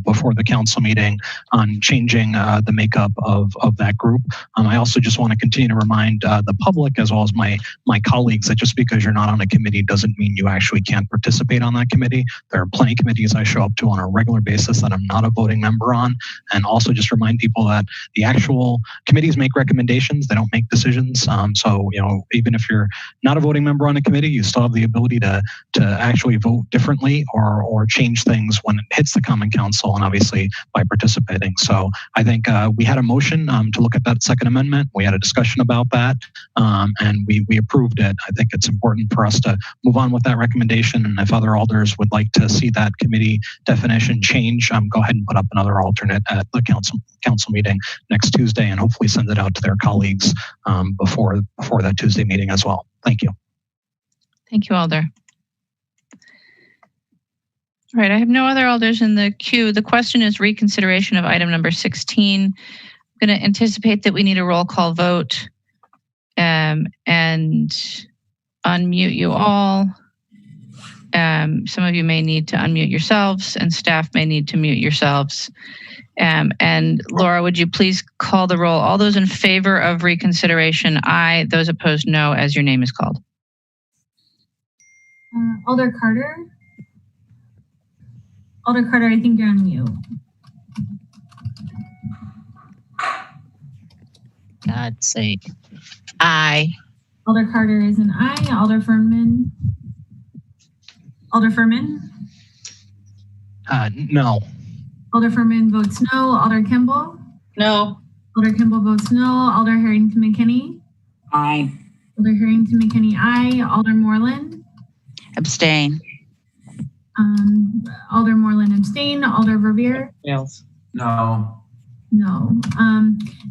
before the council meeting on changing the makeup of that group. I also just want to continue to remind the public as well as my colleagues that just because you're not on a committee doesn't mean you actually can't participate on that committee. There are plenty of committees I show up to on a regular basis that I'm not a voting member on. And also just remind people that the actual committees make recommendations, they don't make decisions. So, even if you're not a voting member on a committee, you still have the ability to actually vote differently or change things when it hits the Common Council and obviously by participating. So I think we had a motion to look at that second amendment. We had a discussion about that and we approved it. I think it's important for us to move on with that recommendation. And if other alders would like to see that committee definition change, go ahead and put up another alternate at the council meeting next Tuesday and hopefully send it out to their colleagues before that Tuesday meeting as well. Thank you. Thank you, Alder. All right, I have no other alders in the queue. The question is reconsideration of item number 16. I'm going to anticipate that we need a roll call vote and unmute you all. Some of you may need to unmute yourselves and staff may need to mute yourselves. And Laura, would you please call the roll? All those in favor of reconsideration, aye. Those opposed, no, as your name is called. Alder Carter. Alder Carter, I think you're on mute. God's sake. Aye. Alder Carter is an aye. Alder Furman. Alder Furman? No. Alder Furman votes no. Alder Kimball? No. Alder Kimball votes no. Alder Harrington McKinney? Aye. Alder Harrington McKinney, aye. Alder Moreland? Abstain. Alder Moreland abstain. Alder Verveer? Yes. No. No.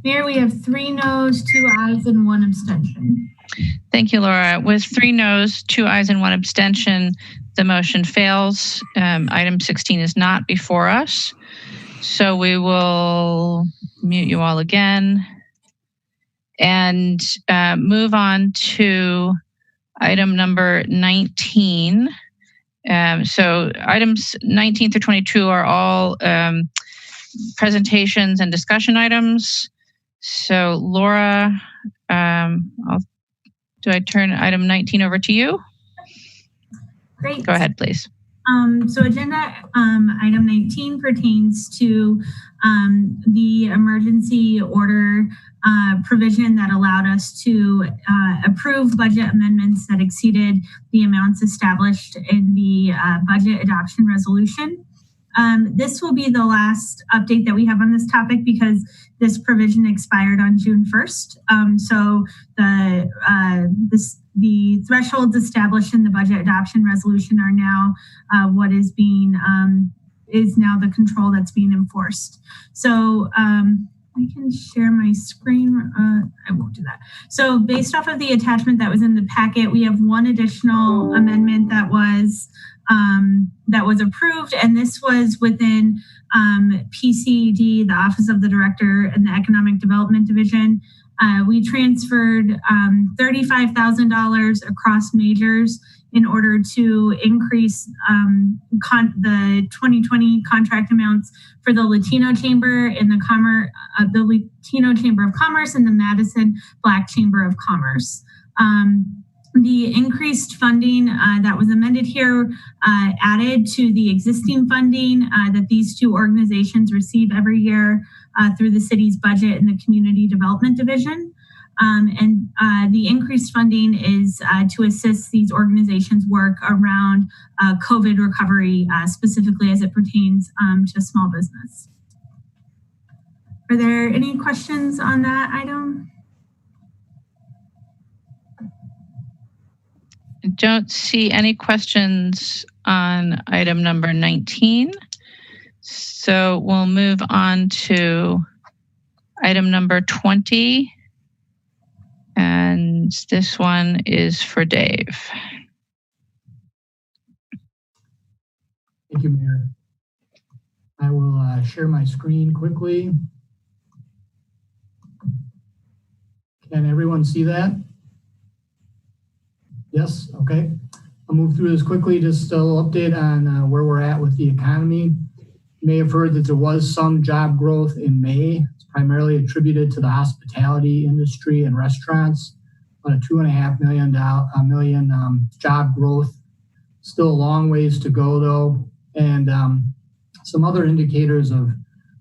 Mayor, we have 3 noes, 2 ayes, and 1 abstention. Thank you, Laura. With 3 noes, 2 ayes, and 1 abstention, the motion fails. Item 16 is not before us. So we will mute you all again and move on to item number 19. So items 19 through 22 are all presentations and discussion items. So Laura, do I turn item 19 over to you? Great. Go ahead, please. So agenda item 19 pertains to the emergency order provision that allowed us to approve budget amendments that exceeded the amounts established in the budget adoption resolution. This will be the last update that we have on this topic because this provision expired on June 1st. So the thresholds established in the budget adoption resolution are now what is being is now the control that's being enforced. So I can share my screen. I won't do that. So based off of the attachment that was in the packet, we have 1 additional amendment that was approved, and this was within PCD, the Office of the Director and the Economic Development Division. We transferred $35,000 across majors in order to increase the 2020 contract amounts for the Latino Chamber and the Latino Chamber of Commerce and the Madison Black Chamber of Commerce. The increased funding that was amended here added to the existing funding that these two organizations receive every year through the city's budget and the Community Development Division. And the increased funding is to assist these organizations' work around COVID recovery, specifically as it pertains to small business. Are there any questions on that item? I don't see any questions on item number 19. So we'll move on to item number 20. And this one is for Dave. Thank you, Mayor. I will share my screen quickly. Can everyone see that? Yes, okay. I'll move through this quickly, just a little update on where we're at with the economy. You may have heard that there was some job growth in May. It's primarily attributed to the hospitality industry and restaurants, about a $2.5 million job growth. Still a long ways to go though. And some other indicators of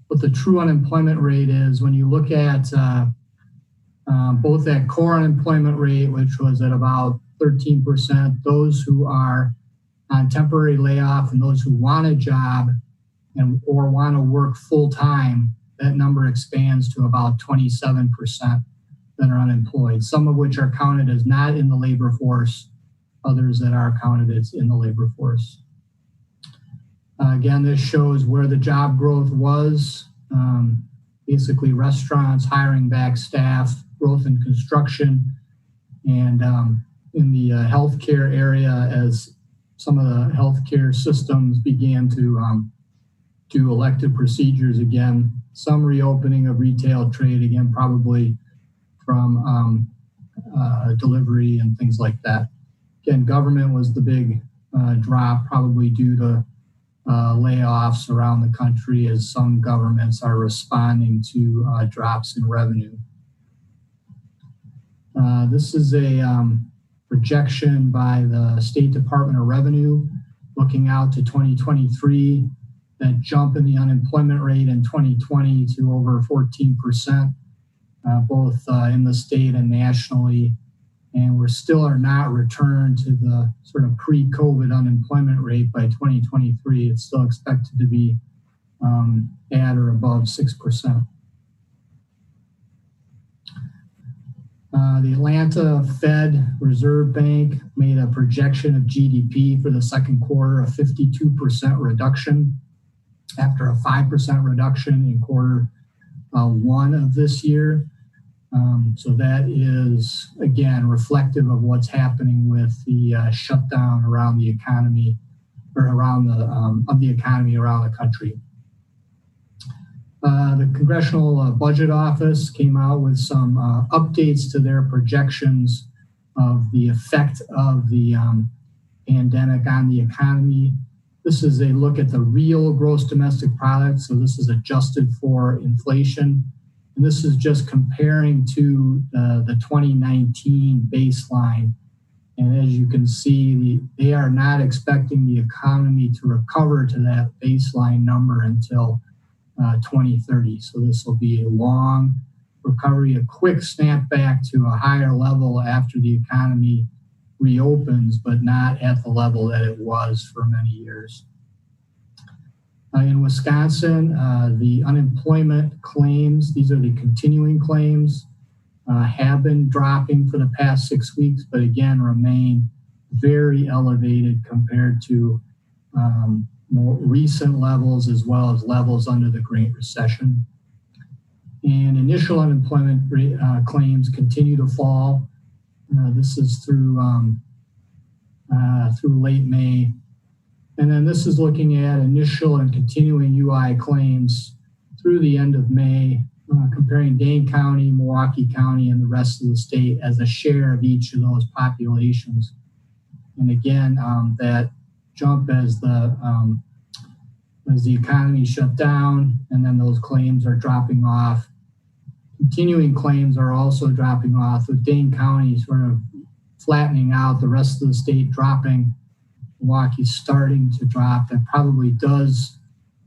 what the true unemployment rate is when you look at both that core unemployment rate, which was at about 13%, those who are on temporary layoff and those who want a job or want to work full time, that number expands to about 27% that are unemployed, some of which are counted as not in the labor force, others that are counted as in the labor force. Again, this shows where the job growth was, basically restaurants, hiring back staff, growth in construction, and in the healthcare area as some of the healthcare systems began to do elective procedures again, some reopening of retail trade again, probably from delivery and things like that. Again, government was the big drop, probably due to layoffs around the country as some governments are responding to drops in revenue. This is a projection by the State Department of Revenue looking out to 2023. That jump in the unemployment rate in 2020 to over 14%, both in the state and nationally. And we still are not returned to the sort of pre-COVID unemployment rate by 2023. It's still expected to be at or above 6%. The Atlanta Fed Reserve Bank made a projection of GDP for the second quarter, a 52% reduction after a 5% reduction in quarter one of this year. So that is, again, reflective of what's happening with the shutdown around the economy or around the economy around the country. The Congressional Budget Office came out with some updates to their projections of the effect of the pandemic on the economy. This is a look at the real gross domestic product. So this is adjusted for inflation. And this is just comparing to the 2019 baseline. And as you can see, they are not expecting the economy to recover to that baseline number until 2030. So this will be a long recovery, a quick snapback to a higher level after the economy reopens, but not at the level that it was for many years. In Wisconsin, the unemployment claims, these are the continuing claims, have been dropping for the past 6 weeks, but again, remain very elevated compared to more recent levels as well as levels under the Great Recession. And initial unemployment rate, claims continue to fall. This is through late May. And then this is looking at initial and continuing UI claims through the end of May, comparing Dane County, Milwaukee County, and the rest of the state as a share of each of those populations. And again, that jump as the economy shut down, and then those claims are dropping off. Continuing claims are also dropping off, with Dane County sort of flattening out, the rest of the state dropping, Milwaukee's starting to drop. That probably does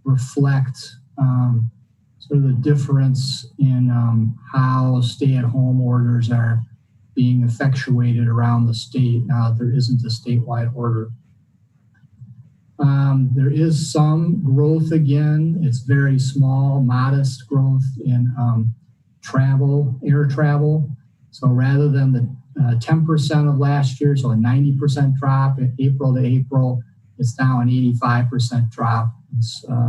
reflect sort of the difference in how stay-at-home orders are being effectuated around the state now that there isn't a statewide order. There is some growth again. It's very small, modest growth in air travel. So rather than the 10% of last year, so a 90% drop in April to April, it's now an 85% drop.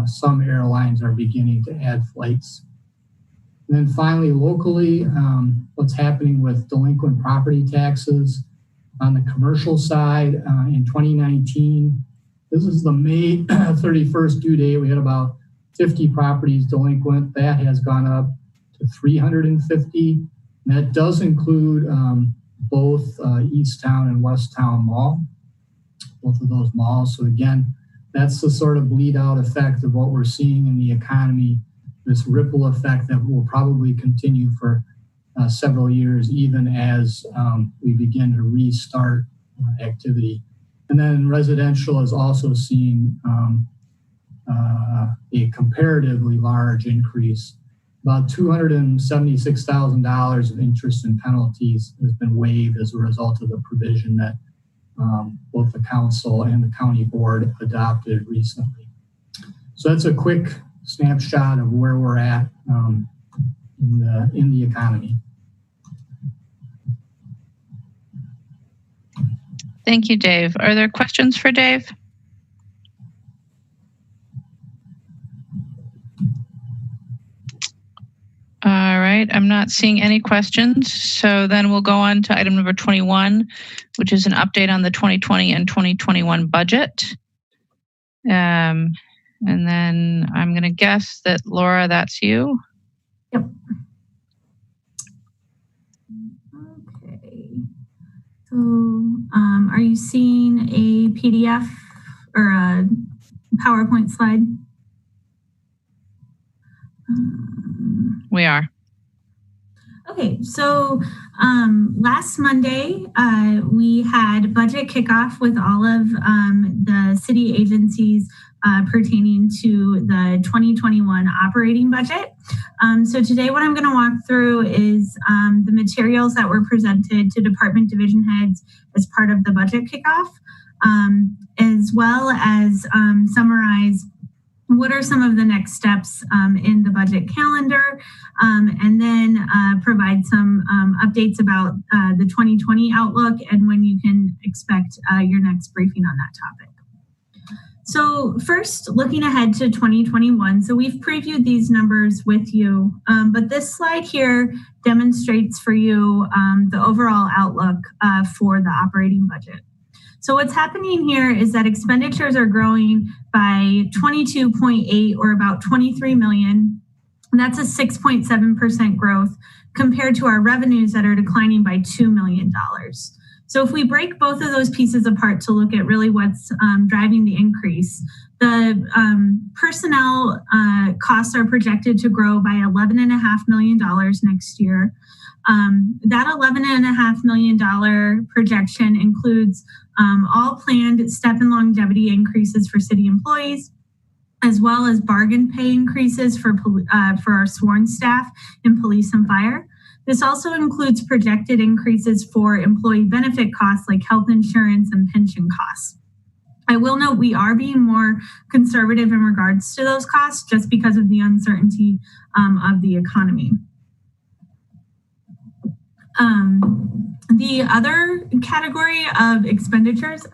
Some airlines are beginning to add flights. And then finally, locally, what's happening with delinquent property taxes on the commercial side in 2019. This is the May 31st due date. We had about 50 properties delinquent. That has gone up to 350. And that does include both Easttown and Westtown Mall, both of those malls. So again, that's the sort of bleed out effect of what we're seeing in the economy, this ripple effect that will probably continue for several years, even as we begin to restart activity. And then residential is also seeing a comparatively large increase. About $276,000 of interest and penalties has been waived as a result of the provision that both the council and the county board adopted recently. So that's a quick snapshot of where we're at in the economy. Thank you, Dave. Are there questions for Dave? All right, I'm not seeing any questions. So then we'll go on to item number 21, which is an update on the 2020 and 2021 budget. And then I'm going to guess that Laura, that's you. Yep. Okay. So are you seeing a PDF or a PowerPoint slide? We are. Okay, so last Monday, we had budget kickoff with all of the city agencies pertaining to the 2021 operating budget. So today what I'm going to walk through is the materials that were presented to department division heads as part of the budget kickoff, as well as summarize what are some of the next steps in the budget calendar, and then provide some updates about the 2020 outlook and when you can expect your next briefing on that topic. So first, looking ahead to 2021. So we've previewed these numbers with you, but this slide here demonstrates for you the overall outlook for the operating budget. So what's happening here is that expenditures are growing by 22.8 or about 23 million. And that's a 6.7% growth compared to our revenues that are declining by $2 million. So if we break both of those pieces apart to look at really what's driving the increase, the personnel costs are projected to grow by $11.5 million next year. That $11.5 million projection includes all planned step and longevity increases for city employees, as well as bargain pay increases for our sworn staff in police and fire. This also includes projected increases for employee benefit costs like health insurance and pension costs. I will note we are being more conservative in regards to those costs just because of the uncertainty of the economy. The other category of expenditures,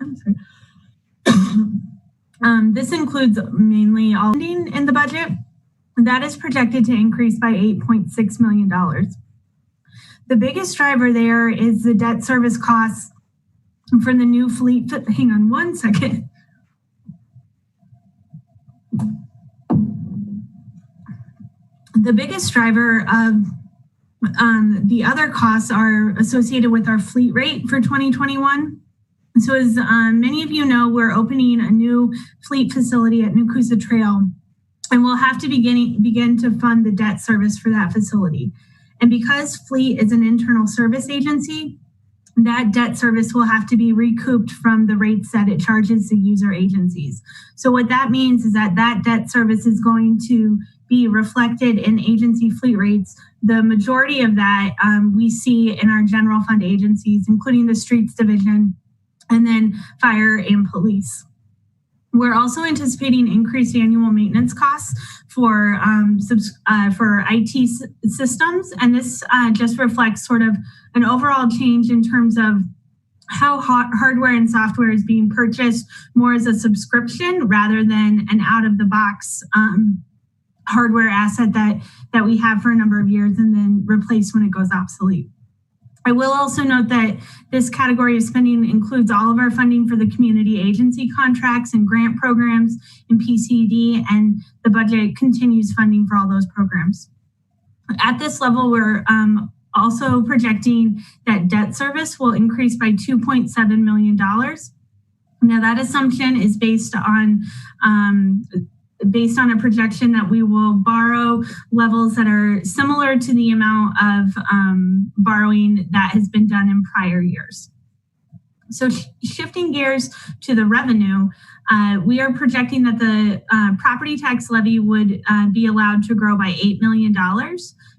this includes mainly all funding in the budget. That is projected to increase by $8.6 million. The biggest driver there is the debt service costs for the new fleet. Hang on one second. The biggest driver of the other costs are associated with our fleet rate for 2021. So as many of you know, we're opening a new fleet facility at Nukusa Trail, and we'll have to begin to fund the debt service for that facility. And because fleet is an internal service agency, that debt service will have to be recouped from the rates that it charges the user agencies. So what that means is that that debt service is going to be reflected in agency fleet rates. The majority of that we see in our general fund agencies, including the streets division, and then fire and police. We're also anticipating increased annual maintenance costs for IT systems, and this just reflects sort of an overall change in terms of how hardware and software is being purchased more as a subscription rather than an out-of-the-box hardware asset that we have for a number of years and then replace when it goes obsolete. I will also note that this category of spending includes all of our funding for the community agency contracts and grant programs in PCD, and the budget continues funding for all those programs. At this level, we're also projecting that debt service will increase by $2.7 million. Now, that assumption is based on a projection that we will borrow levels that are similar to the amount of borrowing that has been done in prior years. So shifting gears to the revenue, we are projecting that the property tax levy would be allowed to grow by $8 million.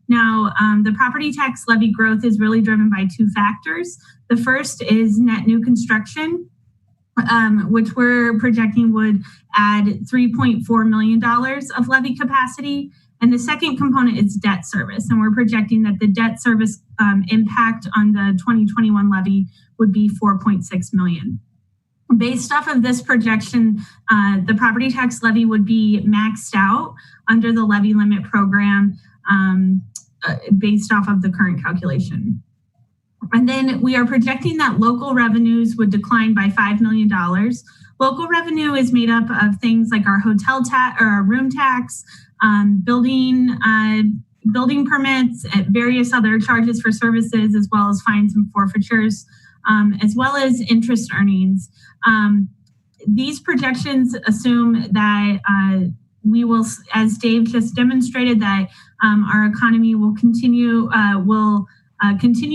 Now, the property tax levy growth is really driven by two factors. The first is net new construction, which we're projecting would add $3.4 million of levy capacity. And the second component is debt service. And we're projecting that the debt service impact on the 2021 levy would be $4.6 million. Based off of this projection, the property tax levy would be maxed out under the levy limit program based off of the current calculation. And then we are projecting that local revenues would decline by $5 million. Local revenue is made up of things like our hotel tax or our room tax, building permits, various other charges for services, as well as fines and forfeitures, as well as interest earnings. These projections assume that we will, as Dave just demonstrated, that our economy will continue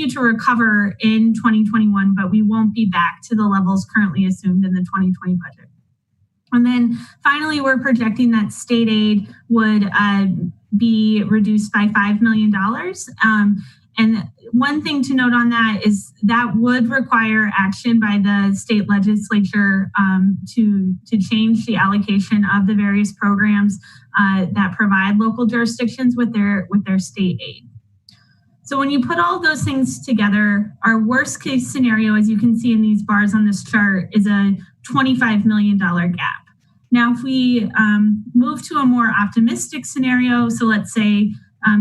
to recover in 2021, but we won't be back to the levels currently assumed in the 2020 budget. And then finally, we're projecting that state aid would be reduced by $5 million. And one thing to note on that is that would require action by the state legislature to change the allocation of the various programs that provide local jurisdictions with their state aid. So when you put all those things together, our worst case scenario, as you can see in these bars on this chart, is a $25 million gap. Now, if we move to a more optimistic scenario, so let's say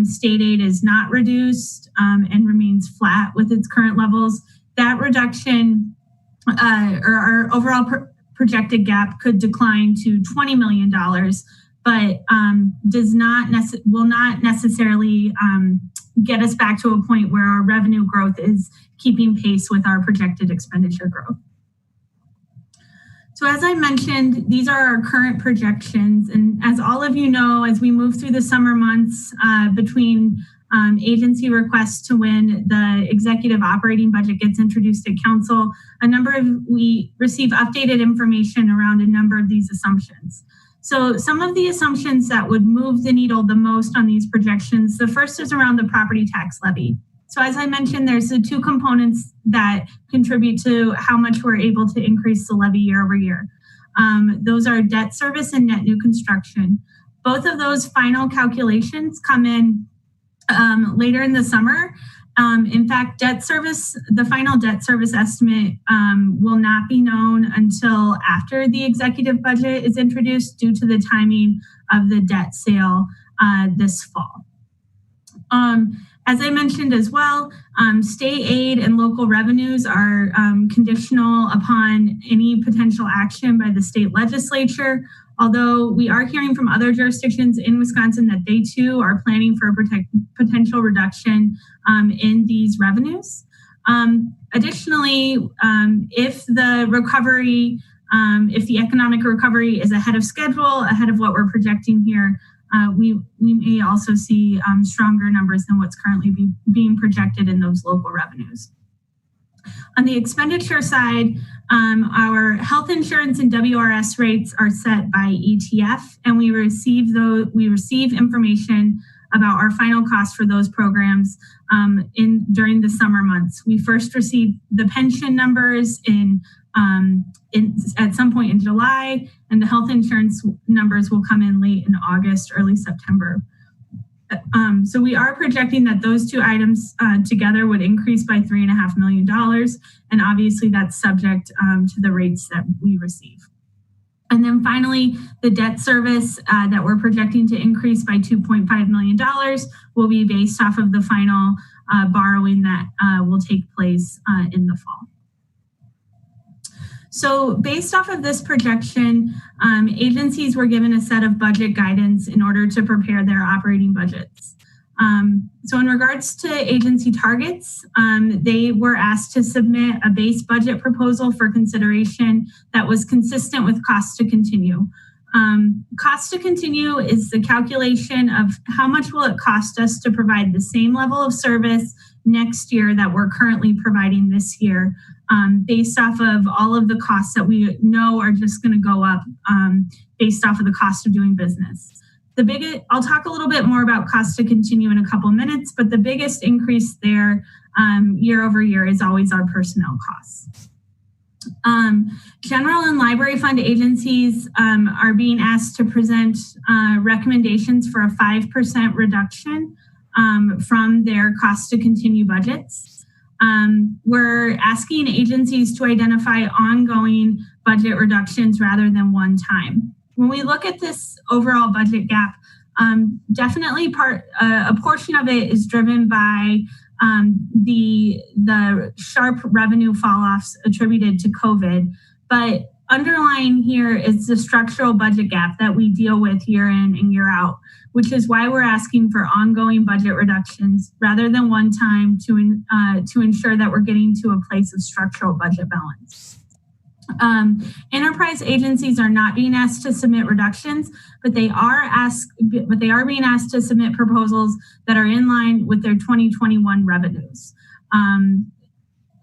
state aid is not reduced and remains flat with its current levels, that reduction or our overall projected gap could decline to $20 million, but will not necessarily get us back to a point where our revenue growth is keeping pace with our projected expenditure growth. So as I mentioned, these are our current projections. And as all of you know, as we move through the summer months between agency requests to when the executive operating budget gets introduced at council, we receive updated information around a number of these assumptions. So some of the assumptions that would move the needle the most on these projections, the first is around the property tax levy. So as I mentioned, there's the two components that contribute to how much we're able to increase the levy year over year. Those are debt service and net new construction. Both of those final calculations come in later in the summer. In fact, the final debt service estimate will not be known until after the executive budget is introduced due to the timing of the debt sale this fall. As I mentioned as well, state aid and local revenues are conditional upon any potential action by the state legislature, although we are hearing from other jurisdictions in Wisconsin that they too are planning for a potential reduction in these revenues. Additionally, if the recovery, if the economic recovery is ahead of schedule, ahead of what we're projecting here, we may also see stronger numbers than what's currently being projected in those local revenues. On the expenditure side, our health insurance and WRS rates are set by ETF, and we receive information about our final cost for those programs during the summer months. We first receive the pension numbers at some point in July, and the health insurance numbers will come in late in August, early September. So we are projecting that those two items together would increase by $3.5 million, and obviously that's subject to the rates that we receive. And then finally, the debt service that we're projecting to increase by $2.5 million will be based off of the final borrowing that will take place in the fall. So based off of this projection, agencies were given a set of budget guidance in order to prepare their operating budgets. So in regards to agency targets, they were asked to submit a base budget proposal for consideration that was consistent with cost to continue. Cost to continue is the calculation of how much will it cost us to provide the same level of service next year that we're currently providing this year, based off of all of the costs that we know are just going to go up based off of the cost of doing business. I'll talk a little bit more about cost to continue in a couple minutes, but the biggest increase there year over year is always our personnel costs. General and library fund agencies are being asked to present recommendations for a 5% reduction from their cost to continue budgets. We're asking agencies to identify ongoing budget reductions rather than one time. When we look at this overall budget gap, definitely a portion of it is driven by the sharp revenue fall-offs attributed to COVID, but underlying here is the structural budget gap that we deal with year in and year out, which is why we're asking for ongoing budget reductions rather than one time to ensure that we're getting to a place of structural budget balance. Enterprise agencies are not being asked to submit reductions, but they are being asked to submit proposals that are in line with their 2021 revenues.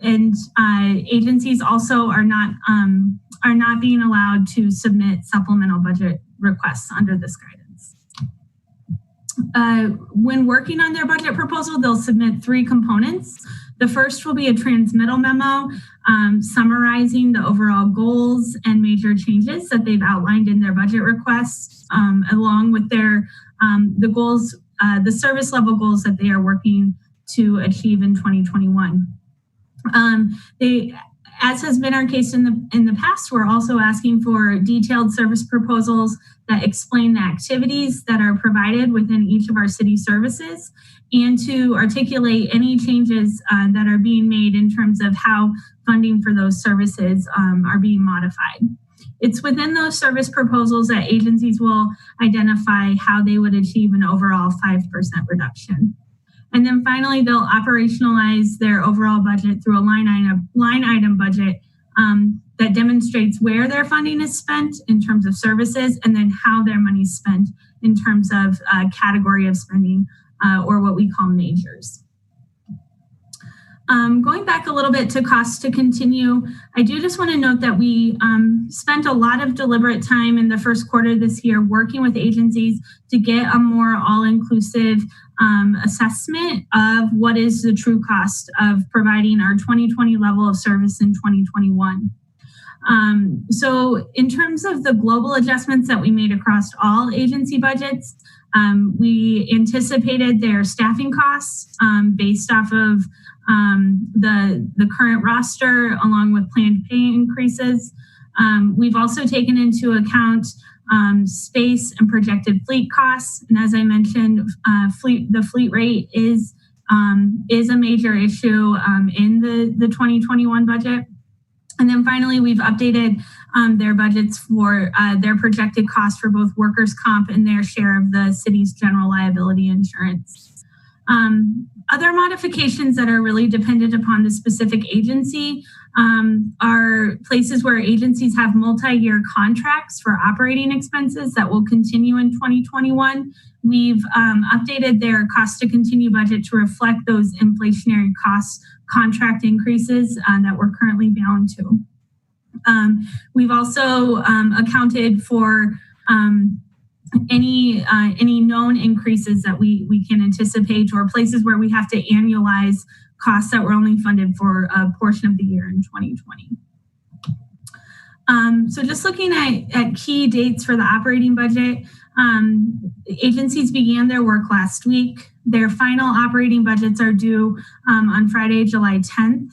Agencies also are not being allowed to submit supplemental budget requests under this guidance. When working on their budget proposal, they'll submit 3 components. The first will be a transmittal memo summarizing the overall goals and major changes that they've outlined in their budget requests, along with their the goals, the service level goals that they are working to achieve in 2021. As has been our case in the past, we're also asking for detailed service proposals that explain the activities that are provided within each of our city services, and to articulate any changes that are being made in terms of how funding for those services are being modified. It's within those service proposals that agencies will identify how they would achieve an overall 5% reduction. And then finally, they'll operationalize their overall budget through a line item budget that demonstrates where their funding is spent in terms of services, and then how their money is spent in terms of category of spending, or what we call majors. Going back a little bit to cost to continue, I do just want to note that we spent a lot of deliberate time in the first quarter this year working with agencies to get a more all-inclusive assessment of what is the true cost of providing our 2020 level of service in 2021. So in terms of the global adjustments that we made across all agency budgets, we anticipated their staffing costs based off of the current roster, along with planned pay increases. We've also taken into account space and projected fleet costs, and as I mentioned, the fleet rate is a major issue in the 2021 budget. And then finally, we've updated their budgets for their projected costs for both workers' comp and their share of the city's general liability insurance. Other modifications that are really dependent upon the specific agency are places where agencies have multi-year contracts for operating expenses that will continue in 2021. We've updated their cost to continue budget to reflect those inflationary costs contract increases that we're currently bound to. We've also accounted for any known increases that we can anticipate, or places where we have to annualize costs that were only funded for a portion of the year in 2020. So just looking at key dates for the operating budget, agencies began their work last week. Their final operating budgets are due on Friday, July 10th.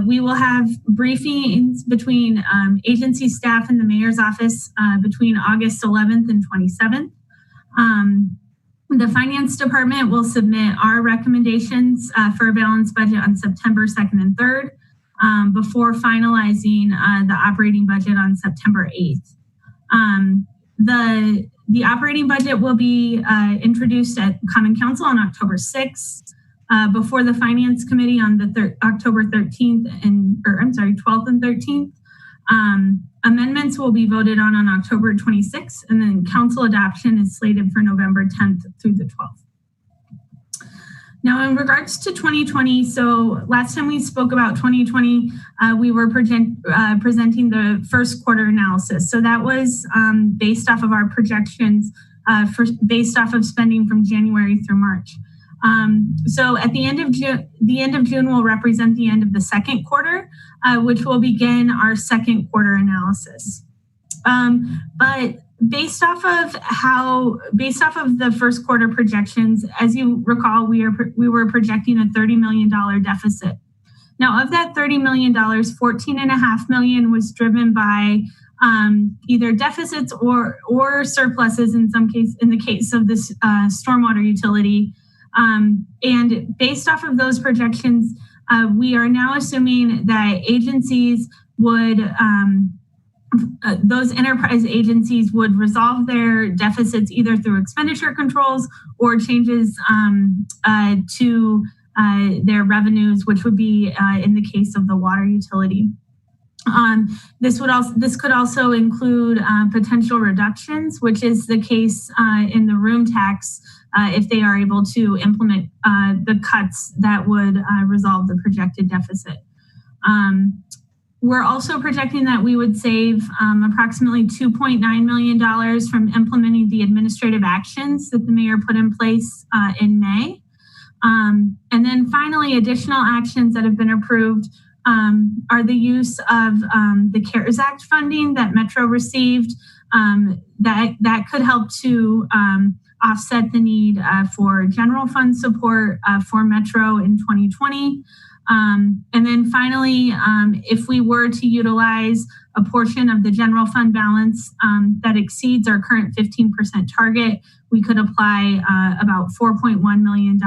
We will have briefings between agency staff and the mayor's office between August 11th and 27th. The finance department will submit our recommendations for a balanced budget on September 2nd and 3rd before finalizing the operating budget on September 8th. The operating budget will be introduced at Common Council on October 6th. Before the Finance Committee on the October 13th and, 12th and 13th. Amendments will be voted on October 26th, and then council adoption is slated for November 10th through the 12th. Now, in regards to 2020, so last time we spoke about 2020, we were presenting the first quarter analysis. So that was based off of our projections, based off of spending from January through March. So at the end of June will represent the end of the second quarter, which will begin our second quarter analysis. But based off of the first quarter projections, as you recall, we were projecting a $30 million deficit. Now, of that $30 million, $14.5 million was driven by either deficits or surpluses in the case of this stormwater utility. And based off of those projections, we are now assuming that those enterprise agencies would resolve their deficits either through expenditure controls or changes to their revenues, which would be in the case of the water utility. This could also include potential reductions, which is the case in the room tax if they are able to implement the cuts that would resolve the projected deficit. We're also projecting that we would save approximately $2.9 million from implementing the administrative actions that the mayor put in place in May. And then finally, additional actions that have been approved are the use of the CARES Act funding that Metro received that could help to offset the need for general fund support for Metro in 2020. And then finally, if we were to utilize a portion of the general fund balance that exceeds our current 15% target, we could apply about $4.1 million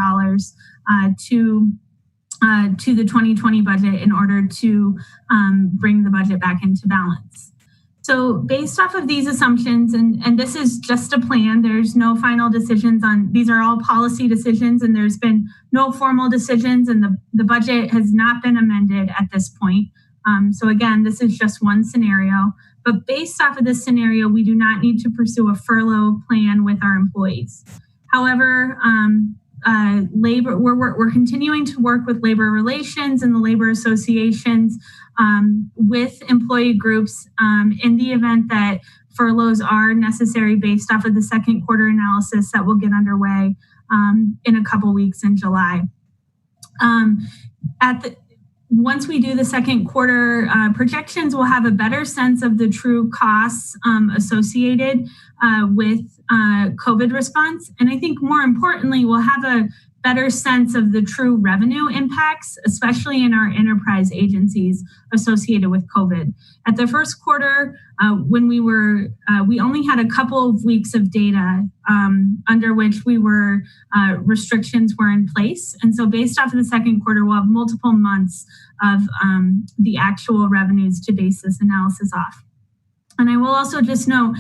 to the 2020 budget in order to bring the budget back into balance. So based off of these assumptions, and this is just a plan, there's no final decisions these are all policy decisions, and there's been no formal decisions, and the budget has not been amended at this point. So again, this is just one scenario, but based off of this scenario, we do not need to pursue a furlough plan with our employees. However, we're continuing to work with labor relations and the labor associations with employee groups in the event that furloughs are necessary based off of the second quarter analysis that will get underway in a couple weeks in July. Once we do the second quarter projections, we'll have a better sense of the true costs associated with COVID response. And I think more importantly, we'll have a better sense of the true revenue impacts, especially in our enterprise agencies associated with COVID. At the first quarter, when we only had a couple of weeks of data under which restrictions were in place. And so based off of the second quarter, we'll have multiple months of the actual revenues to base this analysis off. And I will also just note,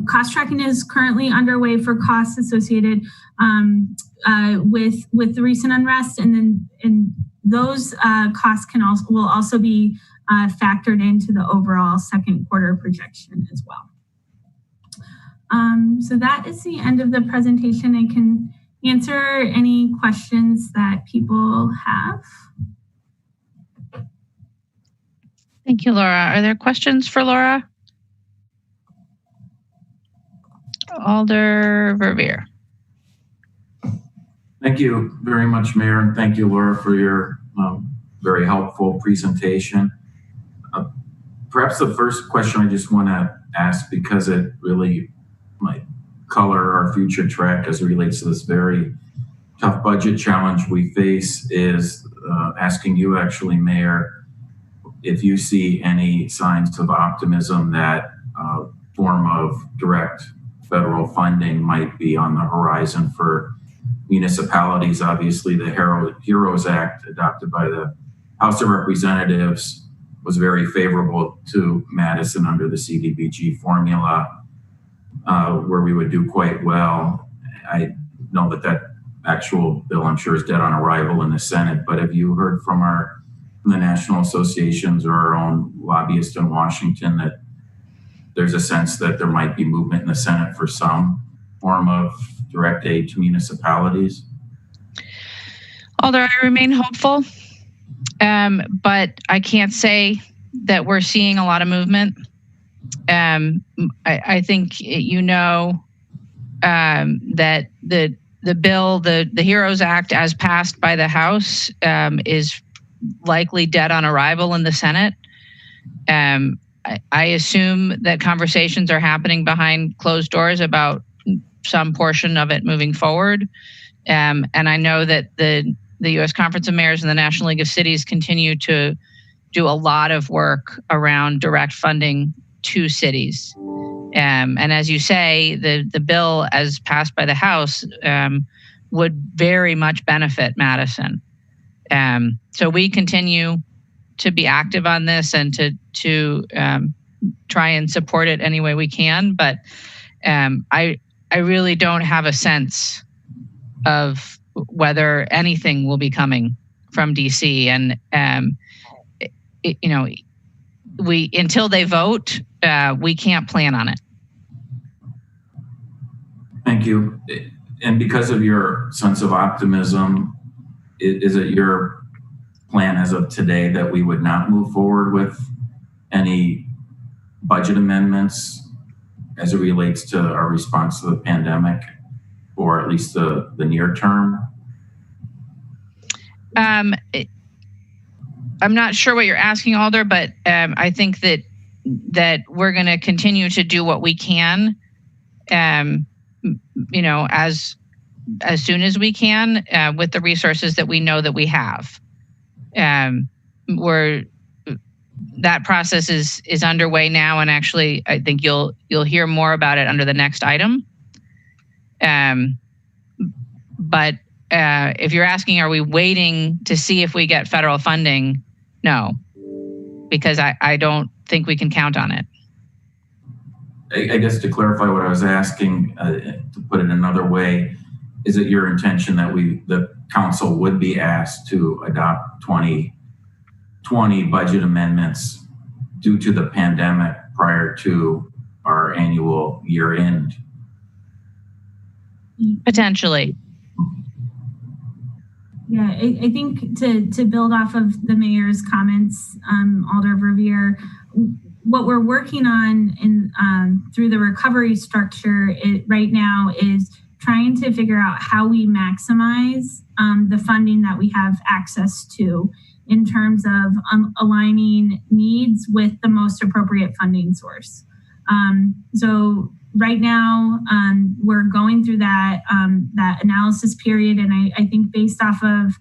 cost tracking is currently underway for costs associated with the recent unrest, and those costs will also be factored into the overall second quarter projection as well. So that is the end of the presentation. I can answer any questions that people have. Thank you, Laura. Are there questions for Laura? Alder Verveer. Thank you very much, Mayor, and thank you, Laura, for your very helpful presentation. Perhaps the first question I just want to ask, because it really might color our future track as it relates to this very tough budget challenge we face, is asking you actually, Mayor, if you see any signs of optimism that form of direct federal funding might be on the horizon for municipalities. Obviously, the HEROES Act adopted by the House of Representatives was very favorable to Madison under the CDBG formula, where we would do quite well. I know that actual bill, I'm sure, is dead on arrival in the Senate, but have you heard from the national associations or our own lobbyists in Washington that there's a sense that there might be movement in the Senate for some form of direct aid to municipalities? Alder, I remain hopeful, but I can't say that we're seeing a lot of movement. I think that the bill, the HEROES Act, as passed by the House, is likely dead on arrival in the Senate. I assume that conversations are happening behind closed doors about some portion of it moving forward. And I know that the U.S. Conference of Mayors and the National League of Cities continue to do a lot of work around direct funding to cities. And as you say, the bill as passed by the House would very much benefit Madison. So we continue to be active on this and to try and support it any way we can. But I really don't have a sense of whether anything will be coming from DC. And until they vote, we can't plan on it. Thank you. And because of your sense of optimism, is it your plan as of today that we would not move forward with any budget amendments as it relates to our response to the pandemic, or at least the near term? I'm not sure what you're asking, Alder, but I think that we're going to continue to do what we can, as soon as we can, with the resources that we know that we have. That process is underway now, and actually, I think you'll hear more about it under the next item. But if you're asking, are we waiting to see if we get federal funding? No, because I don't think we can count on it. I guess to clarify what I was asking, to put it another way, is it your intention that the council would be asked to adopt 2020 budget amendments due to the pandemic prior to our annual year end? Potentially. Yeah, I think to build off of the mayor's comments, Alder Verveer, what we're working on through the recovery structure right now is trying to figure out how we maximize the funding that we have access to in terms of aligning needs with the most appropriate funding source. So right now, we're going through that analysis period, and I think based off of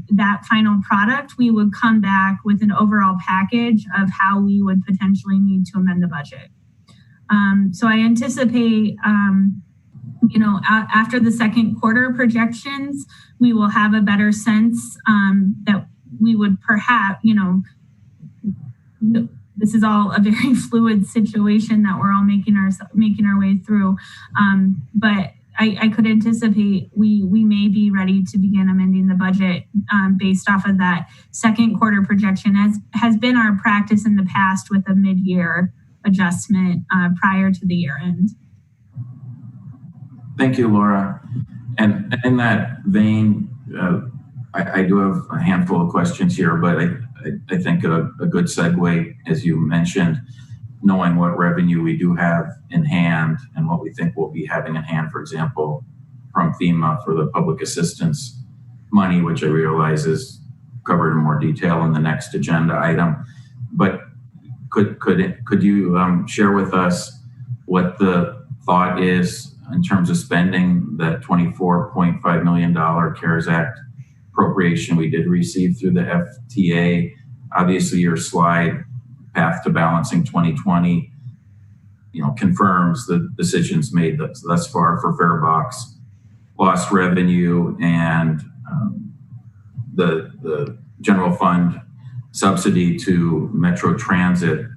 that final product, we would come back with an overall package of how we would potentially need to amend the budget. So I anticipate, after the second quarter projections, we will have a better sense that we would perhaps, this is all a very fluid situation that we're all making our way through. But I could anticipate we may be ready to begin amending the budget based off of that second quarter projection, as has been our practice in the past with a mid-year adjustment prior to the year end. Thank you, Laura. And in that vein, I do have a handful of questions here, but I think a good segue, as you mentioned, knowing what revenue we do have in hand and what we think we'll be having in hand, for example, from FEMA for the public assistance money, which I realize is covered in more detail in the next agenda item. But could you share with us what the thought is in terms of spending that $24.5 million CARES Act appropriation we did receive through the FTA? Obviously, your slide, Path to Balancing 2020, confirms the decisions made thus far for fare box, lost revenue, and the general fund subsidy to Metro Transit.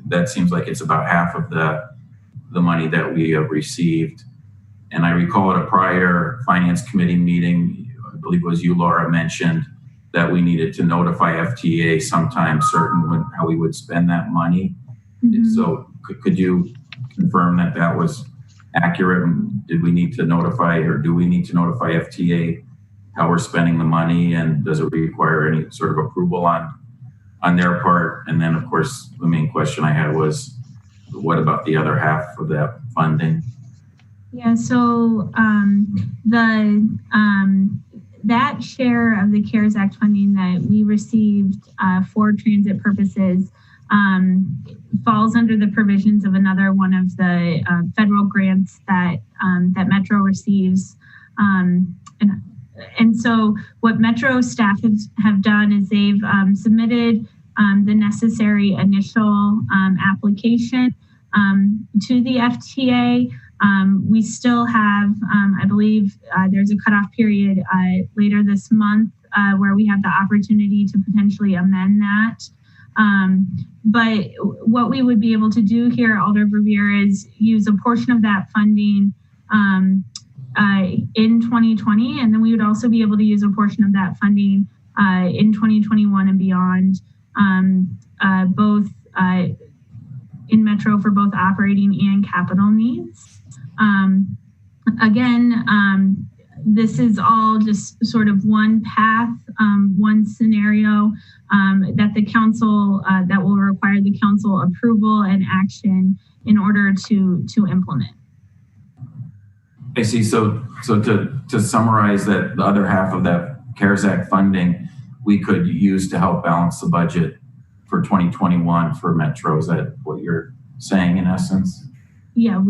That seems like it's about half of the money that we have received. And I recall at a prior Finance Committee meeting, I believe it was you, Laura, mentioned that we needed to notify FTA sometime certain how we would spend that money. Mm-hmm. So could you confirm that was accurate? And did we need to notify, or do we need to notify FTA how we're spending the money? And does it require any sort of approval on their part? And then, of course, the main question I had was, what about the other half of that funding? Yeah, so that share of the CARES Act funding that we received for transit purposes falls under the provisions of another one of the federal grants that Metro receives. And so what Metro staff have done is they've submitted the necessary initial application to the FTA. We still have, I believe there's a cutoff period later this month where we have the opportunity to potentially amend that. But what we would be able to do here, Alder Verveer, is use a portion of that funding in 2020, and then we would also be able to use a portion of that funding in 2021 and beyond, both in Metro for both operating and capital needs. Again, this is all just sort of one path, one scenario that the council, that will require the council approval and action in order to implement. I see. So to summarize that, the other half of that CARES Act funding, we could use to help balance the budget for 2021 for Metro. Is that what you're saying in essence? Yeah,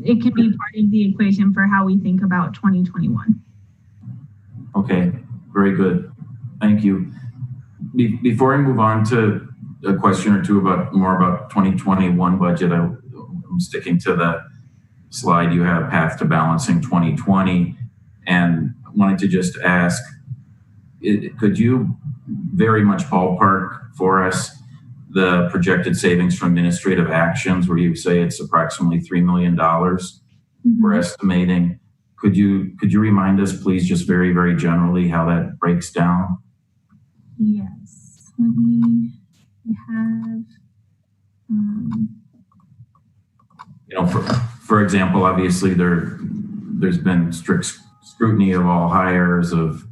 it could be part of the equation for how we think about 2021. Okay, very good. Thank you. Before I move on to a question or two more about 2021 budget, I'm sticking to the slide you have, Path to Balancing 2020, and wanted to just ask, could you very much ballpark for us the projected savings from administrative actions, where you say it's approximately $3 million we're estimating? Could you remind us, please, just very, very generally how that breaks down? Yes. We have, for example, obviously there's been strict scrutiny of all hires of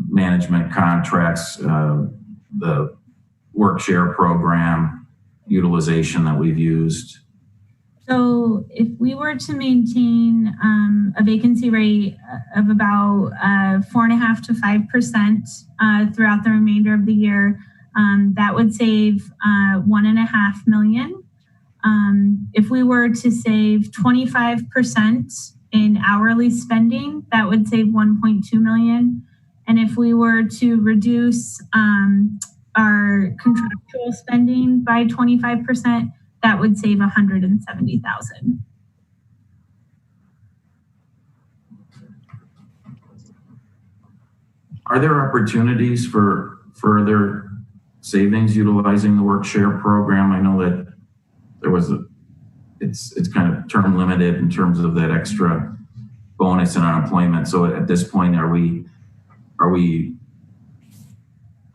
management contracts, the work share program utilization that we've used. So if we were to maintain a vacancy rate of about 4.5% to 5% throughout the remainder of the year, that would save $1.5 million. If we were to save 25% in hourly spending, that would save $1.2 million. And if we were to reduce our contractual spending by 25%, that would save $170,000. Are there opportunities for further savings utilizing the work share program? I know that there was it's kind of term limited in terms of that extra bonus and unemployment. So at this point, are we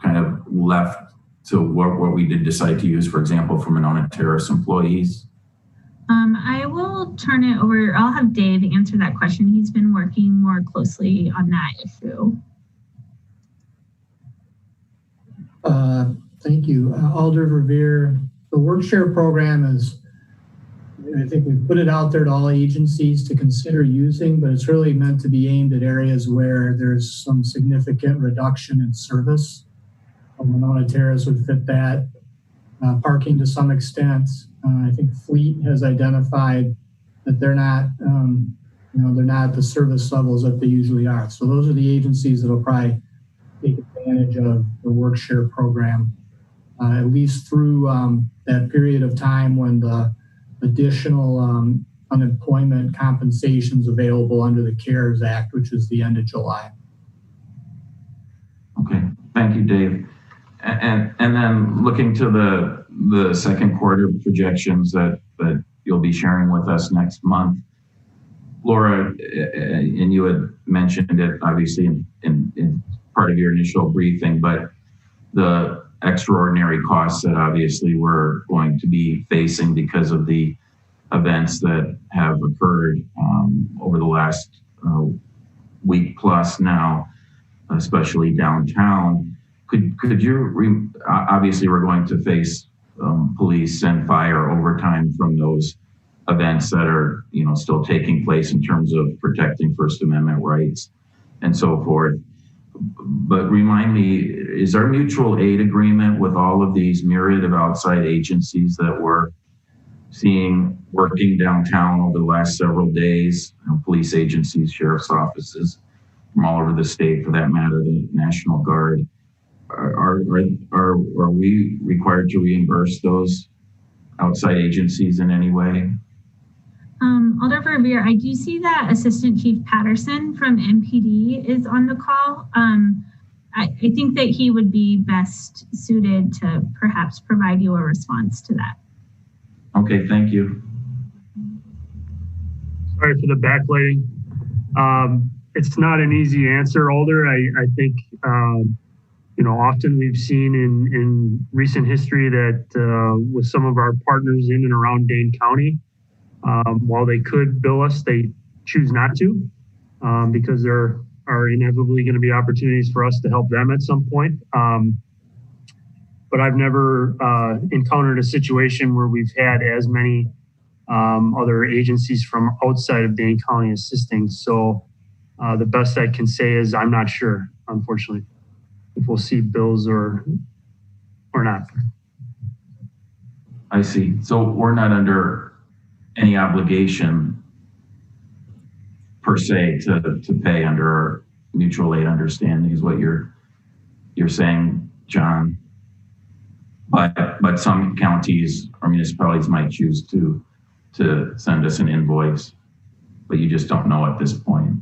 kind of left to what we did decide to use, for example, for Monona Terrace employees? I will turn it over. I'll have Dave answer that question. He's been working more closely on that issue. Thank you. Alder Revere, the work share program is, I think we put it out there to all agencies to consider using, but it's really meant to be aimed at areas where there's some significant reduction in service. Monona Terrace would fit that. Parking to some extent. I think Fleet has identified that they're not, they're not at the service levels that they usually are. So those are the agencies that will probably take advantage of the work share program, at least through that period of time when the additional unemployment compensations available under the CARES Act, which is the end of July. Okay, thank you, Dave. And then looking to the second quarter projections that you'll be sharing with us next month, Laura, and you had mentioned it obviously in part of your initial briefing, but the extraordinary costs that obviously we're going to be facing because of the events that have occurred over the last week plus now, especially downtown. Could you, obviously we're going to face police and fire overtime from those events that are, still taking place in terms of protecting First Amendment rights and so forth. But remind me, is our mutual aid agreement with all of these myriad of outside agencies that we're seeing working downtown over the last several days, police agencies, sheriff's offices from all over the state, for that matter, the National Guard, are we required to reimburse those outside agencies in any way? Alder Revere, I do see that Assistant Chief Patterson from MPD is on the call. I think that he would be best suited to perhaps provide you a response to that. Okay, thank you. Sorry for the backlighting. It's not an easy answer, Alder. I think, often we've seen in recent history that with some of our partners in and around Dane County, while they could bill us, they choose not to because there are inevitably going to be opportunities for us to help them at some point. But I've never encountered a situation where we've had as many other agencies from outside of Dane County assisting. So the best I can say is I'm not sure, unfortunately, if we'll see bills or not. I see. So we're not under any obligation per se to pay under our mutual aid understanding is what you're saying, John. But some counties or municipalities might choose to send us an invoice, but you just don't know at this point.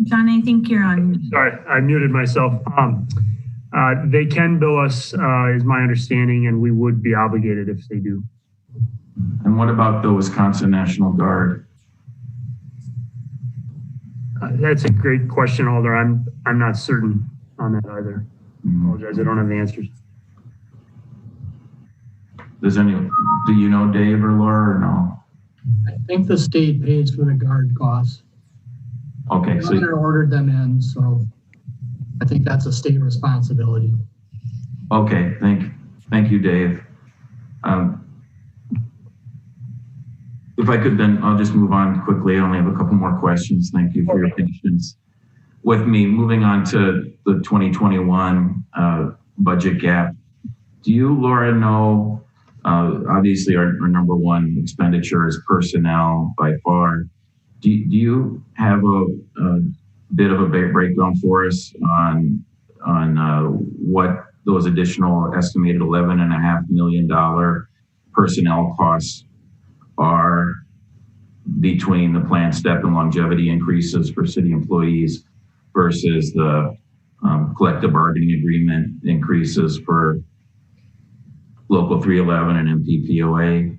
John, I think you're on. Sorry, I muted myself. They can bill us, is my understanding, and we would be obligated if they do. And what about the Wisconsin National Guard? That's a great question, Alder. I'm not certain on that either. Apologize, I don't have the answers. Do you know Dave or Laura or no? I think the state pays for the guard costs. Okay, the governor ordered them in, so I think that's a state responsibility. Okay, thank you, Dave. If I could, then I'll just move on quickly. I only have a couple more questions. Thank you for your patience with me. Moving on to the 2021 budget gap. Do you, Laura, know, obviously our number one expenditure is personnel by far. Do you have a bit of a breakdown for us on what those additional estimated $11.5 million personnel costs are between the planned step and longevity increases for city employees versus the collective bargaining agreement increases for Local 311 and MPPOA?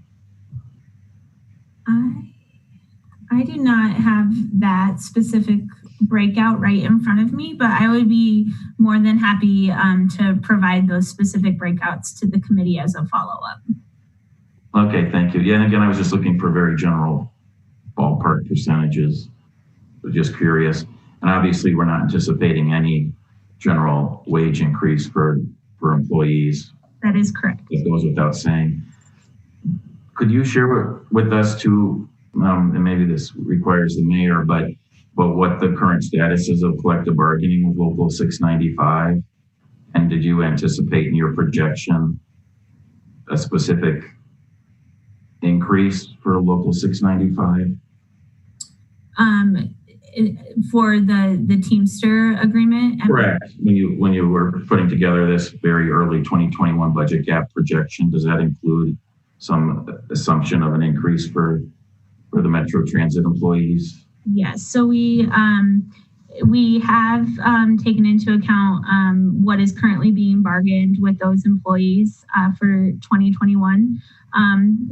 I do not have that specific breakout right in front of me, but I would be more than happy to provide those specific breakouts to the committee as a follow-up. Okay, thank you. Yeah, and again, I was just looking for very general ballpark percentages. But just curious. And obviously, we're not anticipating any general wage increase for employees. That is correct. It goes without saying. Could you share with us too, and maybe this requires the mayor, but what the current status is of collective bargaining with Local 695? And did you anticipate in your projection a specific increase for Local 695? For the Teamster agreement? Correct. When you were putting together this very early 2021 budget gap projection, does that include some assumption of an increase for the Metro Transit employees? Yes. So we have taken into account what is currently being bargained with those employees for 2021.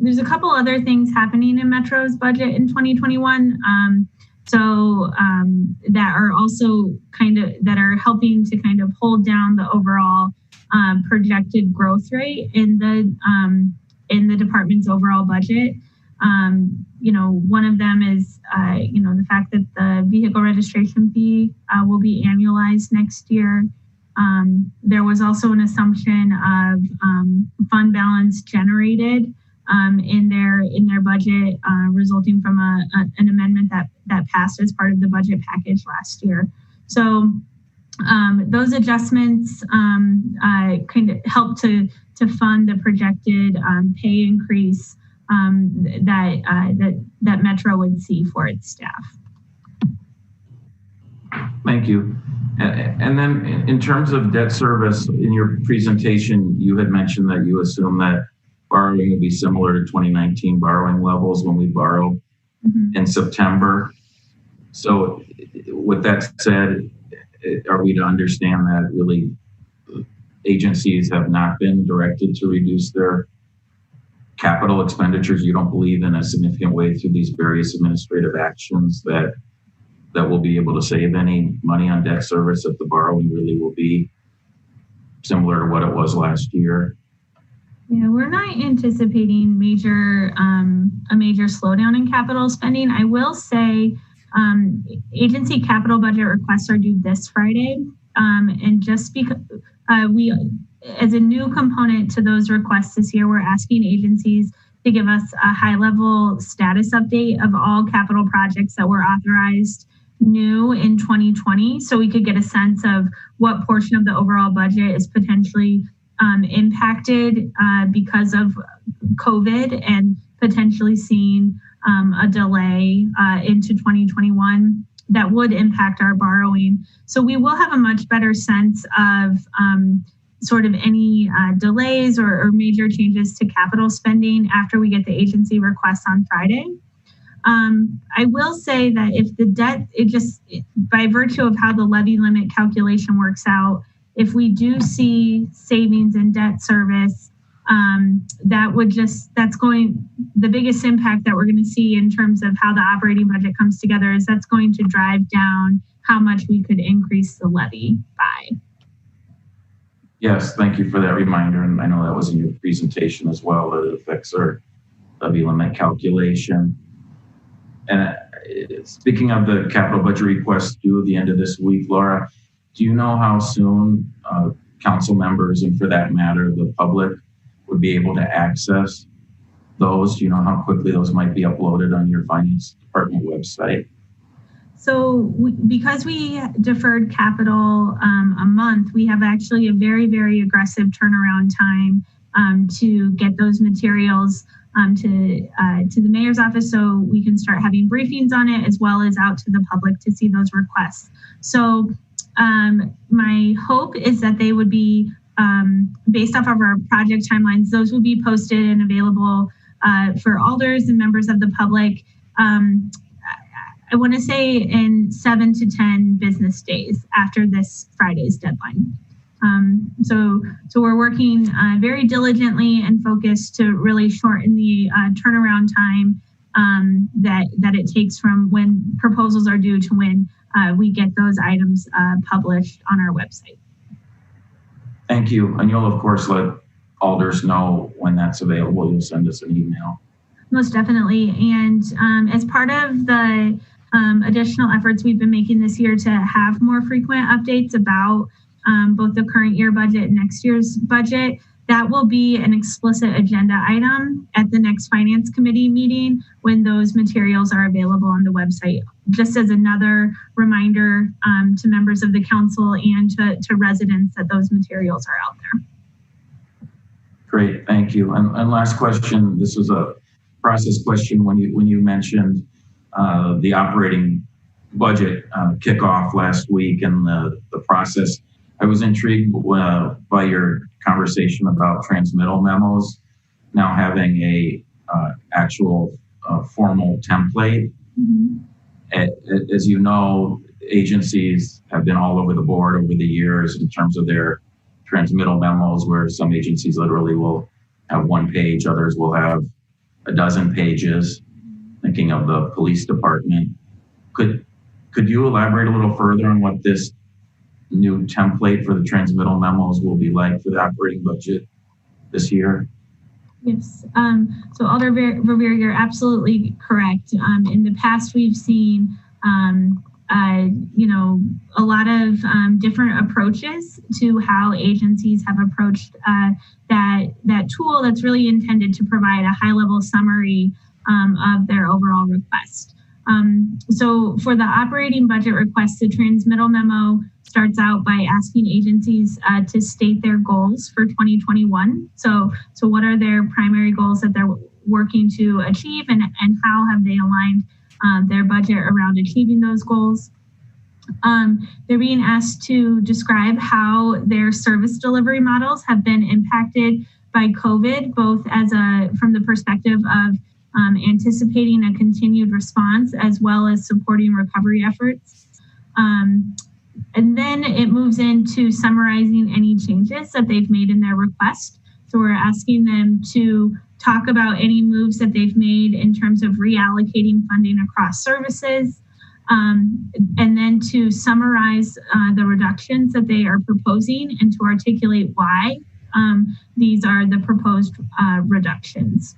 There's a couple other things happening in Metro's budget in 2021. That are also that are helping to kind of hold down the overall projected growth rate in the department's overall budget. One of them is, the fact that the vehicle registration fee will be annualized next year. There was also an assumption of fund balance generated in their budget, resulting from an amendment that passed as part of the budget package last year. So those adjustments kind of help to fund the projected pay increase that Metro would see for its staff. Thank you. And then in terms of debt service, in your presentation, you had mentioned that you assume that borrowing will be similar to 2019 borrowing levels when we borrow in September. So with that said, are we to understand that really agencies have not been directed to reduce their capital expenditures? You don't believe in a significant way through these various administrative actions that will be able to save any money on debt service, that the borrowing really will be similar to what it was last year? Yeah, we're not anticipating a major slowdown in capital spending. I will say agency capital budget requests are due this Friday. And just because we, as a new component to those requests this year, we're asking agencies to give us a high-level status update of all capital projects that were authorized new in 2020, so we could get a sense of what portion of the overall budget is potentially impacted because of COVID and potentially seeing a delay into 2021 that would impact our borrowing. So we will have a much better sense of sort of any delays or major changes to capital spending after we get the agency requests on Friday. I will say that if the debt, by virtue of how the levy limit calculation works out, if we do see savings in debt service, the biggest impact that we're going to see in terms of how the operating budget comes together is that's going to drive down how much we could increase the levy by. Yes, thank you for that reminder. And I know that was in your presentation as well, that it affects our levy limit calculation. And speaking of the capital budget request due at the end of this week, Laura, do you know how soon council members, and for that matter, the public, would be able to access those? Do you know how quickly those might be uploaded on your finance department website? So because we deferred capital a month, we have actually a very, very aggressive turnaround time to get those materials to the mayor's office so we can start having briefings on it, as well as out to the public to see those requests. So my hope is that they would be, based off of our project timelines, those will be posted and available for alders and members of the public I want to say in 7 to 10 business days after this Friday's deadline. So we're working very diligently and focused to really shorten the turnaround time that it takes from when proposals are due to when we get those items published on our website. Thank you. And you'll, of course, let alders know when that's available. You'll send us an email. Most definitely. And as part of the additional efforts we've been making this year to have more frequent updates about both the current year budget and next year's budget, that will be an explicit agenda item at the next Finance Committee meeting when those materials are available on the website, just as another reminder to members of the council and to residents that those materials are out there. Great, thank you. And last question, this was a process question when you mentioned the operating budget kickoff last week and the process. I was intrigued by your conversation about transmittal memos now having a actual formal template. Mm-hmm. As you know, agencies have been all over the board over the years in terms of their transmittal memos, where some agencies literally will have one page, others will have a dozen pages. Thinking of the police department, could you elaborate a little further on what this new template for the transmittal memos will be like for the operating budget this year? Yes. So Alder Revere, you're absolutely correct. In the past, we've seen a lot of different approaches to how agencies have approached that tool that's really intended to provide a high-level summary of their overall request. So for the operating budget request, the transmittal memo starts out by asking agencies to state their goals for 2021. So what are their primary goals that they're working to achieve, and how have they aligned their budget around achieving those goals? They're being asked to describe how their service delivery models have been impacted by COVID, both from the perspective of anticipating a continued response as well as supporting recovery efforts. And then it moves into summarizing any changes that they've made in their request. So we're asking them to talk about any moves that they've made in terms of reallocating funding across services, and then to summarize the reductions that they are proposing and to articulate why these are the proposed reductions.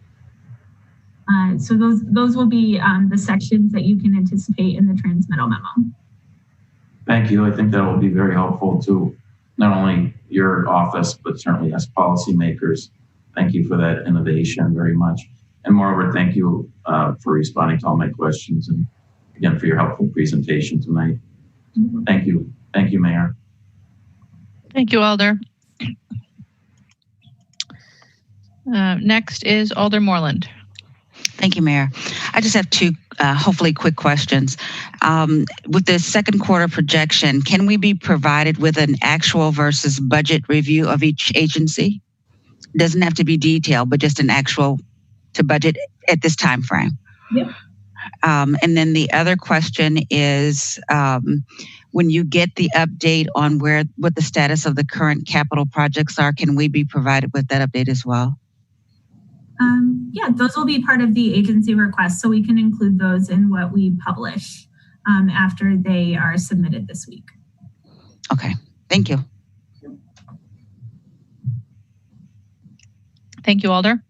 So those will be the sections that you can anticipate in the transmittal memo. Thank you. I think that will be very helpful to not only your office, but certainly us policymakers. Thank you for that innovation very much. And moreover, thank you for responding to all my questions, and again, for your helpful presentation tonight. Mm-hmm. Thank you. Thank you, Mayor. Thank you, Alder. Next is Alder Moreland. Thank you, Mayor. I just have two, hopefully quick questions. With the second quarter projection, can we be provided with an actual versus budget review of each agency? It doesn't have to be detailed, but just an actual to budget at this time frame. Yep. And then the other question is, when you get the update on what the status of the current capital projects are, can we be provided with that update as well? Yeah, those will be part of the agency request, so we can include those in what we publish after they are submitted this week. Okay, thank you. Thank you, Alder.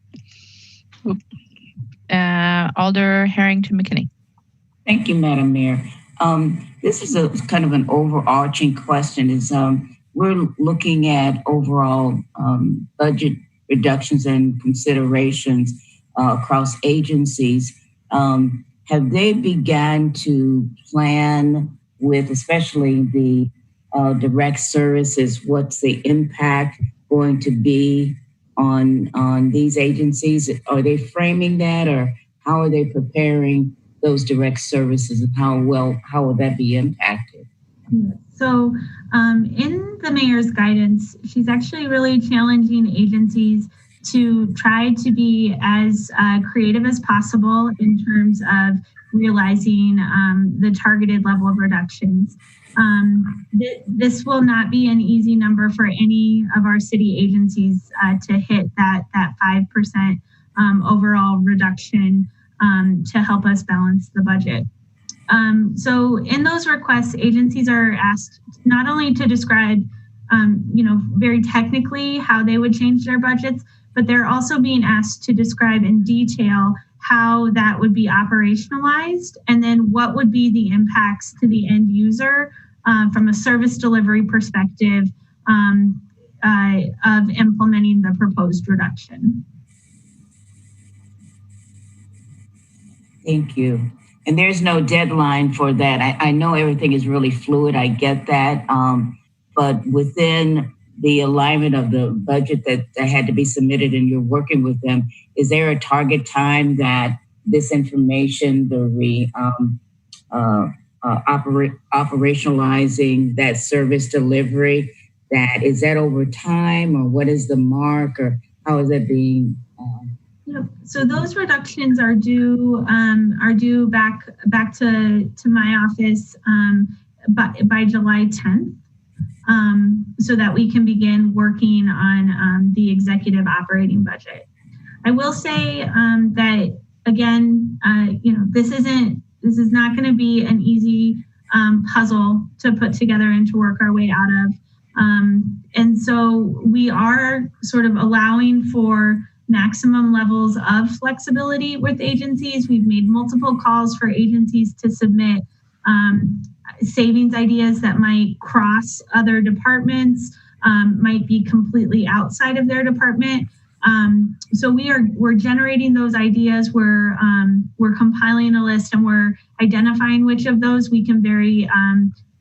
Alder Harrington McKinney. Thank you, Madam Mayor. This is a kind of an overarching question. We're looking at overall budget reductions and considerations across agencies. Have they begun to plan with, especially the direct services, what's the impact going to be on these agencies? Are they framing that, or how are they preparing those direct services, and how will that be impacted? So in the mayor's guidance, she's actually really challenging agencies to try to be as creative as possible in terms of realizing the targeted level of reductions. This will not be an easy number for any of our city agencies to hit that 5% overall reduction to help us balance the budget. So in those requests, agencies are asked not only to describe, very technically how they would change their budgets, but they're also being asked to describe in detail how that would be operationalized, and then what would be the impacts to the end user from a service delivery perspective of implementing the proposed reduction. Thank you. And there's no deadline for that. I know everything is really fluid. I get that. But within the alignment of the budget that had to be submitted and you're working with them, is there a target time that this information, operationalizing that service delivery, is that over time, or what is the mark, or how is that being? So those reductions are due back to my office by July 10th, so that we can begin working on the executive operating budget. I will say that again, this is not going to be an easy puzzle to put together and to work our way out of, and so we are sort of allowing for maximum levels of flexibility with agencies. We've made multiple calls for agencies to submit savings ideas that might cross other departments, might be completely outside of their department. So we're generating those ideas. We're compiling a list, and we're identifying which of those we can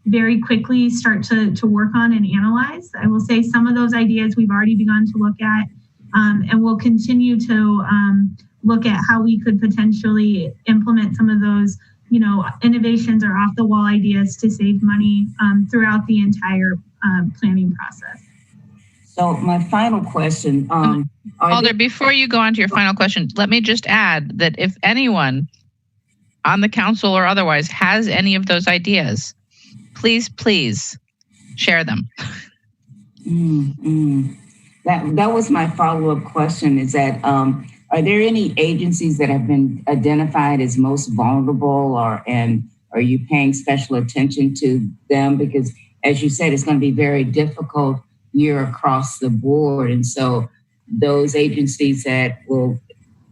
very quickly start to work on and analyze. I will say some of those ideas we've already begun to look at. And we'll continue to look at how we could potentially implement some of those, innovations or off-the-wall ideas to save money throughout the entire planning process. So my final question, Alder, before you go on to your final question, let me just add that if anyone on the council or otherwise has any of those ideas, please share them. That was my follow-up question, is that are there any agencies that have been identified as most vulnerable, and are you paying special attention to them? Because as you said, it's going to be very difficult year across the board. And so those agencies that will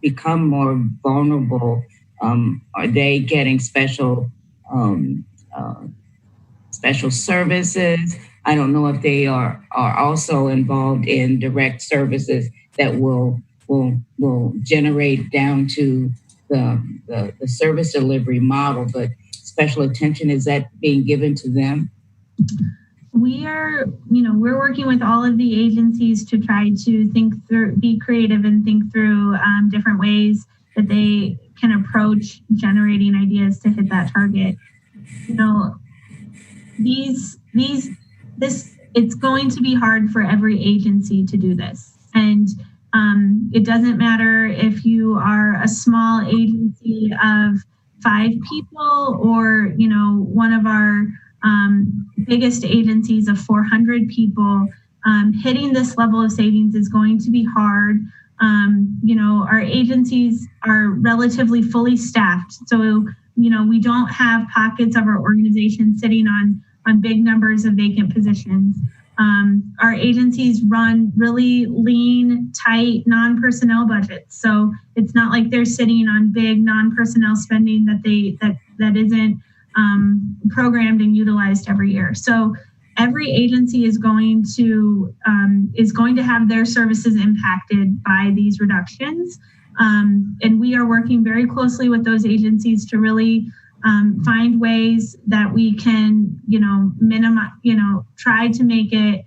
become more vulnerable, are they getting special services? I don't know if they are also involved in direct services that will generate down to the service delivery model, but special attention, is that being given to them? We're working with all of the agencies to try to think through, be creative and think through different ways that they can approach generating ideas to hit that target. It's going to be hard for every agency to do this. And it doesn't matter if you are a small agency of 5 people or, one of our biggest agencies of 400 people. Hitting this level of savings is going to be hard. Our agencies are relatively fully staffed. So, we don't have pockets of our organization sitting on big numbers of vacant positions. Our agencies run really lean, tight, non-personnel budgets. So it's not like they're sitting on big non-personnel spending that isn't programmed and utilized every year. So every agency is going to have their services impacted by these reductions. And we are working very closely with those agencies to really find ways that we can, minimize, try to make it,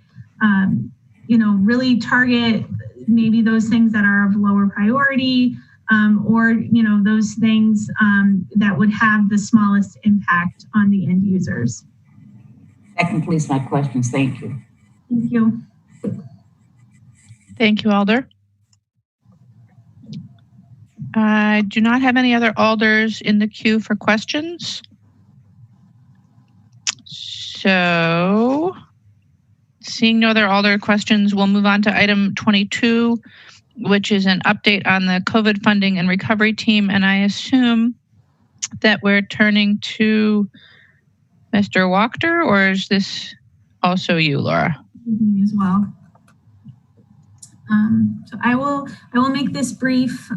really target maybe those things that are of lower priority, or, those things that would have the smallest impact on the end users. That completes my questions. Thank you. Thank you. Thank you, Alder. I do not have any other alders in the queue for questions. So, seeing no other alder questions, we'll move on to item 22, which is an update on the COVID funding and recovery team. And I assume that we're turning to Mr. Wachter, or is this also you, Laura? Me as well. So I will make this brief.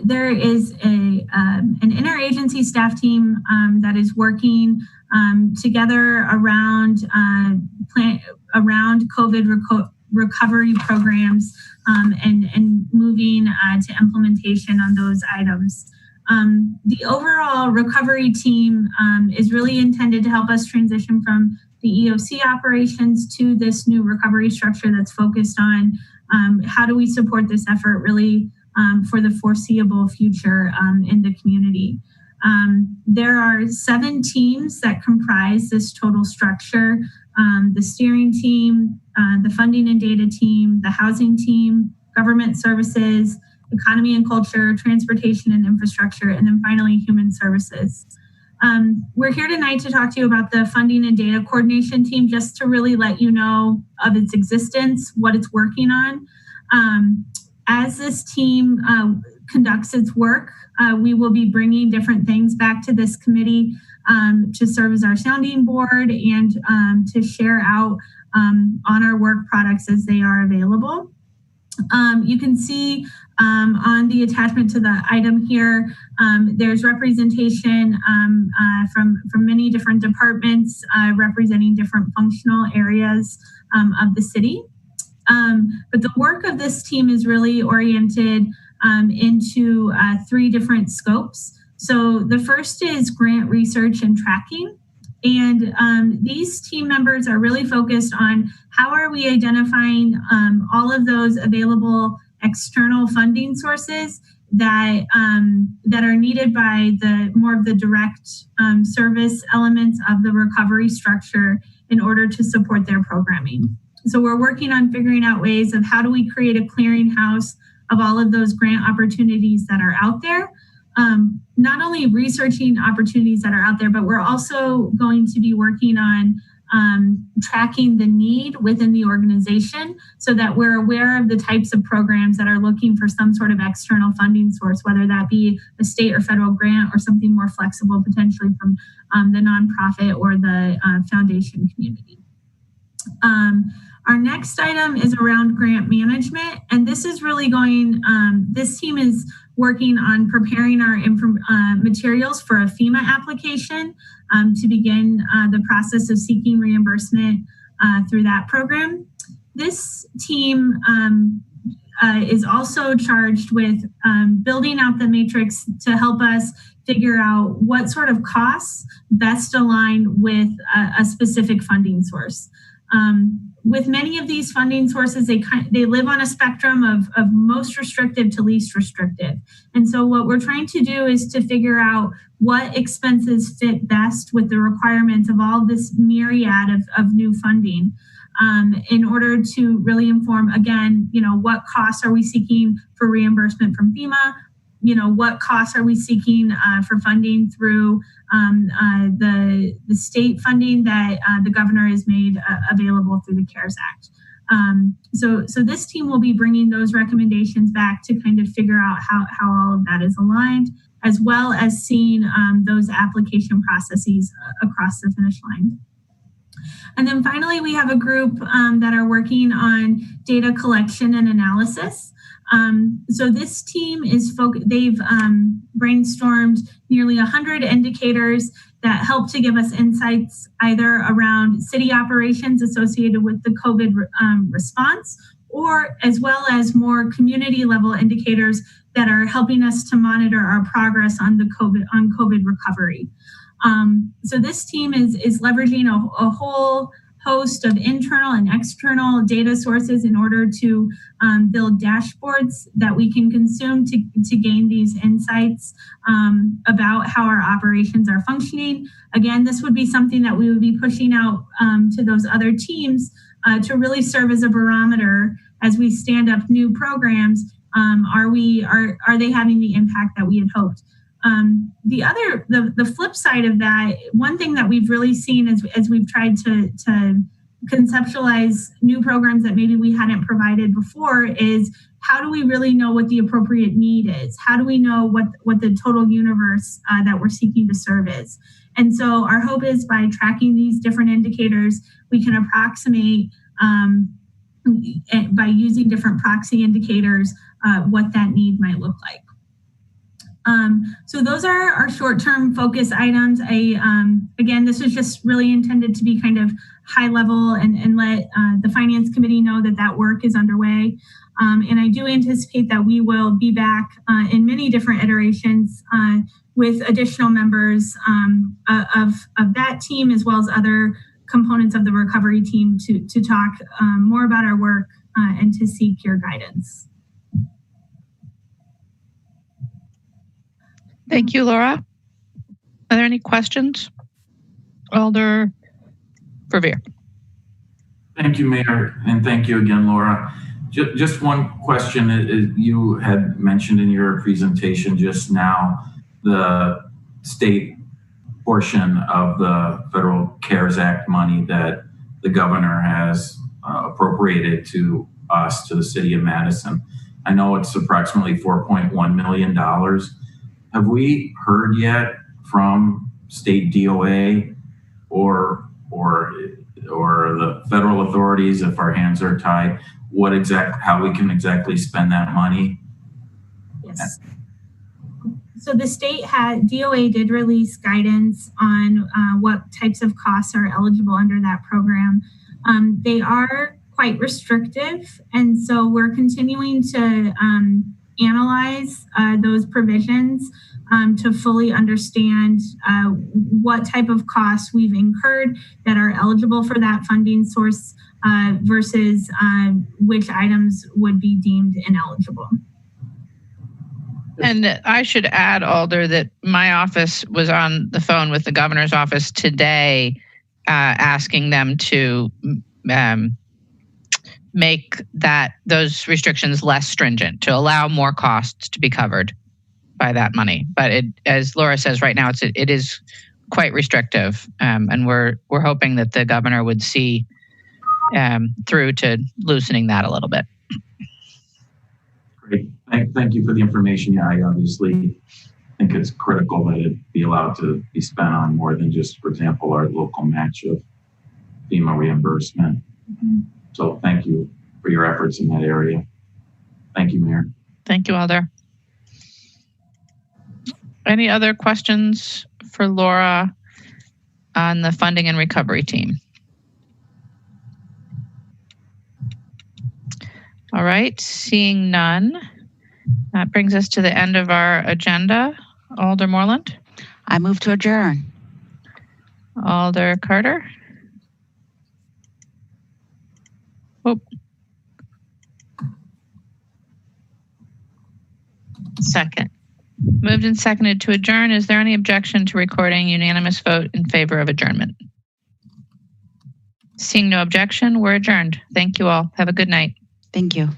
There is an interagency staff team that is working together around COVID recovery programs and moving to implementation on those items. The overall recovery team is really intended to help us transition from the EOC operations to this new recovery structure that's focused on how do we support this effort really for the foreseeable future in the community. There are 7 teams that comprise this total structure: the steering team, the funding and data team, the housing team, government services, economy and culture, transportation and infrastructure, and then finally human services. We're here tonight to talk to you about the funding and data coordination team, just to really let you know of its existence, what it's working on. As this team conducts its work, we will be bringing different things back to this committee to serve as our sounding board and to share out on our work products as they are available. You can see on the attachment to the item here, there's representation from many different departments representing different functional areas of the city. But the work of this team is really oriented into 3 different scopes. So the first is grant research and tracking. And these team members are really focused on how are we identifying all of those available external funding sources that are needed by the more of the direct service elements of the recovery structure in order to support their programming. So we're working on figuring out ways of how do we create a clearinghouse of all of those grant opportunities that are out there. Not only researching opportunities that are out there, but we're also going to be working on tracking the need within the organization so that we're aware of the types of programs that are looking for some sort of external funding source, whether that be a state or federal grant or something more flexible, potentially from the nonprofit or the foundation community. Our next item is around grant management, and this is really going, this team is working on preparing our materials for a FEMA application to begin the process of seeking reimbursement through that program. This team is also charged with building out the matrix to help us figure out what sort of costs best align with a specific funding source. With many of these funding sources, they live on a spectrum of most restrictive to least restrictive. And so what we're trying to do is to figure out what expenses fit best with the requirements of all this myriad of new funding in order to really inform, again, what costs are we seeking for reimbursement from FEMA? What costs are we seeking for funding through the state funding that the governor has made available through the CARES Act. So this team will be bringing those recommendations back to kind of figure out how all of that is aligned, as well as seeing those application processes across the finish line. And then finally, we have a group that are working on data collection and analysis. So this team they've brainstormed nearly 100 indicators that help to give us insights either around city operations associated with the COVID response, or as well as more community level indicators that are helping us to monitor our progress on COVID recovery. So this team is leveraging a whole host of internal and external data sources in order to build dashboards that we can consume to gain these insights about how our operations are functioning. Again, this would be something that we would be pushing out to those other teams to really serve as a barometer as we stand up new programs. Are they having the impact that we had hoped? The flip side of that, one thing that we've really seen as we've tried to conceptualize new programs that maybe we hadn't provided before is how do we really know what the appropriate need is? How do we know what the total universe that we're seeking to serve is? And so our hope is by tracking these different indicators, we can approximate by using different proxy indicators what that need might look like. So those are our short-term focus items. Again, this was just really intended to be kind of high level and let the Finance Committee know that work is underway. And I do anticipate that we will be back in many different iterations with additional members of that team as well as other components of the recovery team to talk more about our work and to seek your guidance. Thank you, Laura. Are there any questions? Alder Verveer. Thank you, Mayor, and thank you again, Laura. Just one question. You had mentioned in your presentation just now the state portion of the Federal CARES Act money that the governor has appropriated to us, to the city of Madison. I know it's approximately $4.1 million. Have we heard yet from state DOA or the federal authorities, if our hands are tied, how we can exactly spend that money? Yes. So the state DOA did release guidance on what types of costs are eligible under that program. They are quite restrictive, and so we're continuing to analyze those provisions to fully understand what type of costs we've incurred that are eligible for that funding source versus which items would be deemed ineligible. And I should add, Alder, that my office was on the phone with the governor's office today asking them to make those restrictions less stringent, to allow more costs to be covered by that money. But as Laura says, right now it is quite restrictive, and we're hoping that the governor would see through to loosening that a little bit. Great, thank you for the information. Yeah, I obviously think it's critical that it be allowed to be spent on more than just, for example, our local match of FEMA reimbursement. Mm-hmm. So thank you for your efforts in that area. Thank you, Mayor. Thank you, Alder. Any other questions for Laura on the funding and recovery team? All right, seeing none, that brings us to the end of our agenda. Alder Moreland? I move to adjourn. Alder Carter? Oh. Second. Moved and seconded to adjourn. Is there any objection to recording unanimous vote in favor of adjournment? Seeing no objection, we're adjourned. Thank you all. Have a good night. Thank you.